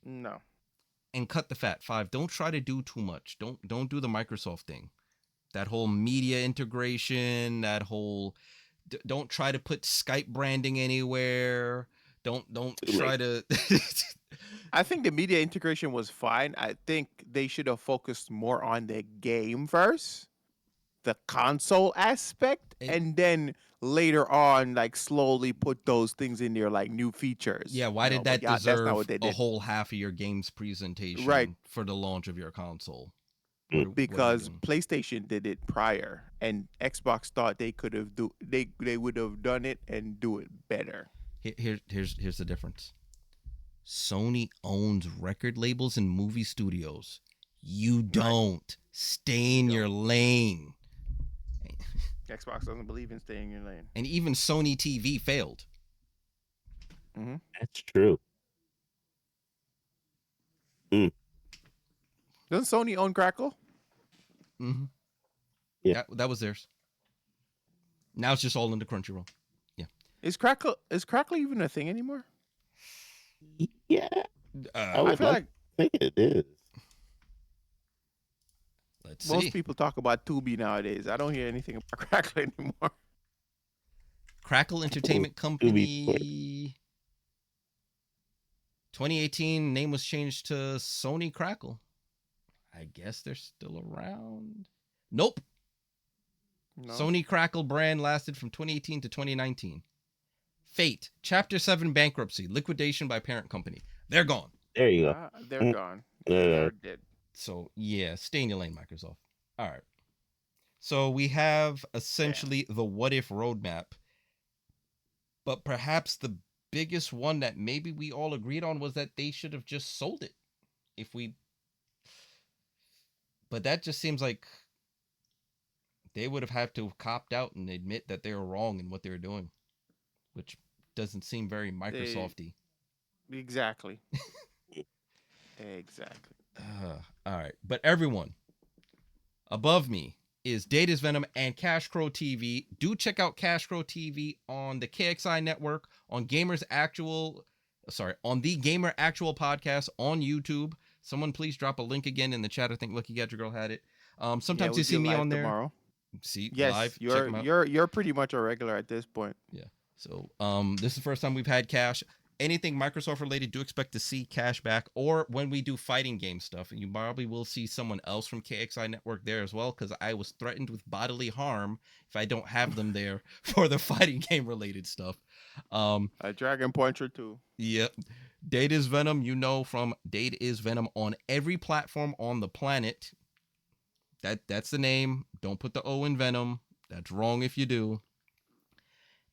No. And cut the fat. 5, don't try to do too much. Don't do the Microsoft thing. That whole media integration, that whole don't try to put Skype branding anywhere. Don't try to I think the media integration was fine. I think they should have focused more on the game first, the console aspect, and then later on, like slowly put those things in there, like new features. Yeah, why did that But yeah, that's not deserve what they a did. whole half of your game's presentation Right. for the launch of your console? Because PlayStation did it prior, and Xbox thought they could have they would have done it and do it better. Here's the difference. Sony owns record labels and movie studios. You don't. Right. Stay in your lane. Xbox doesn't believe in staying in your lane. And even Sony TV failed. Mm-hmm. That's true. Doesn't Sony own Crackle? Mm-hmm. Yeah, that was theirs. Now it's just all into Crunchyroll. Yeah. Is Crackle even a thing anymore? Yeah. I feel like think it is. Let's see. Most people talk about Tubi nowadays. I don't hear anything about Crackle anymore. Crackle Entertainment Company. 2018 name was changed to Sony Crackle. I guess they're still around. Nope. No. Sony Crackle brand lasted from 2018 to 2019. Fate, Chapter 7 bankruptcy, liquidation by parent company. They're gone. There you go. They're gone. They're dead. So, yeah, stay in your lane, Microsoft. All right. So we have essentially the what if roadmap. But perhaps the biggest one that maybe we all agreed on was that they should have just sold it. But that just seems like they would have had to have copped out and admit that they were wrong in what they were doing, which doesn't seem very Microsofty. Exactly. Exactly. All right. But everyone, above me is Data's Venom and Cash Crow TV. Do check out Cash Crow TV on the KXI network, on the Gamer Actual podcast on YouTube. Someone please drop a link again in the chat. I think Lucky Gadget Girl had it. Sometimes you see me on there. Tomorrow. See, yes, live. You're pretty much a regular at this point. Yeah. So this is the first time we've had Cash. Anything Microsoft related, do expect to see Cash back, or when we do fighting game stuff, and you probably will see someone else from KXI Network there as well, because I was threatened with bodily harm if I don't have them there for the fighting game related stuff. A Dragon Pointer too. Yep. Data is Venom, from Data is Venom on every platform on the planet. That's the name. Don't put the O in Venom. That's wrong if you do.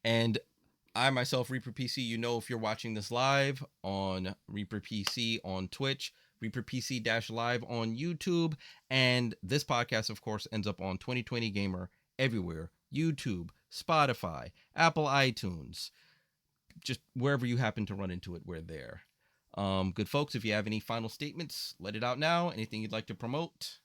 And I myself, Reaper PC, if you're watching this live on Reaper PC on Twitch, Reaper PC live on YouTube, and this podcast, of course, ends up on 2020 Gamer everywhere. YouTube, Spotify, Apple iTunes, just wherever you happen to run into it, we're there. Good folks, if you have any final statements, let it out now. Anything you'd like to promote?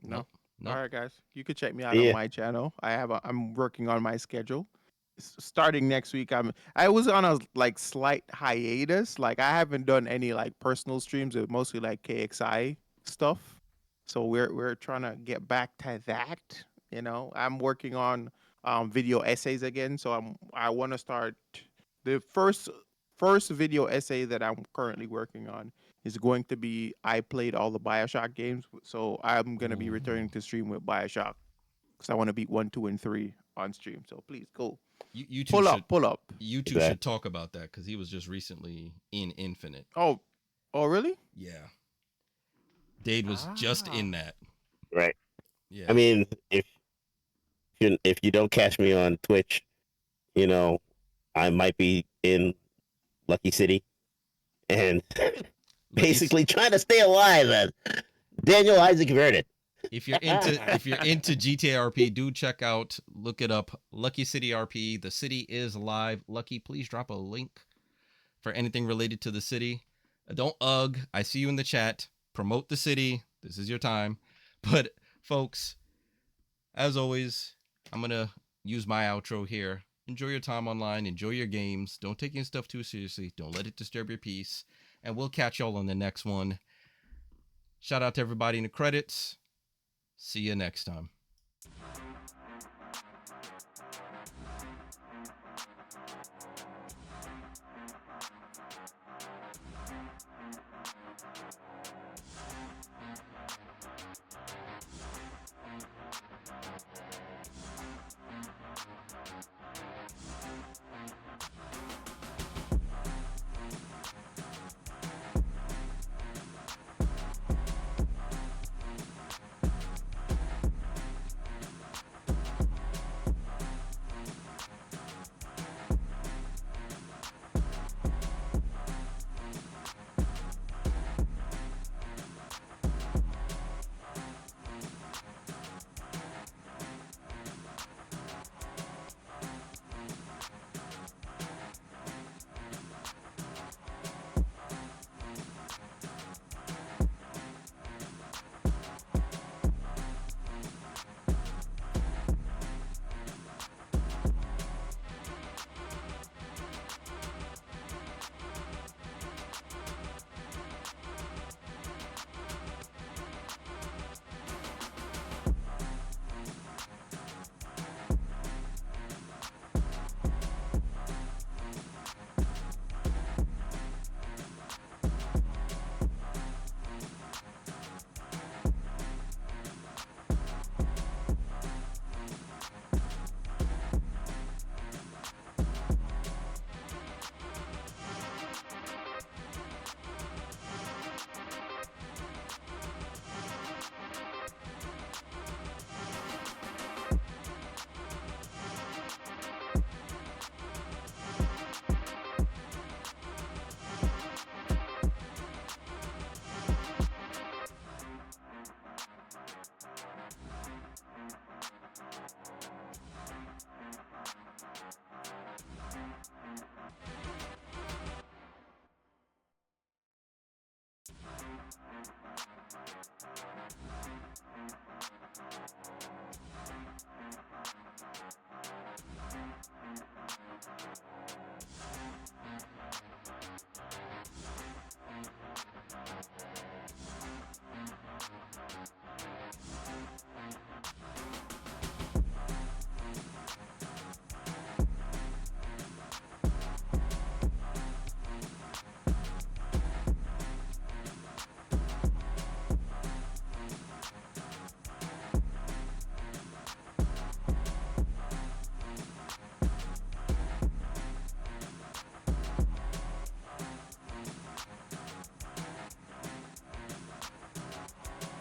No. All right, guys. You can check me out on my channel. I'm working on my schedule. Starting next week, I was on a slight hiatus. I haven't done any personal streams. It's mostly KXI stuff. So we're trying to get back to that. I'm working on video essays again. So I want to start the first video essay that I'm currently working on is going to be I played all the BioShock games. So I'm going to be returning to stream with BioShock because I want to beat 1, 2, and 3 on stream. So please go. You pull up. You two should talk about that because he was just recently in Infinite. Oh, really? Yeah. Dade was just in that. Right. Yeah. I mean, if you don't catch me on Twitch, you know, I might be in Lucky City and Lucky. basically trying to stay alive as Daniel Isaac Vernon. If you're into GTA RP, do check out, look it up, Lucky City RP. The city is live. Lucky, please drop a link for anything related to the city. Don't ugh. I see you in the chat. Promote the city. This is your time. But folks, as always, I'm gonna use my outro here. Enjoy your time online. Enjoy your games. Don't take your stuff too seriously. Don't let it disturb your peace. And we'll catch y'all on the next one. Shout out to everybody in the credits. See you next time.